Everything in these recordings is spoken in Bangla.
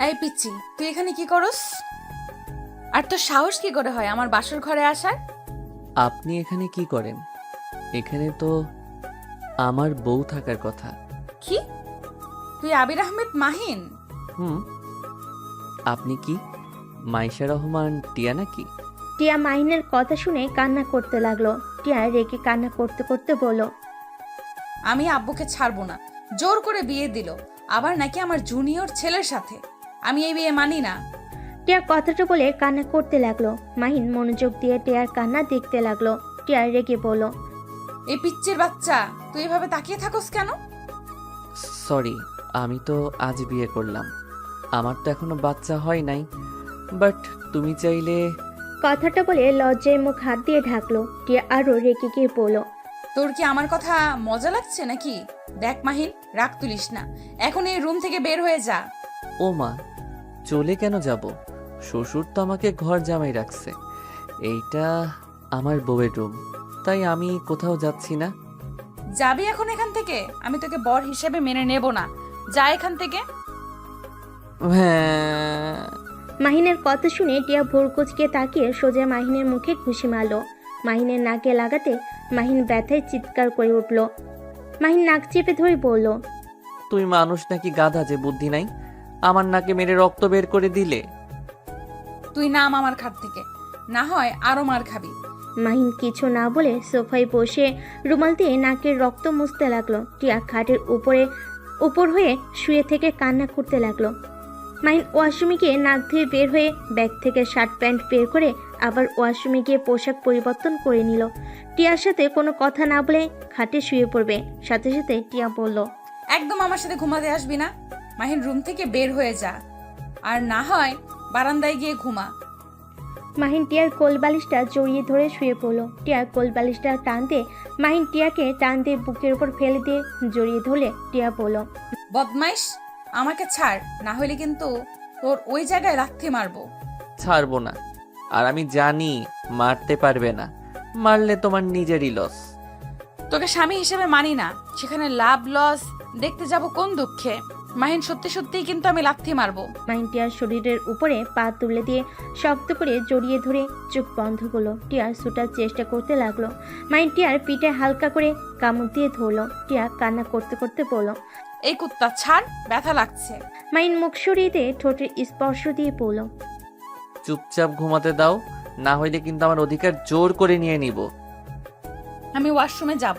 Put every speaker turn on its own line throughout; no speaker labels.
এই পিচ্ছি, তুই এখানে কি করস? আর তোর সাহস কি করে হয় আমার বাসর ঘরে আসার?
আপনি এখানে কি করেন? এখানে তো আমার বউ থাকার কথা।
কি? তুই আবির আহমেদ মাহিন?
হুম। আপনি কি মাইশা রহমান টিয়া নাকি?
টিয়া মাহিনের কথা শুনে কান্না করতে লাগলো। টিয়া রেগে কান্না করতে করতে বলল,
আমি আব্বুকে ছাড়বো না, জোর করে বিয়ে দিল, আবার নাকি আমার জুনিয়র ছেলের সাথে। আমি এই বিয়ে মানি না।
টিয়া কথাটা বলে কান্না করতে লাগলো। মাহিন মনোযোগ দিয়ে টিয়ার কান্না দেখতে লাগলো। টিয়া রেগে বলল,
এই পিচ্চির বাচ্চা, তুই এভাবে তাকিয়ে থাকস কেন?
সরি, আমি তো আজ বিয়ে করলাম। আমার তো এখনো বাচ্চা হয় নাই। বাট তুমি চাইলে।
কথাটা বলে লজ্জায় মুখ হাত দিয়ে ঢাকলো। টিয়া আরো রেগে গিয়ে বলল,
তোর কি আমার কথা মজা লাগছে নাকি? দেখ মাহিন, রাগ তুলিস না, এখন এই রুম থেকে বের হয়ে যা।
ও মা, চলে কেন যাব? শ্বশুর তো আমাকে ঘর জামাই রাখছে। এইটা আমার বউয়ের রুম, তাই আমি কোথাও যাচ্ছি না।
যাবি এখন এখান থেকে? আমি তোকে বর হিসেবে মেনে নেব না। যা এখান থেকে।
হ্যাঁ।
মাহিনের কথা শুনে টিয়া ভোর কুচকে তাকিয়ে সোজা মাহিনের মুখে ঘুষি মারল। মাহিনের নাকে লাগাতে মাহিন ব্যথায় চিৎকার করে উঠল। মাহিন নাক চেপে ধরে বলল,
তুই মানুষ নাকি গাধা যে বুদ্ধি নাই? আমার নাকে মেরে রক্ত বের করে দিলে।
তুই নাম আমার খাট থেকে, না হয় আরো মার খাবি।
মাহিন কিছু না বলে সোফায় বসে রুমাল দিয়ে নাকের রক্ত মুছতে লাগলো। টিয়া খাটের উপর হয়ে শুয়ে থেকে কান্না করতে লাগলো। মাহিন ওয়াশরুমে গিয়ে নাক ধুয়ে বের হয়ে ব্যাগ থেকে শার্ট প্যান্ট বের করে আবার ওয়াশরুমে গিয়ে পোশাক পরিবর্তন করে নিল। টিয়ার সাথে কোনো কথা না বলে খাটে শুয়ে পড়বে। সাথে সাথে টিয়া বলল,
একদম আমার সাথে ঘুমাতে আসবি না। মাহিন, রুম থেকে বের হয়ে যা, আর না হয় বারান্দায় গিয়ে ঘুমা।
মাহিন টিয়ার কোল বালিশটা জড়িয়ে ধরে শুয়ে পড়ল। টিয়ার কোল বালিশটা টান দিয়ে মাহিন টিয়াকে টান দিয়ে বুকের উপর ফেলে দিয়ে জড়িয়ে ধরলে টিয়া বলল,
বদমাইশ, আমাকে ছাড়, না হলে কিন্তু তোর ওই জায়গায় লাথি মারবো।
ছাড়বো না। আর আমি জানি মারতে পারবে না। মারলে তোমার নিজেরই লস।
তোকে স্বামী হিসেবে মানি না, সেখানে লাভ লস দেখতে যাব কোন দুঃখে? মাহিন, সত্যি সত্যিই কিন্তু আমি লাথি মারবো।
মাহিন টিয়ার শরীরের উপরে পা তুলে দিয়ে শক্ত করে জড়িয়ে ধরে চোখ বন্ধ করলো। টিয়ার ছুটার চেষ্টা করতে লাগলো। মাহিন টিয়ার পিঠে হালকা করে কামড় দিয়ে ধরলো। টিয়া কান্না করতে করতে বলল,
এই কুত্তা ছাড়, ব্যথা লাগছে।
মাহিন মুখ সরিয়ে দিয়ে ঠোঁটের স্পর্শ দিয়ে বলল,
চুপচাপ ঘুমাতে দাও, না হইলে কিন্তু আমার অধিকার জোর করে নিয়ে নিব।
আমি ওয়াশরুমে যাব,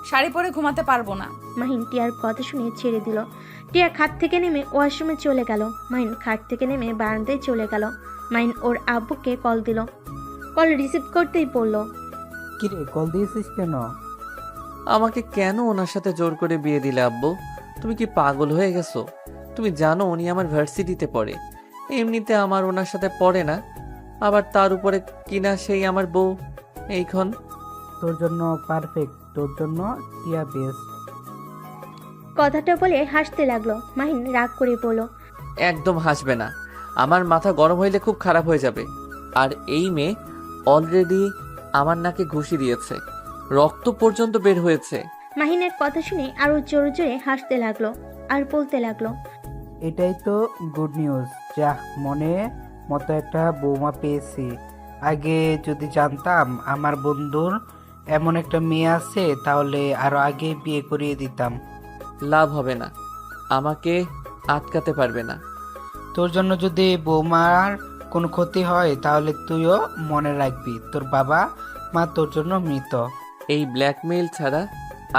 শাড়ি পরে ঘুমাতে পারবো না।
মাহিন টিয়ার কথা শুনে ছেড়ে দিল। টিয়া খাট থেকে নেমে ওয়াশরুমে চলে গেল। মাহিন খাট থেকে নেমে বারান্দায় চলে গেল। মাহিন ওর আব্বুকে কল দিল। কল রিসিভ করতেই বলল,
কিরে, কল দিয়েছিস কেন?
আমাকে কেন ওনার সাথে জোর করে বিয়ে দিলে আব্বু? তুমি কি পাগল হয়ে গেছো? তুমি জানো উনি আমার ভার্সিটিতে পড়ে। এমনিতে আমার ওনার সাথে পড়ে না, আবার তার উপরে কিনা সেই আমার বউ। এইখন
তোর জন্য পারফেক্ট, তোর জন্য টিয়া বেস্ট।
কথাটা বলে হাসতে লাগলো। মাহিন রাগ করে বলল,
একদম হাসবে না, আমার মাথা গরম হইলে খুব খারাপ হয়ে যাবে। আর এই মেয়ে অলরেডি আমার নাকে ঘুষি দিয়েছে, রক্ত পর্যন্ত বের হয়েছে।
মাহিনের কথা শুনে আরো জোরে জোরে হাসতে লাগলো আর বলতে লাগলো,
এটাই তো গুড নিউজ। যাহ, মনে মতো একটা বৌমা পেয়েছি। আগে যদি জানতাম আমার বন্ধুর এমন একটা মেয়ে আছে, তাহলে আরো আগে বিয়ে করিয়ে দিতাম।
লাভ হবে না, আমাকে আটকাতে পারবে না।
তোর জন্য যদি বৌমার কোনো ক্ষতি হয়, তাহলে তুইও মনে রাখবি তোর বাবা মা তোর জন্য মৃত।
এই ব্ল্যাকমেইল ছাড়া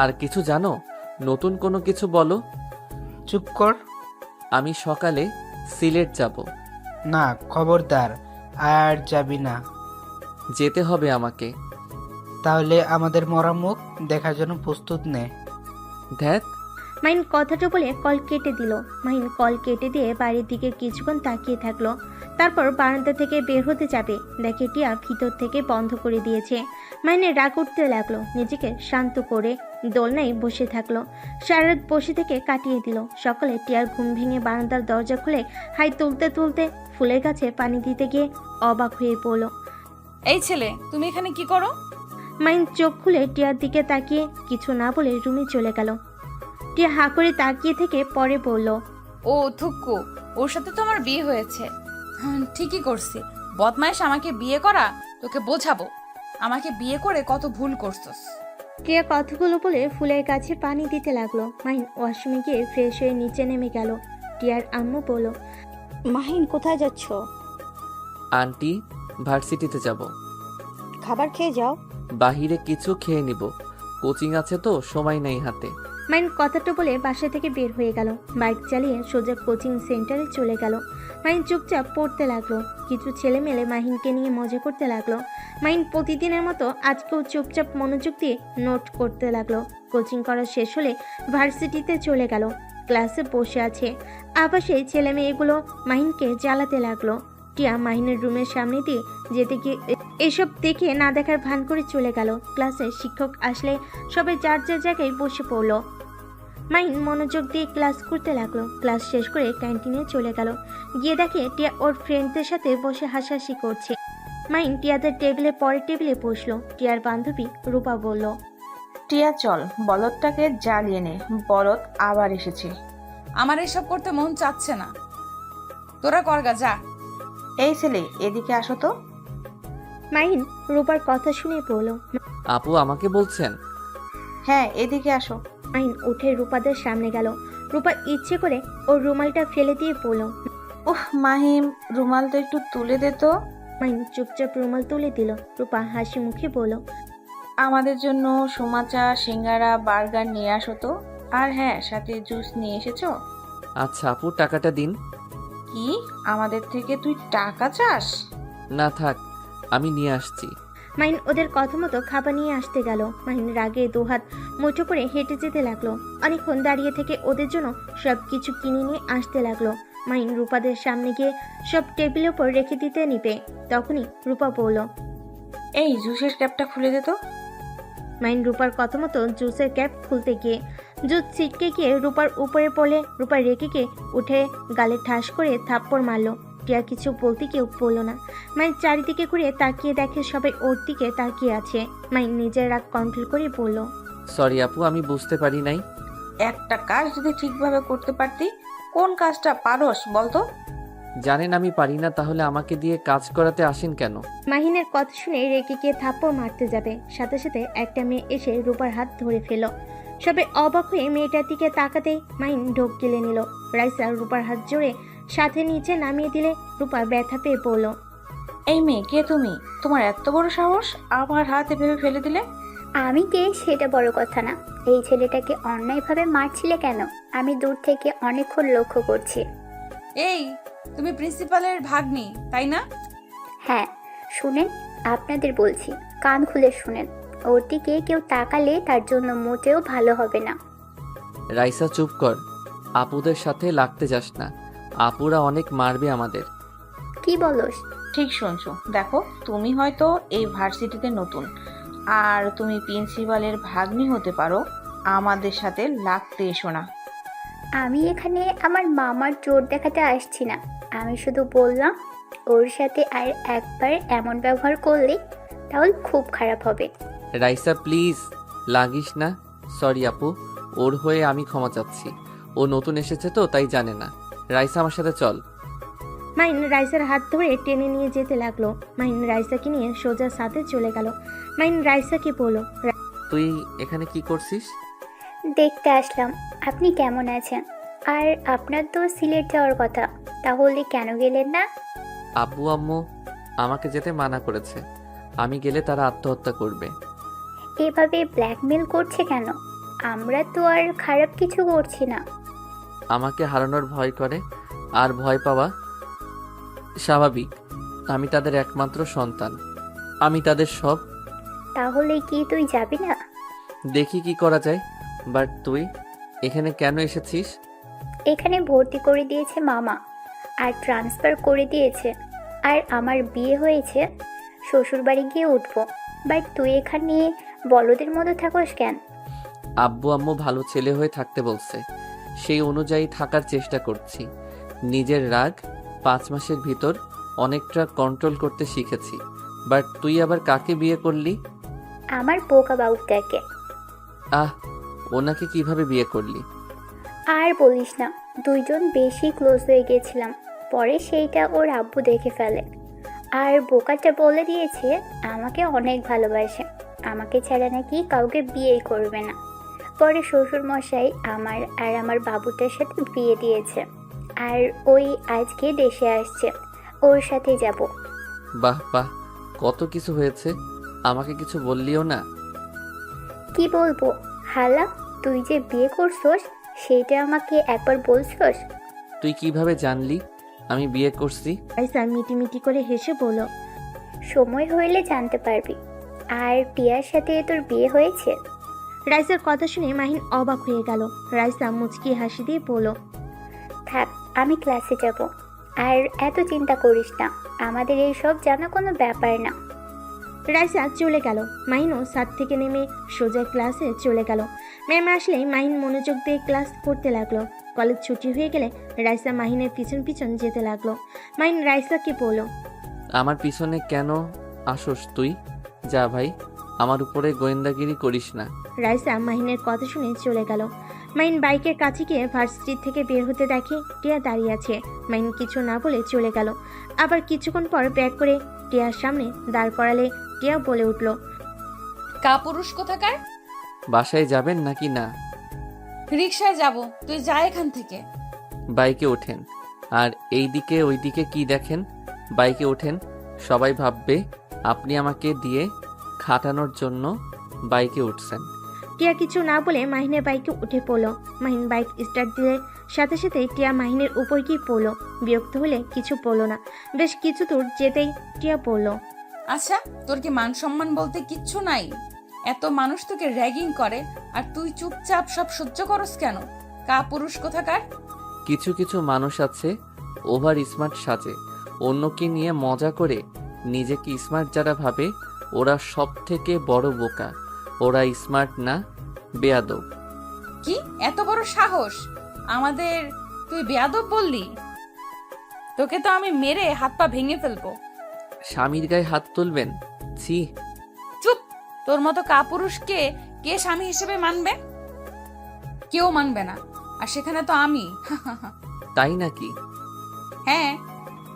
আর কিছু জানো? নতুন কোনো কিছু বলো।
চুপ কর।
আমি সকালে সিলেট যাব।
না, খবরদার, আর যাবি না।
যেতে হবে আমাকে।
তাহলে আমাদের মরা মুখ দেখার জন্য প্রস্তুত নে।
ধ্যাত।
মাহিন কথাটা বলে কল কেটে দিল। মাহিন কল কেটে দিয়ে বাড়ির দিকে কিছুক্ষণ তাকিয়ে থাকলো। তারপর বারান্দা থেকে বের হতে যাবে, দেখে টিয়া ভিতর থেকে বন্ধ করে দিয়েছে। মাহিনের রাগ উঠতে লাগলো। নিজেকে শান্ত করে দোলনায় বসে থাকলো। সারা রাত বসে থেকে কাটিয়ে দিল। সকালে টিয়ার ঘুম ভেঙে বারান্দার দরজা খুলে হাই তুলতে তুলতে ফুলের গাছে পানি দিতে গিয়ে অবাক হয়ে পড়ল।
এই ছেলে, তুমি এখানে কি করো?
মাহিন চোখ খুলে টিয়ার দিকে তাকিয়ে কিছু না বলে রুমে চলে গেল। টিয়া হাঁ করে তাকিয়ে থেকে পরে বলল,
ও থুক্কু, ওর সাথে তো আমার বিয়ে হয়েছে। ঠিকই করছি, বদমাইশ আমাকে বিয়ে করা, তোকে বোঝাবো আমাকে বিয়ে করে কত ভুল করছস।
টিয়া কথাগুলো বলে ফুলের কাছে পানি দিতে লাগলো। মাহিন ওয়াশরুমে গিয়ে ফ্রেশ হয়ে নিচে নেমে গেল। টিয়ার আম্মু বলল,
মাহিন কোথায় যাচ্ছ?
আন্টি, ভার্সিটিতে যাব।
খাবার খেয়ে যাও।
বাহিরে কিছু খেয়ে নিব, কোচিং আছে তো সময় নেই হাতে।
মাহিন কথাটা বলে বাসা থেকে বের হয়ে গেল। বাইক চালিয়ে সোজা কোচিং সেন্টারে চলে গেল। মাহিন চুপচাপ পড়তে লাগলো। কিছু ছেলে মেলে মাহিনকে নিয়ে মজা করতে লাগলো। মাহিন প্রতিদিনের মতো আজকেও চুপচাপ মনোযোগ দিয়ে নোট করতে লাগলো। কোচিং করা শেষ হলে ভার্সিটিতে চলে গেল। ক্লাসে বসে আছে, আবাসে ছেলে মেয়েগুলো মাহিনকে জ্বালাতে লাগলো। টিয়া মাহিনের রুমের সামনে দিয়ে যেতে গিয়ে এসব দেখে না দেখার ভান করে চলে গেল। ক্লাসে শিক্ষক আসলে সবাই যার যার জায়গায় বসে পড়লো। মাহিন মনোযোগ দিয়ে ক্লাস করতে লাগলো। ক্লাস শেষ করে ক্যান্টিনে চলে গেল। গিয়ে দেখে টিয়া ওর ফ্রেন্ডদের সাথে বসে হাসাহাসি করছে। মাহিন টিয়াদের টেবিলের পরের টেবিলে বসলো। টিয়ার বান্ধবী রূপা বলল,
টিয়া চল, বলদটাকে জ্বালিয়ে নে, বলদ আবার এসেছে।
আমার এসব করতে মন চাচ্ছে না, তোরা করগা যা।
এই ছেলে, এদিকে আসো তো।
মাহিন রূপার কথা শুনে বলল,
আপু আমাকে বলছেন?
হ্যাঁ, এদিকে আসো।
মাহিন উঠে রূপাদের সামনে গেল। রূপা ইচ্ছে করে ওর রুমালটা ফেলে দিয়ে বলল।
ওহ মাহিম, রুমাল তো একটু তুলে দে তো।
মাহিন চুপচাপ রুমাল তুলে দিল। রূপা হাসি মুখে বলল,
আমাদের জন্য সুমাচা, সিঙ্গারা, বার্গার নিয়ে আসো তো। আর হ্যাঁ, সাথে জুস নিয়ে এসেছো।
আচ্ছা আপু, টাকাটা দিন।
কি, আমাদের থেকে তুই টাকা চাস?
না থাক, আমি নিয়ে আসছি।
মাহিন ওদের কথা মতো খাবার নিয়ে আসতে গেল। মাহিন রাগে দুহাত মুঠো করে হেঁটে যেতে লাগলো। অনেকক্ষণ দাঁড়িয়ে থেকে ওদের জন্য সব কিছু কিনে নিয়ে আসতে লাগলো। মাহিন রূপাদের সামনে গিয়ে সব টেবিলের উপর রেখে দিতে নিবে। তখনই রূপা বলল,
এই জুসের ক্যাপটা খুলে দে তো।
মাহিন রূপার কথা মতো জুসের ক্যাপ খুলতে গিয়ে জুস ছিটকে গিয়ে রূপার উপরে পড়লে রূপা রেগে গিয়ে উঠে গালে ঠাস করে থাপ্পড় মারলো। টিয়া কিছু বলতে কেউ বললো না। মাহিন চারিদিকে ঘুরে তাকিয়ে দেখে সবাই ওর দিকে তাকিয়ে আছে। মাহিন নিজের রাগ কন্ট্রোল করে বলল,
সরি আপু, আমি বুঝতে পারি নাই।
একটা কাজ যদি ঠিকভাবে করতে পারতি। কোন কাজটা পারোস বলতো?
জানেন আমি পারি না, তাহলে আমাকে দিয়ে কাজ করাতে আসেন কেন?
মাহিনের কথা শুনে রেগে গিয়ে থাপ্পড় মারতে যাবে, সাথে সাথে একটা মেয়ে এসে রূপার হাত ধরে ফেল। সবাই অবাক হয়ে মেয়েটার দিকে তাকাতেই মাহিন ঢোক গিলে নিল। রাইসা রূপার হাত জোরে সাথে নিচে নামিয়ে দিলে রূপা ব্যথা পেয়ে পড়ল।
এই মেয়ে, কে তুমি? তোমার এত বড় সাহস, আমার হাত এভাবে ফেলে দিলে?
আমি কে সেটা বড় কথা না, এই ছেলেটাকে অন্যায়ভাবে মারছিলে কেন? আমি দূর থেকে অনেকক্ষণ লক্ষ্য করছি।
এই, তুমি প্রিন্সিপালের ভাগ্নি তাই না?
হ্যাঁ, শুনেন, আপনাদের বলছি, কান খুলে শুনেন। ওর দিকে কেউ তাকালে তার জন্য মোটেও ভালো হবে না।
রাইসা চুপ কর, আপুদের সাথে লাগতে যাস না, আপুরা অনেক মারবে আমাদের।
কি বলস?
ঠিক শুনছো। দেখো, তুমি হয়তো এই ভার্সিটিতে নতুন, আর তুমি প্রিন্সিপালের ভাগ্নি হতে পারো। আমাদের সাথে লাগতে এসো না।
আমি এখানে আমার মামার জোর দেখাতে আসছি না। আমি শুধু বললাম, ওর সাথে আর একবার এমন ব্যবহার করলে তাহলে খুব খারাপ হবে।
রাইসা প্লিজ, লাগিস না। সরি আপু, ওর হয়ে আমি ক্ষমা চাচ্ছি। ও নতুন এসেছে তো তাই জানে না। রাইসা আমার সাথে চল।
মাহিন রাইসার হাত ধরে টেনে নিয়ে যেতে লাগলো। মাহিন রাইসাকে নিয়ে সোজা সাথে চলে গেল। মাহিন রাইসাকে বলল,
তুই এখানে কি করছিস?
দেখতে আসলাম আপনি কেমন আছেন। আর আপনার তো সিলেট যাওয়ার কথা, তাহলে কেন গেলেন না?
আব্বু আম্মু আমাকে যেতে মানা করেছে, আমি গেলে তারা আত্মহত্যা করবে।
এভাবে ব্ল্যাকমেল করছে কেন? আমরা তো আর খারাপ কিছু করছি না।
আমাকে হারানোর ভয় করে, আর ভয় পাওয়া স্বাভাবিক। আমি তাদের একমাত্র সন্তান, আমি তাদের সব।
তাহলে কি তুই যাবি না?
দেখি কি করা যায়। বাট তুই এখানে কেন এসেছিস?
এখানে ভর্তি করে দিয়েছে মামা, আর ট্রান্সফার করে দিয়েছে। আর আমার বিয়ে হয়েছে, শ্বশুরবাড়ি গিয়ে উঠবো। বাট তুই এখানে বলদের মতো থাকোস কেন?
আব্বু আম্মু ভালো ছেলে হয়ে থাকতে বলছে, সেই অনুযায়ী থাকার চেষ্টা করছি। নিজের রাগ 5 মাসের ভিতর অনেকটা কন্ট্রোল করতে শিখেছি। বাট তুই আবার কাকে বিয়ে করলি?
আমার বোকা বাবুটাকে।
ওনাকে কিভাবে বিয়ে করলি?
আর বলিস না, দুইজন বেশি ক্লোজ হয়ে গেছিলাম। পরে সেইটা ওর আব্বু দেখে ফেলে, আর বোকাটা বলে দিয়েছে আমাকে অনেক ভালোবাসে, আমাকে ছাড়া নাকি কাউকে বিয়েই করবে না। পরে শ্বশুর মশাই আমার আর আমার বাবুটার সাথে বিয়ে দিয়েছে, আর ওই আজকে দেশে আসছে, ওর সাথে যাব।
বাহ বাহ, কত কিছু হয়েছে, আমাকে কিছু বললিও না।
কি বলবো হালা, তুই যে বিয়ে করছস সেইটা আমাকে একবার বলছস?
তুই কিভাবে জানলি আমি বিয়ে করছি?
রাইসা মিটিমিটি করে হেসে বলল,
সময় হইলে জানতে পারবি। আর টিয়ার সাথে তোর বিয়ে হয়েছে?
রাইসার কথা শুনে মাহিন অবাক হয়ে গেল। রাইসা মুচকি হাসি দিয়ে বলল,
থাক, আমি ক্লাসে যাব। আর এত চিন্তা করিস না, আমাদের এই সব জানা কোনো ব্যাপার না।
রাইসা চলে গেল। মাহিনও ছাদ থেকে নেমে সোজা ক্লাসে চলে গেল। ম্যাম আসলেই মাহিন মনোযোগ দিয়ে ক্লাস করতে লাগলো। কলেজ ছুটি হয়ে গেলে রাইসা মাহিনের পিছন পিছন যেতে লাগলো। মাহিন রাইসাকে বলল,
আমার পিছনে কেন আসোস তুই? যা ভাই, আমার উপরে গোয়েন্দাগিরি করিস না।
রাইসা মাহিনের কথা শুনে চলে গেল। মাহিন বাইকের কাছে গিয়ে ভার্সিটি থেকে বের হতে দেখে টিয়া দাঁড়িয়ে আছে। মাহিন কিছু না বলে চলে গেল। আবার কিছুক্ষণ পর ব্যাগ করে টিয়ার সামনে দাঁড় করালে টিয়া বলে উঠল,
কাপুরুষ কোথাকার?
বাসায় যাবেন নাকি না?
রিকশায় যাব, তুই যা এখান থেকে।
বাইকে ওঠেন। আর এইদিকে ওইদিকে কি দেখেন? বাইকে ওঠেন, সবাই ভাববে আপনি আমাকে দিয়ে খাটানোর জন্য বাইকে উঠছেন।
টিয়া কিছু না বলে মাহিনের বাইকে উঠে পড়ল। মাহিন বাইক স্টার্ট দিলে সাথে সাথে টিয়া মাহিনের উপর গিয়ে পড়ল। বিরক্ত হলে কিছু পড়ল না। বেশ কিছু দূর যেতেই টিয়া পড়ল,
আচ্ছা, তোর কি মান সম্মান বলতে কিচ্ছু নাই? এত মানুষ তোকে র্যাগিং করে আর তুই চুপচাপ সব সহ্য করস কেন? কাপুরুষ কোথাকার?
কিছু কিছু মানুষ আছে ওভার স্মার্ট সাজে, অন্যকে নিয়ে মজা করে নিজেকে স্মার্ট যারা ভাবে ওরা সব থেকে বড় বোকা। ওরা স্মার্ট না, বেয়াদব।
কি এত বড় সাহস? আমাদের তুই বেয়াদব বললি? তোকে তো আমি মেরে হাত পা ভেঙে ফেলবো।
স্বামীর গায়ে হাত তুলবেন? ছি।
চুপ! তোর মতো কাপুরুষকে কে স্বামী হিসেবে মানবে? কেউ মানবে না। আর সেখানে তো আমি।
তাই নাকি?
হ্যাঁ।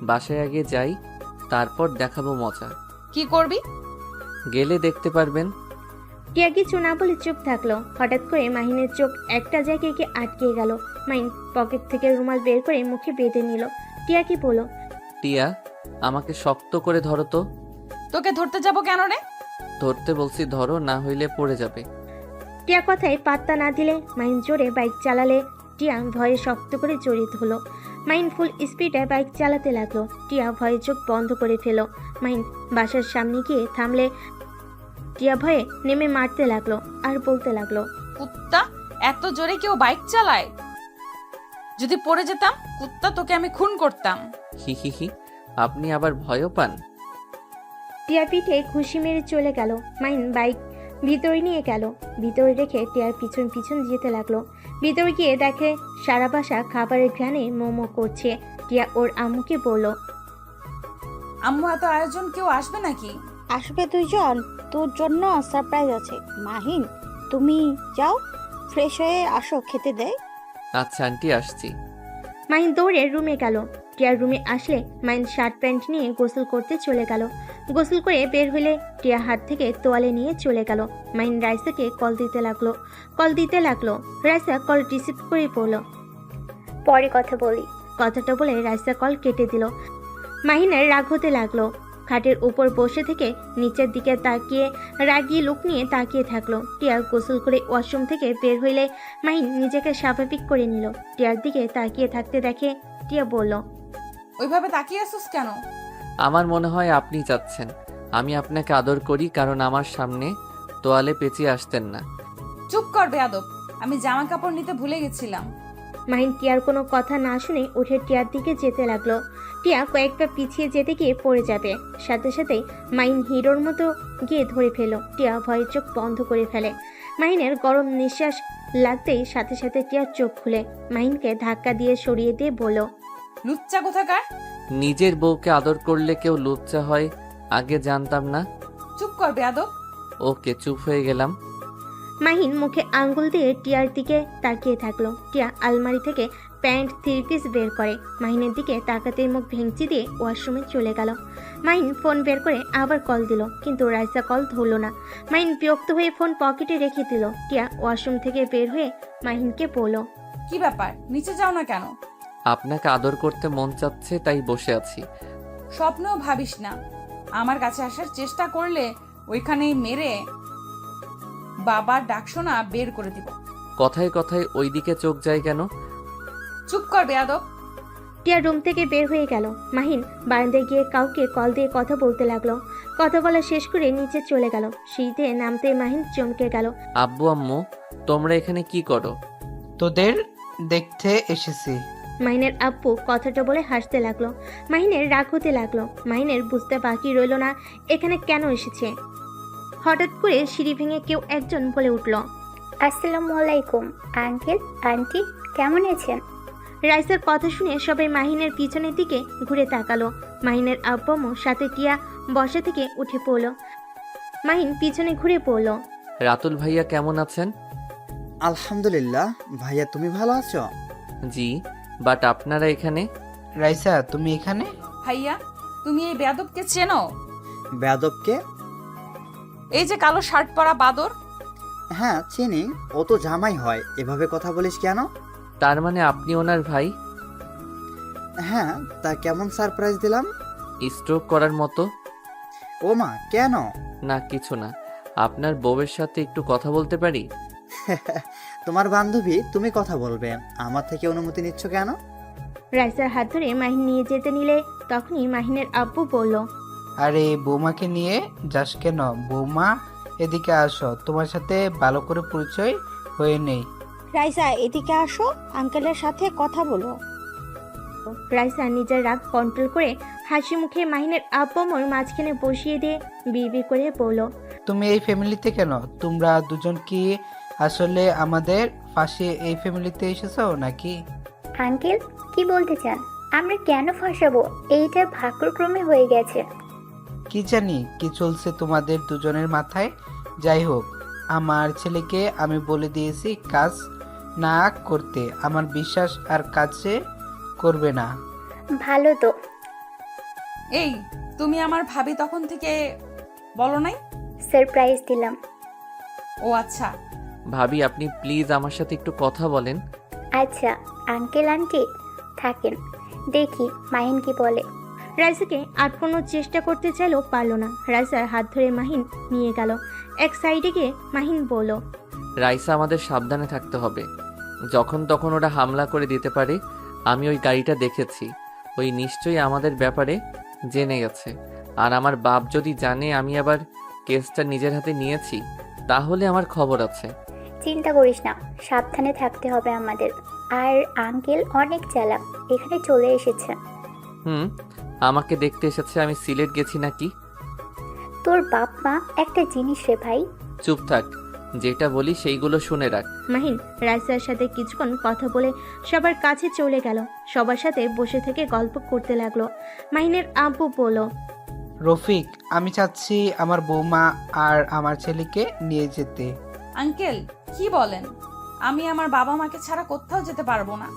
বাসায় আগে যাই, তারপর দেখাবো মজা।
কি করবি?
গেলে দেখতে পারবেন।
টিয়া কিছু না বলে চুপ থাকলো। হঠাৎ করে মাহিনের চোখ একটা জায়গায় গিয়ে আটকে গেল। মাহিন পকেট থেকে রুমাল বের করে মুখে বেঁধে নিল। টিয়া কি বলল,
টিয়া, আমাকে শক্ত করে ধরো তো।
তোকে ধরতে যাব কেন রে?
ধরতে বলছি, ধরো, না হইলে পড়ে যাবে।
টিয়া কথায় পাত্তা না দিলে মাহিন জোরে বাইক চালালে টিয়া ভয়ে শক্ত করে জড়িত হলো। মাহিন ফুল স্পিডে বাইক চালাতে লাগলো। টিয়া ভয়ে চোখ বন্ধ করে ফেল। মাহিন বাসার সামনে গিয়ে থামলে টিয়া ভয়ে নেমে মারতে লাগলো আর বলতে লাগলো,
কুত্তা, এত জোরে কেউ বাইক চালায়? যদি পড়ে যেতাম, কুত্তা, তোকে আমি খুন করতাম।
হি হি হি, আপনি আবার ভয়ও পান?
টিয়া পিঠে খুশি মেরে চলে গেল। মাহিন বাইক ভিতরে নিয়ে গেল। ভিতরে রেখে টিয়ার পিছন পিছন যেতে লাগলো। ভিতরে গিয়ে দেখে সারা বাসা খাবারের ঘ্রাণে মোমো করছে। টিয়া ওর আম্মুকে বলল,
আম্মু, এত আয়োজন, কেউ আসবে নাকি?
আসবে দুইজন, তোর জন্য সারপ্রাইজ আছে। মাহিন, তুমি যাও, ফ্রেশ হয়ে আসো, খেতে দেয়।
আচ্ছা আন্টি, আসছি।
মাহিন দৌড়ে রুমে গেল। টিয়ার রুমে আসলে মাহিন শার্ট প্যান্ট নিয়ে গোসল করতে চলে গেল। গোসল করে বের হলে টিয়া হাত থেকে তোয়ালে নিয়ে চলে গেল। মাহিন রাইসাকে কল দিতে লাগলো। রাইসা কল রিসিভ করে বলল,
পরে কথা বলি।
কথাটা বলে রাইসা কল কেটে দিল। মাহিনের রাগ হতে লাগলো। খাটের উপর বসে থেকে নিচের দিকে তাকিয়ে রাগী লুক নিয়ে তাকিয়ে থাকলো। টিয়া গোসল করে ওয়াশরুম থেকে বের হইলে মাহিন নিজেকে স্বাভাবিক করে নিল। টিয়ার দিকে তাকিয়ে থাকতে দেখে টিয়া বলল,
ওইভাবে তাকিয়ে আসিস কেন?
আমার মনে হয় আপনি চাচ্ছেন আমি আপনাকে আদর করি, কারণ আমার সামনে তোয়ালে পেঁচিয়ে আসতেন না।
চুপ কর বেয়াদব, আমি জামা কাপড় নিতে ভুলে গেছিলাম।
মাহিন টিয়ার কোনো কথা না শুনে উঠে টিয়ার দিকে যেতে লাগলো। টিয়া কয়েকটা পিছিয়ে যেতে গিয়ে পড়ে যাবে। সাথে সাথেই মাহিন হিরোর মতো গিয়ে ধরে ফেল। টিয়া ভয়ে চোখ বন্ধ করে ফেলে। মাহিনের গরম নিঃশ্বাস লাগতেই সাথে সাথে টিয়ার চোখ খুলে মাহিনকে ধাক্কা দিয়ে সরিয়ে দিয়ে বলল,
লুচ্চা কোথাকার!
নিজের বউকে আদর করলে কেউ লুচ্চা হয় আগে জানতাম না।
চুপ কর বেয়াদব।
ওকে, চুপ হয়ে গেলাম।
মাহিন মুখে আঙ্গুল দিয়ে টিয়ার দিকে তাকিয়ে থাকলো। টিয়া আলমারি থেকে প্যান্ট 3 পিস বের করে মাহিনের দিকে তাকাতে মুখ ভেঙচি দিয়ে ওয়াশরুমে চলে গেল। মাহিন ফোন বের করে আবার কল দিল, কিন্তু রাইসা কল ধরলো না। মাহিন বিরক্ত হয়ে ফোন পকেটে রেখে দিল। টিয়া ওয়াশরুম থেকে বের হয়ে মাহিনকে বলল,
কি ব্যাপার, নিচে যাও না কেন?
আপনাকে আদর করতে মন চাচ্ছে তাই বসে আছি।
স্বপ্নেও ভাবিস না আমার কাছে আসার চেষ্টা করলে ওইখানেই মেরে বাবার ডাকশোনা বের করে দিব।
কথায় কথায় ওইদিকে চোখ যায় কেন?
চুপ কর বেয়াদব।
টিয়া রুম থেকে বের হয়ে গেল। মাহিন বারান্দায় গিয়ে কাউকে কল দিয়ে কথা বলতে লাগলো। কথা বলা শেষ করে নিচে চলে গেল। সিঁড়িতে নামতে মাহিন চমকে গেল।
আব্বু আম্মু তোমরা এখানে কি করো?
তোদের দেখতে এসেছি।
মাহিনের আব্বু কথাটা বলে হাসতে লাগলো। মাহিনের রাগ হতে লাগলো। মাহিনের বুঝতে বাকি রইল না এখানে কেন এসেছে। হঠাৎ করে সিঁড়ি ভেঙে কেউ একজন বলে উঠল,
আসসালামু আলাইকুম আঙ্কেল আন্টি, কেমন আছেন?
রাইসার কথা শুনে সবাই মাহিনের পিছনের দিকে ঘুরে তাকালো। মাহিনের আব্বু আম্মু সাথে টিয়া বসা থেকে উঠে পড়ল। মাহিন পিছনে ঘুরে পড়ল।
রাতুল ভাইয়া কেমন আছেন?
আলহামদুলিল্লাহ। ভাইয়া তুমি ভালো আছো?
জি, বাট আপনারা এখানে?
রাইসা তুমি এখানে?
ভাইয়া তুমি এই বেয়াদবকে চেনো?
বেয়াদবকে?
এই যে কালো শার্ট পরা বাদর।
হ্যাঁ চিনি, ও তো জামাই হয়। এভাবে কথা বলিস কেন?
তার মানে আপনি ওনার ভাই?
হ্যাঁ, তা কেমন সারপ্রাইজ দিলাম?
স্ট্রোক করার মতো?
ও মা, কেন?
না কিছু না। আপনার বউয়ের সাথে একটু কথা বলতে পারি?
তোমার বান্ধবী, তুমি কথা বলবে, আমার থেকে অনুমতি নিচ্ছ কেন?
রাইসার হাত ধরে মাহিন নিয়ে যেতে নিলে তখনই মাহিনের আব্বু বলল,
আরে বৌমাকে নিয়ে যাস কেন? বৌমা এদিকে আসো, তোমার সাথে ভালো করে পরিচয় হয়ে নেই।
রাইসা এদিকে আসো, আঙ্কেলের সাথে কথা বলো।
রাইসা নিজের রাগ কন্ট্রোল করে হাসি মুখে মাহিনের আব্বু আম্মুর মাঝখানে বসিয়ে দিয়ে বিড়বিড় করে বলল,
তুমি এই ফ্যামিলিতে কেন? তোমরা দুজন কি আসলে আমাদের পাশে এই ফ্যামিলিতে এসেছো নাকি?
আঙ্কেল কি বলতে চান? আমরা কেন ফাঁসাবো? এইটা ভাগ্যক্রমে হয়ে গেছে।
কি জানি কি চলছে তোমাদের দুজনের মাথায়। যাই হোক, আমার ছেলেকে আমি বলে দিয়েছি কাজ না করতে। আমার বিশ্বাস আর কাজে করবে না।
ভালো তো।
এই তুমি আমার ভাবি তখন থেকে বলো নাই?
সারপ্রাইজ দিলাম।
ও আচ্ছা।
ভাবি আপনি প্লিজ আমার সাথে একটু কথা বলেন।
আচ্ছা আঙ্কেল আন্টি থাকেন, দেখি মাহিন কি বলে।
রাইসাকে আটকানোর চেষ্টা করতে চাইলেও পারল না। রাইসার হাত ধরে মাহিন নিয়ে গেল। এক সাইডে গিয়ে মাহিন বলল,
রাইসা আমাদের সাবধানে থাকতে হবে। যখন তখন ওরা হামলা করে দিতে পারে। আমি ওই গাড়িটা দেখেছি। ওই নিশ্চয়ই আমাদের ব্যাপারে জেনে গেছে। আর আমার বাপ যদি জানে আমি আবার কেসটা নিজের হাতে নিয়েছি, তাহলে আমার খবর আছে।
চিন্তা করিস না, সাবধানে থাকতে হবে আমাদের। আর আঙ্কেল অনেক চালাক, এখানে চলে এসেছে।
আমাকে দেখতে এসেছে আমি সিলেট গেছি নাকি?
তোর বাপ মা একটা জিনিস রে ভাই।
চুপ থাক, যেটা বলি সেইগুলো শুনে রাখ।
মাহিন রাইসার সাথে কিছুক্ষণ কথা বলে সবার কাছে চলে গেল। সবার সাথে বসে থেকে গল্প করতে লাগলো। মাহিনের আব্বু বলল,
রফিক, আমি চাচ্ছি আমার বৌমা আর আমার ছেলেকে নিয়ে যেতে।
আঙ্কেল কি বলেন? আমি আমার বাবা মাকে ছাড়া কোথাও যেতে পারবো না।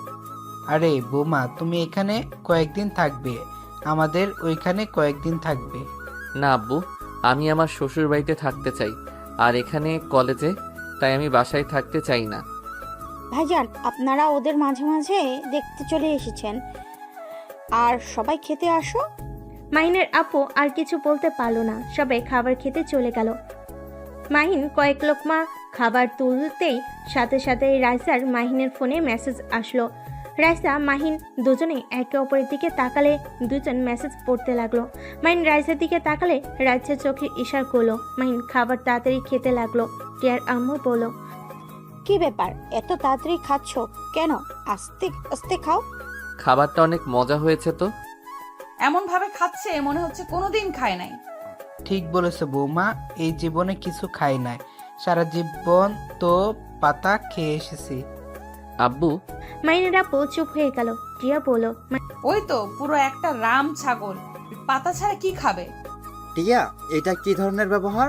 আরে বৌমা, তুমি এখানে কয়েকদিন থাকবে, আমাদের ওইখানে কয়েকদিন থাকবে।
না আব্বু, আমি আমার শ্বশুর বাড়িতে থাকতে চাই, আর এখানে কলেজে, তাই আমি বাসায় থাকতে চাই না।
ভাইজান আপনারা ওদের মাঝে মাঝে দেখতে চলে এসেছেন, আর সবাই খেতে আসো।
মাহিনের আপু আর কিছু বলতে পারলো না। সবাই খাবার খেতে চলে গেল। মাহিন কয়েক লোকমা খাবার তুলতেই সাথে সাথে রাইসার মাহিনের ফোনে মেসেজ আসলো। রাইসা মাহিন দুজনেই একে অপরের দিকে তাকালে দুজন মেসেজ পড়তে লাগলো। মাহিন রাইসার দিকে তাকালে রাইসা চোখে ইশারা করলো। মাহিন খাবার তাড়াতাড়ি খেতে লাগলো। টিয়ার আম্মু বলল,
কি ব্যাপার, এত তাড়াতাড়ি খাচ্ছ কেন? আস্তে আস্তে খাও।
খাবারটা অনেক মজা হয়েছে তো।
এমন ভাবে খাচ্ছে মনে হচ্ছে কোনোদিন খায় নাই।
ঠিক বলেছে বৌমা, এই জীবনে কিছু খাই নাই, সারা জীবন তো পাতা খেয়ে এসেছি।
আব্বু,
মাহিনের আপু চুপ হয়ে গেল। টিয়া বলল,
ওই তো পুরো একটা রাম ছাগল, পাতা ছাড়া কি খাবে?
টিয়া, এটা কি ধরনের ব্যবহার?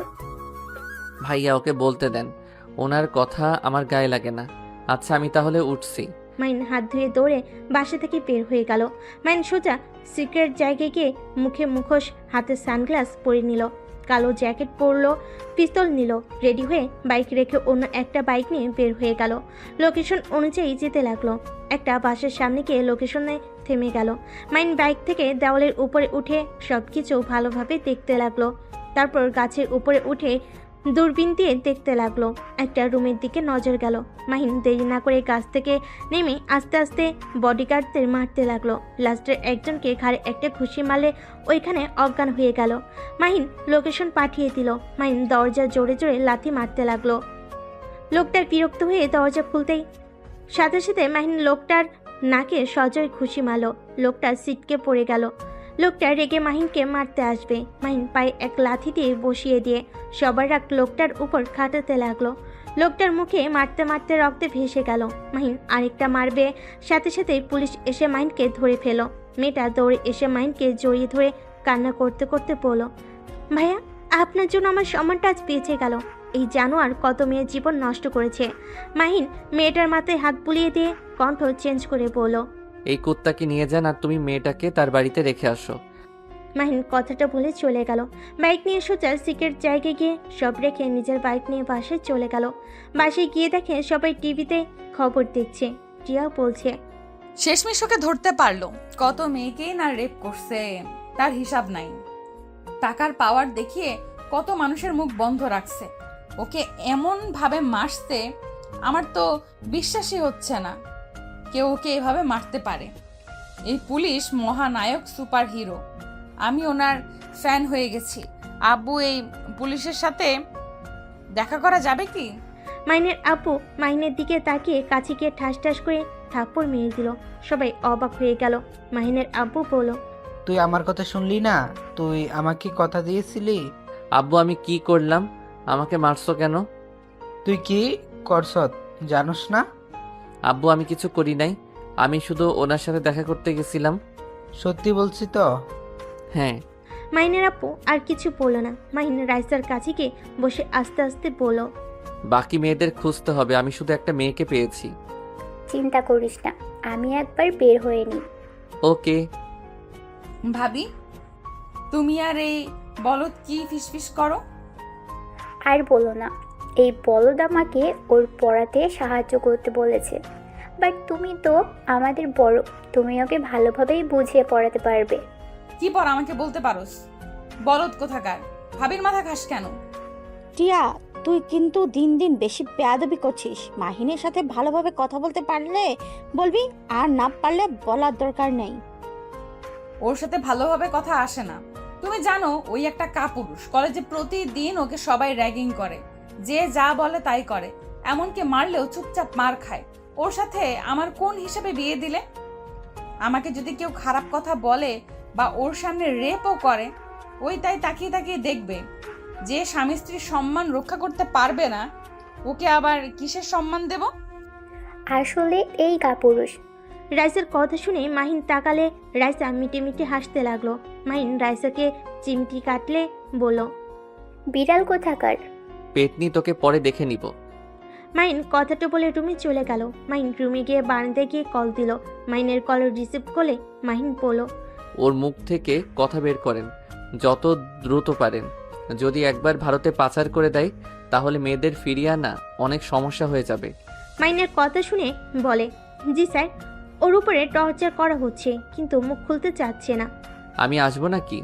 ভাইয়া ওকে বলতে দেন, ওনার কথা আমার গায়ে লাগে না। আচ্ছা আমি তাহলে উঠছি।
মাহিন হাত ধুয়ে দৌড়ে বাসা থেকে বের হয়ে গেল। মাহিন সোজা সিক্রেট জায়গায় গিয়ে মুখে মুখোশ, হাতে সানগ্লাস পরে নিল, কালো জ্যাকেট পরলো, পিস্তল নিল, রেডি হয়ে বাইক রেখে অন্য একটা বাইক নিয়ে বের হয়ে গেল। লোকেশন অনুযায়ী যেতে লাগলো। একটা বাসের সামনে গিয়ে লোকেশনে থেমে গেল। মাইন বাইক থেকে দেওয়ালের উপরে উঠে সবকিছু ভালোভাবে দেখতে লাগলো। তারপর গাছের উপরে উঠে দূরবীন দিয়ে দেখতে লাগলো। একটা রুমের দিকে নজর গেল। মাহিন দেরি না করে গাছ থেকে নেমে আস্তে আস্তে বডিগার্ডদের মারতে লাগলো। লাস্টের একজনকে ঘাড়ে একটা ঘুষি মারলে ওইখানে অজ্ঞান হয়ে গেল। মাহিন লোকেশন পাঠিয়ে দিল। মাহিন দরজা জোরে জোরে লাথি মারতে লাগলো। লোকটার বিরক্ত হয়ে দরজা খুলতেই সাথে সাথে মাহিন লোকটার নাকে সজোরে ঘুষি মারল। লোকটা ছিটকে পড়ে গেল। লোকটা রেগে মাহিনকে মারতে আসবে। মাহিন পায়ে এক লাথি দিয়ে বসিয়ে দিয়ে সবার রাগ লোকটার উপর খাটাতে লাগলো। লোকটার মুখে মারতে মারতে রক্তে ভেসে গেল। মাহিন আরেকটা মারবে, সাথে সাথে পুলিশ এসে মাহিনকে ধরে ফেলো। মেয়েটা দৌড়ে এসে মাহিনকে জড়িয়ে ধরে কান্না করতে করতে বলল, ভাইয়া আপনার জন্য আমার সম্মানটা আজ বেঁচে গেল। এই জানোয়ার কত মেয়ের জীবন নষ্ট করেছে। মাহিন মেয়েটার মাথায় হাত বুলিয়ে দিয়ে কণ্ঠ চেঞ্জ করে বলল,
এই কুত্তাকে নিয়ে যান আর তুমি মেয়েটাকে তার বাড়িতে রেখে আসো।
মাহিন কথাটা বলে চলে গেল। বাইক নিয়ে সোজা সিক্রেট জায়গায় গিয়ে সব রেখে নিজের বাইক নিয়ে বাসায় চলে গেল। বাসায় গিয়ে দেখে সবাই টিভিতে খবর দেখছে। টিয়া বলছে,
শেষমেশ ওকে ধরতে পারলো। কত মেয়েকেই না রেপ করছে, তার হিসাব নাই। টাকার পাওয়ার দেখিয়ে কত মানুষের মুখ বন্ধ রাখছে। ওকে এমন ভাবে মারছে, আমার তো বিশ্বাসই হচ্ছে না কেউ ওকে এভাবে মারতে পারে। এই পুলিশ মহানায়ক, সুপার হিরো। আমি ওনার ফ্যান হয়ে গেছি। আব্বু, এই পুলিশের সাথে দেখা করা যাবে কি?
মাহিনের আব্বু মাহিনের দিকে তাকিয়ে কাছে গিয়ে ঠাস ঠাস করে থাপ্পড় মেরে দিল। সবাই অবাক হয়ে গেল। মাহিনের আব্বু বলল,
তুই আমার কথা শুনলি না? তুই আমাকে কথা দিয়েছিলি।
আব্বু আমি কি করলাম? আমাকে মারছো কেন?
তুই কি করছত জানোস না?
আব্বু আমি কিছু করি নাই, আমি শুধু ওনার সাথে দেখা করতে গেছিলাম।
সত্যি বলছি তো?
হ্যাঁ।
মাহিনের আব্বু আর কিছু বলল না। মাহিন রাইসার কাছে গিয়ে বসে আস্তে আস্তে বলল,
বাকি মেয়েদের খুঁজতে হবে, আমি শুধু একটা মেয়েকে পেয়েছি।
চিন্তা করিস না, আমি একবার বের হয়ে নিই।
ওকে।
ভাবি, তুমি আর এই বলদ কি ফিসফিস করো?
আর বলো না, এই বলদ আমাকে ওর পড়াতে সাহায্য করতে বলেছে। বাট তুমি তো আমাদের বড়, তুমি ওকে ভালোভাবেই বুঝিয়ে পড়াতে পারবে।
কি পর আমাকে বলতে পারোস? বলদ কোথাকার! ভাবির মাথা খাস কেন?
টিয়া, তুই কিন্তু দিন দিন বেশি বেয়াদবি করছিস। মাহিনের সাথে ভালোভাবে কথা বলতে পারলে বলবি, আর না পারলে বলার দরকার নেই।
ওর সাথে ভালোভাবে কথা আসে না। তুমি জানো ওই একটা কাপুরুষ। কলেজে প্রতিদিন ওকে সবাই র্যাগিং করে, যে যা বলে তাই করে, এমনকি মারলেও চুপচাপ মার খায়। ওর সাথে আমার কোন হিসাবে বিয়ে দিলে? আমাকে যদি কেউ খারাপ কথা বলে বা ওর সামনে রেপও করে, ওই তাই তাকিয়ে তাকিয়ে দেখবে। যে স্বামী স্ত্রীর সম্মান রক্ষা করতে পারবে না, ওকে আবার কিসের সম্মান দেব?
আসলে এই কাপুরুষ।
রাইসার কথা শুনে মাহিন তাকালে রাইসা মিটে মিটে হাসতে লাগলো। মাহিন রাইসাকে চিমটি কাটলে বলল,
বিড়াল কোথাকার!
পেটনি তোকে পরে দেখে নিব।
মাহিন কথাটা বলে রুমে চলে গেল। মাহিন রুমে গিয়ে বারান্দায় গিয়ে কল দিল। মাহিনের কল রিসিভ করলে মাহিন বলল,
ওর মুখ থেকে কথা বের করেন যত দ্রুত পারেন। যদি একবার ভারতে পাচার করে দেয় তাহলে মেয়েদের ফিরিয়ে আনা অনেক সমস্যা হয়ে যাবে।
মাহিনের কথা শুনে বলে, জি স্যার, ওর উপরে টর্চার করা হচ্ছে, কিন্তু মুখ খুলতে চাচ্ছে না।
আমি আসবো নাকি?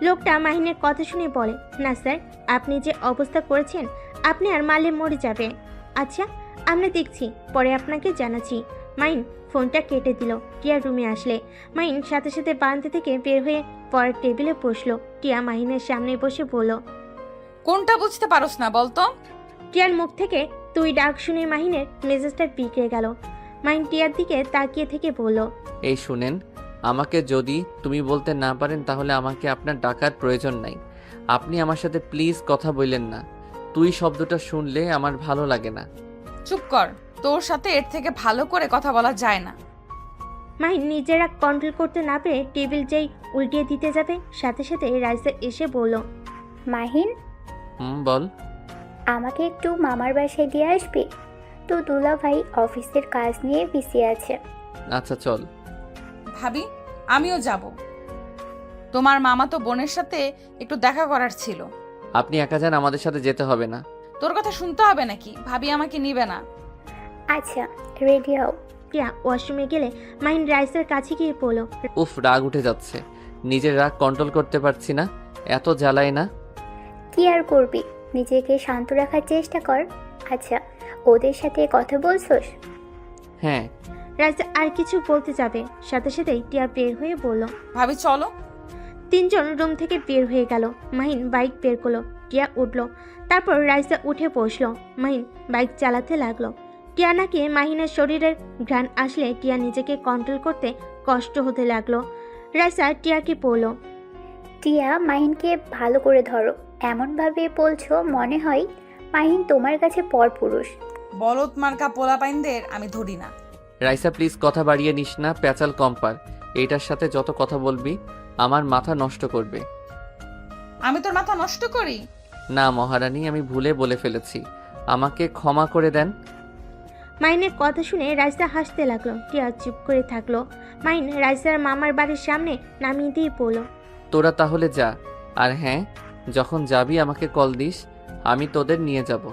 লোকটা মাহিনের কথা শুনে বলে, না স্যার, আপনি যে অবস্থা করেছেন আপনি আর মারলে মরে যাবে। আচ্ছা, আমরা দেখছি, পরে আপনাকে জানাচ্ছি। মাহিন ফোনটা কেটে দিল। টিয়া রুমে আসলে মাহিন সাথে সাথে বারান্দা থেকে বের হয়ে পরের টেবিলে বসলো। টিয়া মাহিনের সামনে বসে বলল,
কোনটা বুঝতে পারোস না বলতো?
টিয়ার মুখ থেকে তুই ডাক শুনে মাহিনের মেজাজটা বিগড়ে গেল। মাহিন টিয়ার দিকে তাকিয়ে থেকে বলল,
এই শুনেন, আমাকে যদি তুমি বলতে না পারেন তাহলে আমাকে আপনার ডাকার প্রয়োজন নাই। আপনি আমার সাথে প্লিজ কথা বললেন না। তুই শব্দটা শুনলে আমার ভালো লাগে না।
চুপ কর, তোর সাথে এর থেকে ভালো করে কথা বলা যায় না।
মাহিন নিজেরা কন্ট্রোল করতে না পেরে টেবিল যেই উল্টিয়ে দিতে যাবে, সাথে সাথে রাইসা এসে বলল,
মাহিন,
বল।
আমাকে একটু মামার বাসায় দিয়ে আসবি? তো দুলাভাই অফিসের কাজ নিয়ে বিজি আছে।
আচ্ছা চল।
ভাবি আমিও যাব। তোমার মামা তো বোনের সাথে একটু দেখা করার ছিল।
আপনি একা যান, আমাদের সাথে যেতে হবে না।
তোর কথা শুনতে হবে নাকি? ভাবি আমাকে নিবে না।
আচ্ছা রেডি হও।
টিয়া ওয়াশরুমে গেলে মাহিন রাইসার কাছে গিয়ে পড়ল।
উফ, রাগ উঠে যাচ্ছে, নিজের রাগ কন্ট্রোল করতে পারছি না, এত জ্বালায় না।
কি আর করবি, নিজেকে শান্ত রাখার চেষ্টা কর। আচ্ছা ওদের সাথে কথা বলছোস?
হ্যাঁ।
রাইসা আর কিছু বলতে যাবে, সাথে সাথেই টিয়া বের হয়ে বলল।
ভাবি চলো।
তিনজন রুম থেকে বের হয়ে গেল। মাহিন বাইক বের করলো, টিয়া উঠলো। তারপর রাইসা উঠে বসলো। মাহিন বাইক চালাতে লাগলো। টিয়া নাকি মাহিনের শরীরের ঘ্রাণ আসলে টিয়া নিজেকে কন্ট্রোল করতে কষ্ট হতে লাগলো। রাইসা টিয়াকে বলল।
টিয়া, মাহিনকে ভালো করে ধরো। এমনভাবে বলছো মনে হয় মাহিন তোমার কাছে পরপুরুষ।
বলদ মার্কা পোলাপাইনদের আমি ধরি না।
রাইসা প্লিজ কথা বাড়িয়ে নিস না, প্যাচাল কম পার। এইটার সাথে যত কথা বলবি আমার মাথা নষ্ট করবে।
আমি তোর মাথা নষ্ট করি?
না মহারানী, আমি ভুলে বলে ফেলেছি, আমাকে ক্ষমা করে দেন।
মাহিনের কথা শুনে রাইসা হাসতে লাগলো। টিয়া চুপ করে থাকলো। মাহিন রাইসার মামার বাড়ির সামনে নামিয়ে দিয়ে পড়লো।
তোরা তাহলে যা, আর হ্যাঁ, যখন যাবি আমাকে কল দিস, আমি তোদের নিয়ে যাব।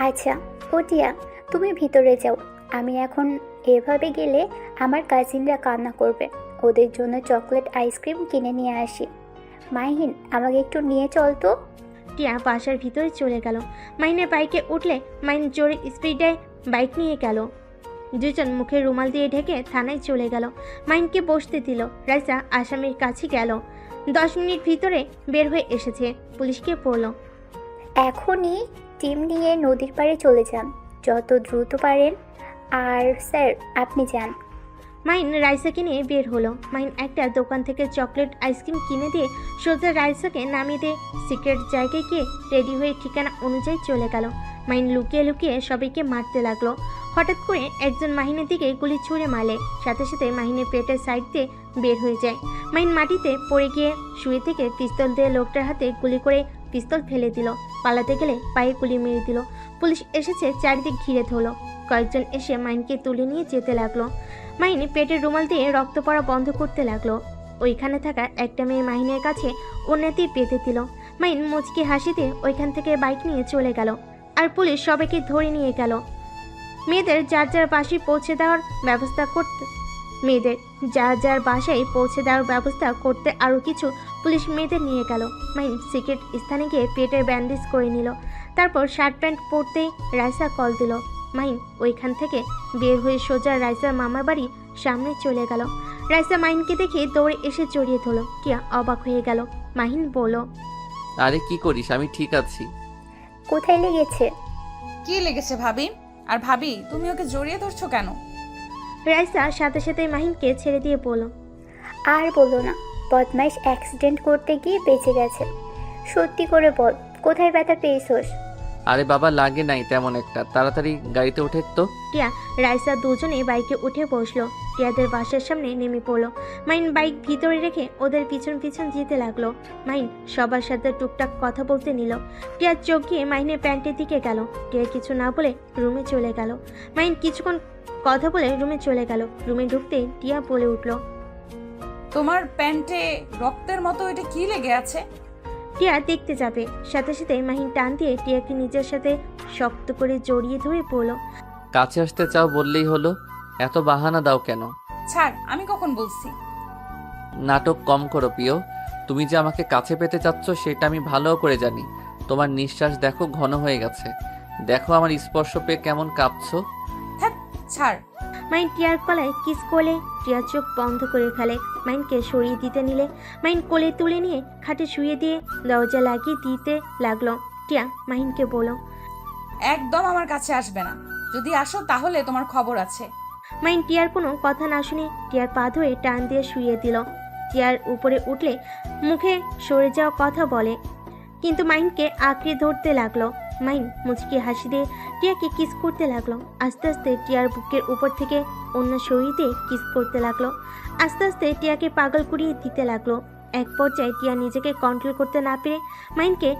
আচ্ছা ও টিয়া, তুমি ভিতরে যাও। আমি এখন এভাবে গেলে আমার কাজিনরা কান্না করবে। ওদের জন্য চকলেট আইসক্রিম কিনে নিয়ে আসি। মাহিন, আমাকে একটু নিয়ে চল তো।
টিয়া বাসার ভিতরে চলে গেল। মাহিনের বাইকে উঠলে মাহিন জোরে স্পিডে বাইক নিয়ে গেল। দুজন মুখে রুমাল দিয়ে ঢেকে থানায় চলে গেল। মাহিনকে বসতে দিল। রাইসা আসামির কাছে গেল। 10 মিনিট ভিতরে বের হয়ে এসেছে। পুলিশকে বলল।
এখনই টিম নিয়ে নদীর পাড়ে চলে যান, যত দ্রুত পারেন। আর স্যার আপনি যান।
মাহিন রাইসাকে নিয়ে বের হলো। মাহিন একটা দোকান থেকে চকলেট আইসক্রিম কিনে দিয়ে সোজা রাইসাকে নামিয়ে দিয়ে সিক্রেট জায়গায় গিয়ে রেডি হয়ে ঠিকানা অনুযায়ী চলে গেল। মাহিন লুকিয়ে লুকিয়ে সবাইকে মারতে লাগলো। হঠাৎ করে একজন মাহিনের দিকে গুলি ছুঁড়ে মারলে সাথে সাথে মাহিনের পেটের সাইড দিয়ে বের হয়ে যায়। মাহিন মাটিতে পড়ে গিয়ে শুয়ে থেকে পিস্তল দিয়ে লোকটার হাতে গুলি করে পিস্তল ফেলে দিল। পালাতে গেলে পায়ে গুলি মেরে দিল। পুলিশ এসেছে, চারিদিক ঘিরে ধরলো। কয়েকজন এসে মাহিনকে তুলে নিয়ে যেতে লাগলো। মাহিন পেটের রুমাল দিয়ে রক্ত পড়া বন্ধ করতে লাগলো। ওইখানে থাকা একটা মেয়ে মাহিনের কাছে ওড়নাটি পেতে দিল। মাহিন মুচকি হাসি দিয়ে ওইখান থেকে বাইক নিয়ে চলে গেল। আর পুলিশ সবাইকে ধরে নিয়ে গেল। মেয়েদের যার যার বাসায় পৌঁছে দেওয়ার ব্যবস্থা করতে আরও কিছু পুলিশ মেয়েদের নিয়ে গেল। মাহিন সিক্রেট স্থানে গিয়ে পেটের ব্যান্ডেজ করে নিল। তারপর শার্ট প্যান্ট পরতেই রাইসা কল দিল। মাহিন ওইখান থেকে বের হয়ে সোজা রাইসার মামার বাড়ির সামনে চলে গেল। রাইসা মাহিনকে দেখে দৌড়ে এসে জড়িয়ে ধরল। টিয়া অবাক হয়ে গেল। মাহিন বলল।
আরে কি করিস, আমি ঠিক আছি।
কোথায় লেগেছে?
কি লেগেছে ভাবি? আর ভাবি তুমি ওকে জড়িয়ে ধরছো কেন?
রাইসা সাথে সাথে মাহিনকে ছেড়ে দিয়ে বলল।
আর বলো না, বদমাইশ অ্যাক্সিডেন্ট করতে গিয়ে বেঁচে গেছে। সত্যি করে বল, কোথায় ব্যথা পেয়েছোস?
আরে বাবা, লাগে নাই তেমন একটা, তাড়াতাড়ি গাড়িতে উঠে তো।
টিয়া রাইসা দুজনে বাইকে উঠে বসলো। টিয়াদের বাসার সামনে নেমে পড়লো। মাহিন বাইক ভিতরে রেখে ওদের পিছন পিছন যেতে লাগলো। মাহিন সবার সাথে টুকটাক কথা বলতে নিল। টিয়ার চোখ গিয়ে মাহিনের প্যান্টের দিকে গেল। টিয়া কিছু না বলে রুমে চলে গেল। মাহিন কিছুক্ষণ কথা বলে রুমে চলে গেল। রুমে ঢুকতেই টিয়া বলে উঠল।
তোমার প্যান্টে রক্তের মতো এটা কি লেগে আছে?
টিয়া দেখতে যাবে, সাথে সাথে মাহিন টান দিয়ে টিয়াকে নিজের সাথে শক্ত করে জড়িয়ে ধরে পড়ল।
কাছে আসতে চাও বললেই হলো, এত বাহানা দাও কেন?
ছাড়, আমি কখন বলছি?
নাটক কম করো প্রিয়, তুমি যে আমাকে কাছে পেতে চাচ্ছ সেটা আমি ভালো করে জানি। তোমার নিঃশ্বাস দেখো ঘন হয়ে গেছে, দেখো আমার স্পর্শ পেয়ে কেমন কাঁপছো।
হ্যাঁ ছাড়।
মাহিন টিয়ার গলায় কিস করলে টিয়া চোখ বন্ধ করে ফেলে। মাহিনকে সরিয়ে দিতে নিলে মাহিন কোলে তুলে নিয়ে খাটে শুয়ে দিয়ে দরজা লাগিয়ে দিতে লাগলো। টিয়া মাহিনকে বলল।
একদম আমার কাছে আসবে না, যদি আসো তাহলে তোমার খবর আছে।
মাহিন টিয়ার কোনো কথা না শুনে টিয়ার পা ধরে টান দিয়ে শুয়ে দিল। টিয়ার উপরে উঠলে মুখে সরে যাওয়া কথা বলে, কিন্তু মাহিনকে আঁকড়ে ধরতে লাগলো। মাহিন মুচকি হাসি দিয়ে টিয়াকে কিস করতে লাগলো। আস্তে আস্তে টিয়ার বুকের উপর থেকে অন্য সরিয়ে দিয়ে কিস করতে লাগলো। আস্তে আস্তে টিয়াকে পাগল করিয়ে দিতে লাগলো। এক পর্যায়ে টিয়া নিজেকে কন্ট্রোল করতে না পেরে মাহিনকে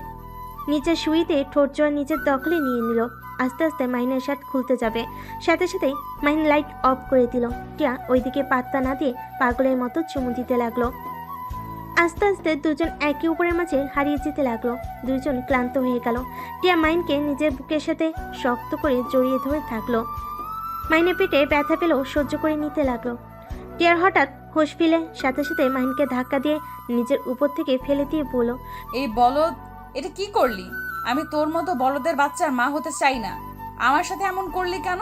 নিচে শুয়ে দিয়ে ঠোঁট জোড়া নিজের দখলে নিয়ে নিল। আস্তে আস্তে মাহিনের শার্ট খুলতে যাবে, সাথে সাথেই মাহিন লাইট অফ করে দিল। টিয়া ওইদিকে পাত্তা না দিয়ে পাগলের মতো চুমু দিতে লাগলো। আস্তে আস্তে দুজন একে অপরের মাঝে হারিয়ে যেতে লাগলো। দুজন ক্লান্ত হয়ে গেল। টিয়া মাহিনকে নিজের বুকের সাথে শক্ত করে জড়িয়ে ধরে থাকলো। মাহিনের পেটে ব্যথা পেলেও সহ্য করে নিতে লাগলো। টিয়ার হঠাৎ হোশ ফিরে সাথে সাথে মাহিনকে ধাক্কা দিয়ে নিজের উপর থেকে ফেলে দিয়ে বলল,
এই বলদ, এটা কি করলি? আমি তোর মতো বলদের বাচ্চার মা হতে চাই না। আমার সাথে এমন করলি কেন?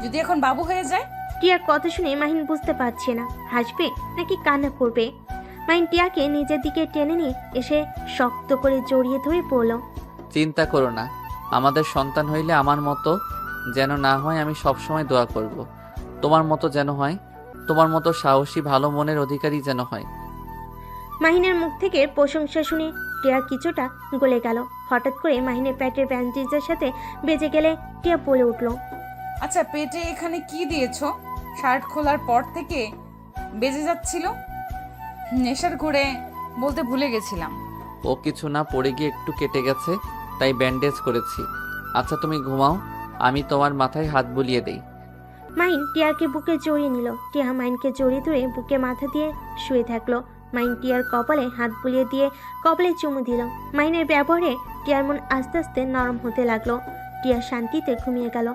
যদি এখন বাবু হয়ে যায়?
টিয়ার কথা শুনে মাহিন বুঝতে পারছে না হাসবে নাকি কান্না করবে। মাহিন টিয়াকে নিজের দিকে টেনে নিয়ে এসে শক্ত করে জড়িয়ে ধরে পড়ল।
চিন্তা করো না, আমাদের সন্তান হইলে আমার মতো যেন না হয়, আমি সবসময় দোয়া করব। তোমার মতো যেন হয়, তোমার মতো সাহসী ভালো মনের অধিকারী যেন হয়।
মাহিনের মুখ থেকে প্রশংসা শুনে টিয়া কিছুটা গলে গেল। হঠাৎ করে মাহিনের পেটের ব্যান্ডেজের সাথে বেজে গেলে টিয়া বলে উঠল,
আচ্ছা, পেটে এখানে কি দিয়েছো? শার্ট খোলার পর থেকে বেজে যাচ্ছিল। নেশার ঘুরে বলতে ভুলে গেছিলাম।
ও কিছু না, পড়ে গিয়ে একটু কেটে গেছে, তাই ব্যান্ডেজ করেছি। আচ্ছা তুমি ঘুমাও, আমি তোমার মাথায় হাত বুলিয়ে দেই।
মাহিন টিয়াকে বুকে জড়িয়ে নিল। টিয়া মাহিনকে জড়িয়ে ধরে বুকে মাথা দিয়ে শুয়ে থাকলো। মাহিন টিয়ার কপালে হাত বুলিয়ে দিয়ে কপালে চুমু দিল। মাহিনের ব্যবহারে টিয়ার মন আস্তে আস্তে নরম হতে লাগলো। টিয়া শান্তিতে ঘুমিয়ে গেল।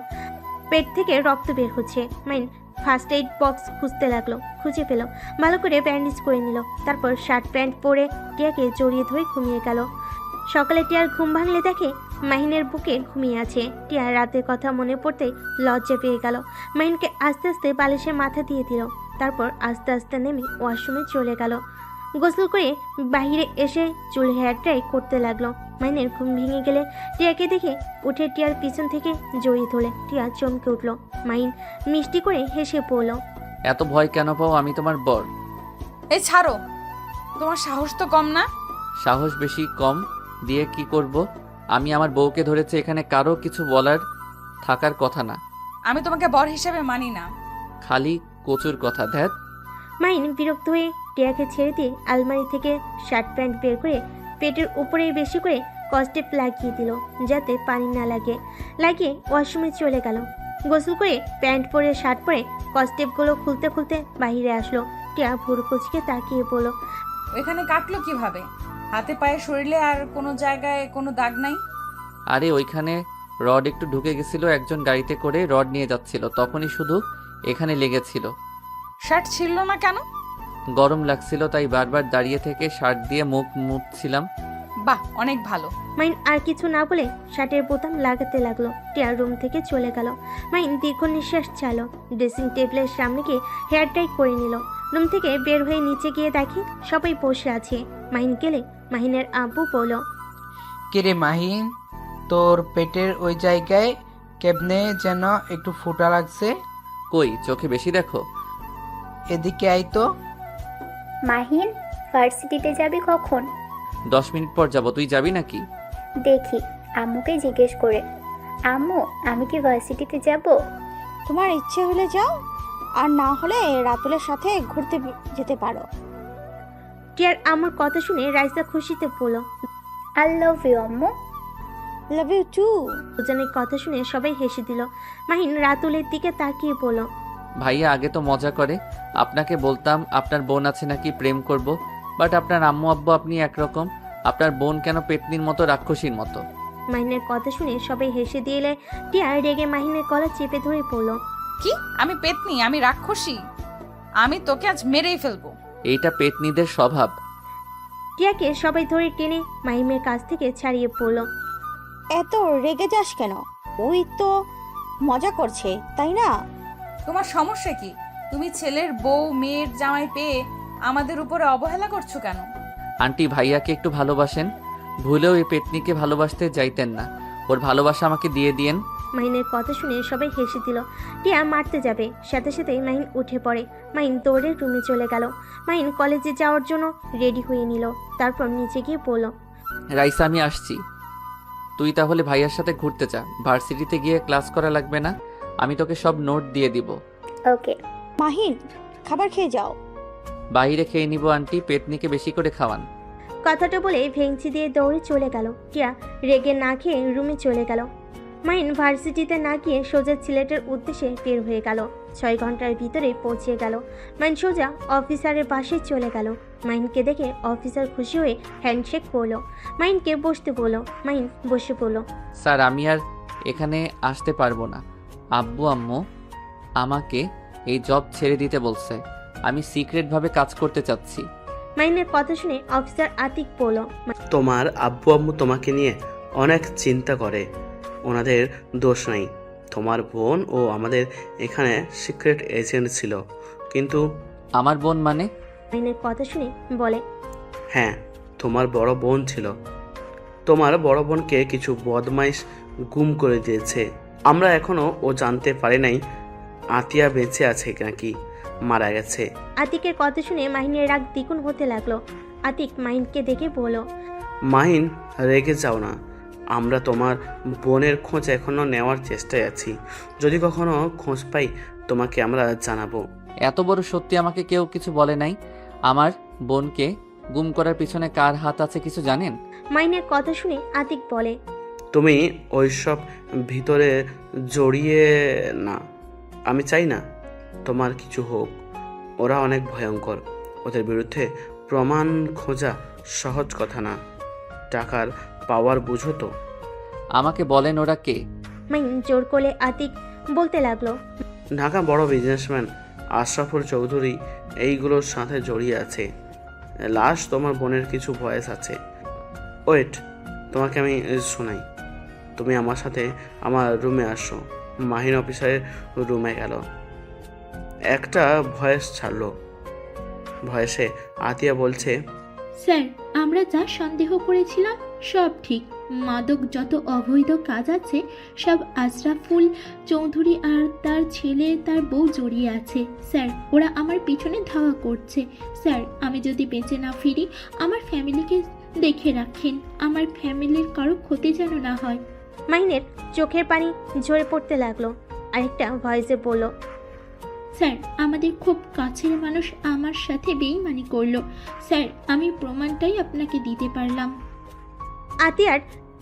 পেট থেকে রক্ত বের হচ্ছে। মাহিন ফার্স্ট এইড বক্স খুঁজতে লাগলো, খুঁজে পেল। ভালো করে ব্যান্ডেজ করে নিল। তারপর শার্ট প্যান্ট পরে টিয়াকে জড়িয়ে ধরে ঘুমিয়ে গেল। সকালে টিয়ার ঘুম ভাঙলে দেখে মাহিনের বুকে ঘুমিয়ে আছে। টিয়ার রাতের কথা মনে পড়তে লজ্জা পেয়ে গেল। মাহিনকে আস্তে আস্তে বালিশে মাথা দিয়ে দিল। তারপর আস্তে আস্তে নেমে ওয়াশরুমে চলে গেল। গোসল করে বাহিরে এসে চুল হেয়ার ড্রাই করতে লাগলো। মাহিনের ঘুম ভেঙে গেলে টিয়াকে দেখে উঠে টিয়ার পিছন থেকে জড়িয়ে ধরে টিয়া চমকে উঠল। মাহিন মিষ্টি করে হেসে পড়ল।
এত ভয় কেন পাও? আমি তোমার বর।
এই ছাড়ো, তোমার সাহস তো কম না?
সাহস বেশি কম দিয়ে কি করব? আমি আমার বউকে ধরেছি, এখানে কারো কিছু বলার থাকার কথা না।
আমি তোমাকে বর হিসেবে মানি না।
খালি কচুর কথা। ধ্যাত।
মাহিন বিরক্ত হয়ে টিয়াকে ছেড়ে দিয়ে আলমারি থেকে শার্ট প্যান্ট বের করে পেটের উপরে বেশি করে কস্টেপ লাগিয়ে দিল, যাতে পানি না লাগে। লাগিয়ে ওয়াশরুমে চলে গেল। গোসল করে প্যান্ট পরে শার্ট পরে কস্টেপগুলো খুলতে খুলতে বাইরে আসলো। টিয়া ভুরু কুচকে তাকিয়ে বলল,
ওইখানে কাটলো কিভাবে? হাতে পায়ে শরীরে আর কোনো জায়গায় কোনো দাগ নাই?
আরে ওইখানে রড একটু ঢুকে গেছিল, একজন গাড়িতে করে রড নিয়ে যাচ্ছিল, তখনই শুধু এখানে লেগেছিল।
শার্ট ছিল না কেন?
গরম লাগছিল তাই বারবার দাঁড়িয়ে থেকে শার্ট দিয়ে মুখ মুছছিলাম।
বাহ, অনেক ভালো।
মাইন আর কিছু না বলে শার্টের বোতাম লাগাতে লাগলো। টিয়ার রুম থেকে চলে গেল। মাইন দীর্ঘ নিঃশ্বাস ছাড়লো। ড্রেসিং টেবিলের সামনে গিয়ে হেয়ার টাই করে নিল। রুম থেকে বের হয়ে নিচে গিয়ে দেখে সবাই বসে আছে। মাহিন গেলে মাহিনের আব্বু বলল,
কিরে মাহিন, তোর পেটের ওই জায়গায় কেমনে যেন একটু ফোঁটা লাগছে।
কই, চোখে বেশি দেখো?
এদিকে আই তো।
মাহিন, ভার্সিটিতে যাবি কখন?
10 মিনিট পর যাব, তুই যাবি নাকি?
দেখি, আম্মুকে জিজ্ঞেস করে। আম্মু, আমি কি ভার্সিটিতে যাব?
তোমার ইচ্ছে হলে যাও, আর না হলে রাতুলের সাথে ঘুরতে যেতে পারো।
টিয়ার আম্মুর কথা শুনে রাইসা খুশিতে বলল,
আই লাভ ইউ আম্মু।
Love you too.
দুজনের কথা শুনে সবাই হেসে দিল। মাহিন রাতুলের দিকে তাকিয়ে বলল,
ভাইয়া আগে তো মজা করে। আপনাকে বলতাম আপনার বোন আছে নাকি, প্রেম করব, বাট আপনার আম্মু আব্বু আপনি একরকম। আপনার বোন কেন পেতনির মতো, রাক্ষসীর মতো?
মাহিনের কথা শুনে সবাই হেসে দিলে টিয়া রেগে মাহিনের গলা চেপে ধরে পড়ল।
কি? আমি পেতনি? আমি রাক্ষসী? আমি তোকে আজ মেরেই ফেলবো।
এইটা পেতনিদের স্বভাব।
টিয়াকে সবাই ধরে টেনে মাহিমের কাছ থেকে ছাড়িয়ে পড়ল।
এত রেগে যাস কেন? ওই তো মজা করছে, তাই না?
তোমার সমস্যা কি? তুমি ছেলের বউ মেয়ের জামাই পেয়ে আমাদের উপরে অবহেলা করছো কেন?
আন্টি ভাইয়াকে একটু ভালোবাসেন, ভুলেও এই পেতনিকে ভালোবাসতে যাইতেন না। ওর ভালোবাসা আমাকে দিয়ে দিয়েন।
মাহিনের কথা শুনে সবাই হেসে দিল। টিয়া মারতে যাবে, সাথে সাথে মাহিন উঠে পড়ে। মাহিন দৌড়ে রুমে চলে গেল। মাহিন কলেজে যাওয়ার জন্য রেডি হয়ে নিল। তারপর নিচে গিয়ে বলল,
রাইসা আমি আসছি, তুই তাহলে ভাইয়ার সাথে ঘুরতে যা। ভার্সিটিতে গিয়ে ক্লাস করা লাগবে না, আমি তোকে সব নোট দিয়ে দিব।
ওকে।
মাহিন, খাবার খেয়ে যাও।
বাইরে খেয়ে নিব আন্টি, পেতনিকে বেশি করে খাওয়ান।
কথাটা বলে ভেঙচি দিয়ে দৌড়ে চলে গেল। টিয়া রেগে না খেয়ে রুমে চলে গেল। মাহিন ভার্সিটিতে না গিয়ে সোজা সিলেটের উদ্দেশ্যে বের হয়ে গেল। 6 ঘন্টার ভিতরে পৌঁছে গেল। মাহিন সোজা অফিসারের বাসায় চলে গেল। মাহিনকে দেখে অফিসার খুশি হয়ে হ্যান্ডশেক করলো। মাহিনকে বসতে বলল। মাহিন বসে পড়ল।
স্যার আমি আর এখানে আসতে পারবো না। আব্বু আম্মু আমাকে এই জব ছেড়ে দিতে বলছে। আমি সিক্রেটভাবে কাজ করতে চাচ্ছি।
মাহিনের কথা শুনে অফিসার আতিক বলল।
তোমার আব্বু আম্মু তোমাকে নিয়ে অনেক চিন্তা করে, ওনাদের দোষ নাই। তোমার বোন ও আমাদের এখানে সিক্রেট এজেন্ট ছিল, কিন্তু
আমার বোন মানে?
মাহিনের কথা শুনে বলে।
হ্যাঁ, তোমার বড় বোন ছিল। তোমার বড় বোনকে কিছু বদমাইশ গুম করে দিয়েছে। আমরা এখনো ও জানতে পারি নাই আতিয়া বেঁচে আছে নাকি মারা গেছে।
আতিকের কথা শুনে মাহিনের রাগ দ্বিগুণ হতে লাগলো। আতিক মাহিনকে দেখে বলল।
মাহিন, রেগে যাও না। আমরা তোমার বোনের খোঁজ এখনো নেওয়ার চেষ্টায় আছি। যদি কখনো খোঁজ পাই তোমাকে আমরা জানাবো।
এত বড় সত্যি আমাকে কেউ কিছু বলে নাই। আমার বোনকে গুম করার পিছনে কার হাত আছে কিছু জানেন?
মাহিনের কথা শুনে আতিক বলে।
তুমি ওইসব ভিতরে জড়িয়ে না। আমি চাই না তোমার কিছু হোক। ওরা অনেক ভয়ঙ্কর। ওদের বিরুদ্ধে প্রমাণ খোঁজা সহজ কথা না। টাকার পাওয়ার বুঝো তো।
আমাকে বলেন ওরা কে?
মাহিন জোর করে আতিক বলতে লাগলো।
ঢাকা বড় বিজনেসম্যান আশরাফুল চৌধুরী এইগুলোর সাথে জড়িয়ে আছে। লাস্ট তোমার বোনের কিছু ভয়েস আছে। ওয়েট, তোমাকে আমি শোনাই। তুমি আমার সাথে আমার রুমে আসো। মাহিন অফিসারের রুমে গেল। একটা ভয়েস ছাড়লো। ভয়েসে আতিয়া বলছে,
স্যার, আমরা যা সন্দেহ করেছিলাম সব ঠিক। মাদক যত অবৈধ কাজ আছে সব আশরাফুল চৌধুরী আর তার ছেলে তার বউ জড়িয়ে আছে। স্যার, ওরা আমার পিছনে ধাওয়া করছে। স্যার, আমি যদি বেঁচে না ফিরি আমার ফ্যামিলিকে দেখে রাখেন। আমার ফ্যামিলির কারো ক্ষতি যেন না হয়।
মাহিনের চোখের পানি ঝরে পড়তে লাগলো। আরেকটা ভয়েসে বলল।
স্যার, আমাদের খুব কাছের মানুষ আমার সাথে বেইমানি করলো। স্যার, আমি প্রমাণটাই আপনাকে দিতে পারলাম।
আতিয়ার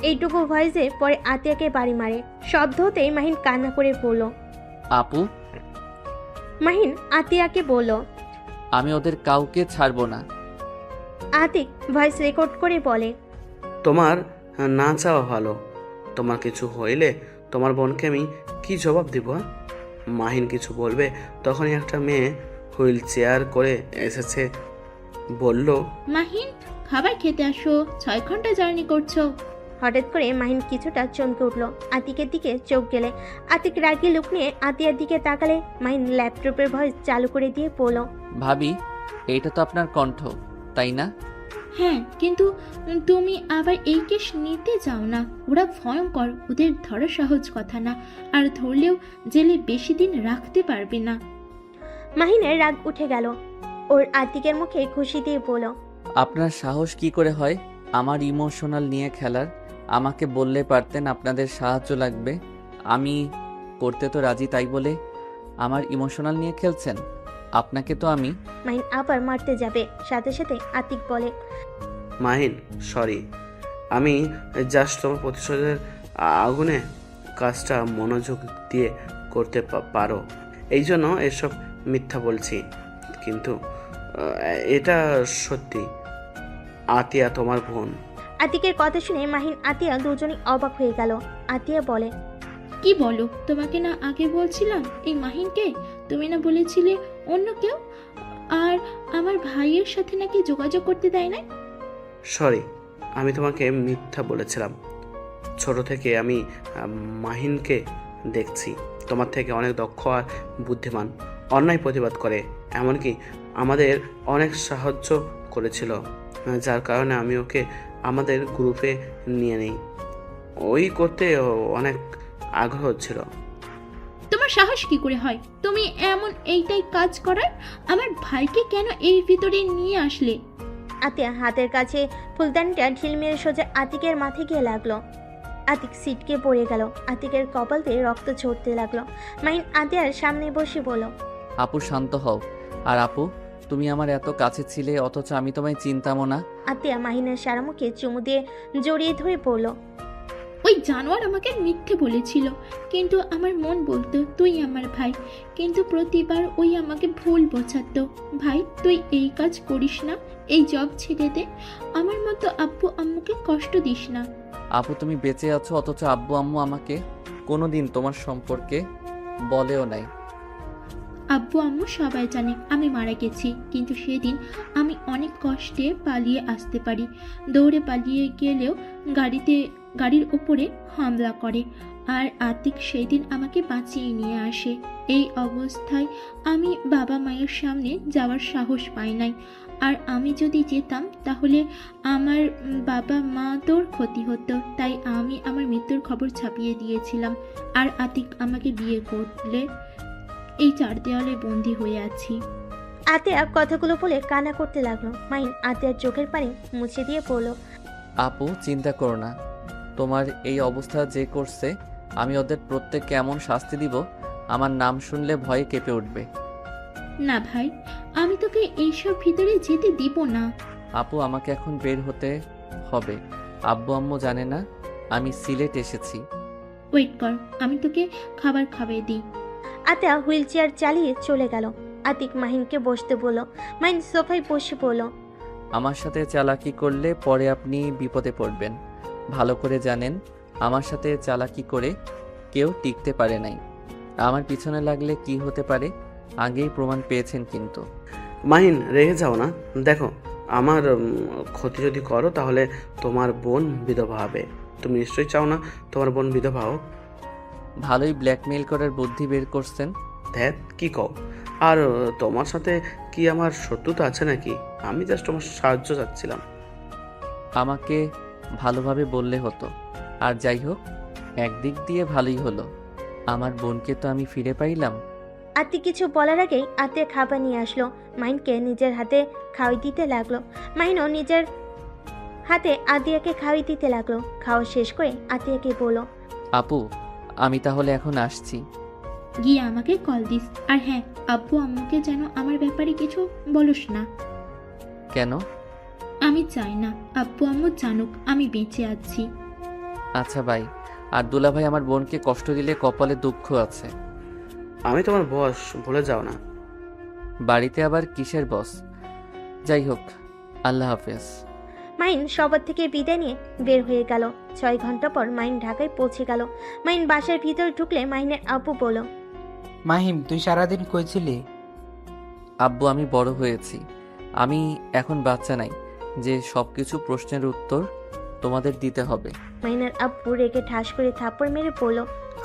এইটুকু ভয়েসে পরে আতিয়াকে বাড়ি মারে। শব্দ হতেই মাহিন কান্না করে বলল।
আপু,
মাহিন আতিয়াকে বলল।
আমি ওদের কাউকে ছাড়বো না।
আতিক ভয়েস রেকর্ড করে বলে।
তোমার না চাওয়া ভালো। তোমার কিছু হইলে তোমার বোনকে আমি কি জবাব দিব? মাহিন কিছু বলবে তখনই একটা মেয়ে হুইল চেয়ার করে এসেছে, বলল,
মাহিন, খাবার খেতে আসো, 6 ঘন্টা জার্নি করছো।
হঠাৎ করে মাহিন কিছুটা চমকে উঠলো। আতিকের দিকে চোখ গেলে আতিক রাগি লুক নিয়ে আতিয়ার দিকে তাকালে মাহিন ল্যাপটপের ভয়েস চালু করে দিয়ে বলল।
ভাবি, এইটা তো আপনার কণ্ঠ, তাই না?
হ্যাঁ, কিন্তু তুমি আবার এই কেস নিতে যাও না। ওরা ভয়ঙ্কর, ওদের ধরা সহজ কথা না। আর ধরলেও জেলে বেশি দিন রাখতে পারবে না।
মাহিনের রাগ উঠে গেল। ওর আতিকের মুখে খুশি দিয়ে বলল।
আপনার সাহস কি করে হয় আমার ইমোশনাল নিয়ে খেলার? আমাকে বললে পারতেন আপনাদের সাহায্য লাগবে। আমি করতে তো রাজি, তাই বলে আমার ইমোশনাল নিয়ে খেলছেন? আপনাকে তো আমি।
মাহিন আবার মারতে যাবে, সাথে সাথে আতিক বলে।
মাহিন, সরি। আমি জাস্ট তোমার প্রতিশোধের আগুনে কাজটা মনোযোগ দিয়ে করতে পারো এই জন্য এসব মিথ্যা বলছি, কিন্তু এটা সত্যি। আতিয়া তোমার বোন।
আতিকের কথা শুনে মাহিন আতিয়া দুজনেই অবাক হয়ে গেল। আতিয়া বলে।
কি বলো? তোমাকে না আগে বলছিলাম এই মাহিনকে? তুমি না বলেছিলে অন্য কেউ? আর আমার ভাইয়ের সাথে নাকি যোগাযোগ করতে দেয় না?
সরি, আমি তোমাকে মিথ্যা বলেছিলাম। ছোট থেকে আমি মাহিনকে দেখছি তোমার থেকে অনেক দক্ষ আর বুদ্ধিমান, অন্যায় প্রতিবাদ করে, এমনকি আমাদের অনেক সাহায্য করেছিল, যার কারণে আমি ওকে আমাদের গ্রুপে নিয়ে নিই। ওই করতে অনেক আগ্রহ ছিল।
তোমার সাহস কি করে হয় তুমি এমন এইটাই কাজ করার? আমার ভাইকে কেন এই ভিতরে নিয়ে আসলে?
আতিয়া হাতের কাছে ফুলদানিটা ঢিল মেরে সোজা আতিকের মাথায় গিয়ে লাগলো। আতিক সিটকে পড়ে গেল। আতিকের কপাল দিয়ে রক্ত ঝরতে লাগলো। মাহিন আতিয়ার সামনে বসে বলল।
আপু শান্ত হও। আর আপু, তুমি আমার এত কাছে ছিলে অথচ আমি তোমায় চিনতামও না।
আতিয়া মাহিনের সারা মুখে চুমু দিয়ে জড়িয়ে ধরে পড়ল।
ওই জানোয়ার আমাকে মিথ্যে বলেছিল, কিন্তু আমার মন বলতো তুই আমার ভাই। কিন্তু প্রতিবার ওই আমাকে ভুল বোঝাতো। ভাই, তুই এই কাজ করিস না, এই জব ছেড়ে দে, আমার মতো আব্বু আম্মুকে কষ্ট দিস না।
আপু তুমি বেঁচে আছো, অথচ আব্বু আম্মু আমাকে কোনোদিন তোমার সম্পর্কে বলেও নাই।
আব্বু আম্মু সবাই জানে আমি মারা গেছি, কিন্তু সেদিন আমি অনেক কষ্টে পালিয়ে আসতে পারি। দৌড়ে পালিয়ে গেলেও গাড়ির ওপরে হামলা করে, আর আতিক সেই দিন আমাকে বাঁচিয়ে নিয়ে আসে। এই অবস্থায় আমি বাবা মায়ের সামনে যাওয়ার সাহস পাই নাই। আর আমি যদি যেতাম তাহলে আমার বাবা মা তোর ক্ষতি হতো, তাই আমি আমার মৃত্যুর খবর ছাপিয়ে দিয়েছিলাম। আর আতিক আমাকে বিয়ে করলে এই 4 দেওয়ালে বন্দি হয়ে আছি।
আতিয়া কথাগুলো বলে কান্না করতে লাগলো। মাহিন আতিয়ার চোখের পানি মুছে দিয়ে বলল,
আপু চিন্তা করো না, তোমার এই অবস্থা যে করছে আমি ওদের প্রত্যেককে এমন শাস্তি দিব, আমার নাম শুনলে ভয়ে কেঁপে উঠবে।
না ভাই, আমি তোকে এইসব ভিতরে যেতে দিব না।
আপু আমাকে এখন বের হতে হবে, আব্বু আম্মু জানে না আমি সিলেট এসেছি।
ওয়েট কর, আমি তোকে খাবার খাইয়ে দিই।
আতিয়া হুইল চেয়ার চালিয়ে চলে গেল। আতিক মাহিনকে বসতে বলল। মাহিন সোফায় বসে বলল,
আমার সাথে চালাকি করলে পরে আপনি বিপদে পড়বেন। ভালো করে জানেন আমার সাথে চালাকি করে কেউ টিকতে পারে নাই। আমার পিছনে লাগলে কি হতে পারে আগেই প্রমাণ পেয়েছেন। কিন্তু
মাহিন রেগে যাও না, দেখো আমার ক্ষতি যদি করো তাহলে তোমার বোন বিধবা হবে। তুমি নিশ্চয়ই চাও না তোমার বোন বিধবা হোক।
ভালোই ব্ল্যাকমেইল করার বুদ্ধি বের করছেন।
ধ্যাত কি কও? আর তোমার সাথে কি আমার শত্রুতা আছে নাকি? আমি জাস্ট তোমার সাহায্য চাচ্ছিলাম।
আমাকে ভালোভাবে বললে হতো। আর যাই হোক, একদিক দিয়ে ভালোই হলো, আমার বোনকে তো আমি ফিরে পাইলাম।
আতিক কিছু বলার আগেই আতিয়া খাবার নিয়ে আসলো। মাহিনকে নিজের হাতে খাওয়াই দিতে লাগলো। মাহিনও নিজের হাতে আতিয়াকে খাওয়াই দিতে লাগলো। খাওয়া শেষ করে আতিয়াকে বলল,
আপু আমি তাহলে এখন আসছি।
গিয়ে আমাকে কল দিস। আর হ্যাঁ, আব্বু আম্মুকে যেন আমার ব্যাপারে কিছু বলিস না।
কেন?
আমি চাই না আব্বু আম্মু জানুক আমি বেঁচে আছি।
আচ্ছা ভাই, আর দুলা ভাই আমার বোনকে কষ্ট দিলে কপালে দুঃখ আছে।
আমি তোমার বস, ভুলে যাও না।
বাড়িতে আবার কিসের বস? যাই হোক, আল্লাহ হাফেজ।
মাহিন সবার থেকে বিদায় নিয়ে বের হয়ে গেল। 6 ঘন্টা পর মাহিন ঢাকায় পৌঁছে গেল। মাহিন বাসার ভিতরে ঢুকলে মাহিনের আব্বু বলল,
মাহিম, তুই সারাদিন কইছিলি?
আব্বু আমি বড় হয়েছি, আমি এখন বাচ্চা নাই যে সবকিছু প্রশ্নের উত্তর তোমাদের দিতে হবে।
মাহিনের আব্বু রেগে ঠাস করে থাপ্পড় মেরে বলল,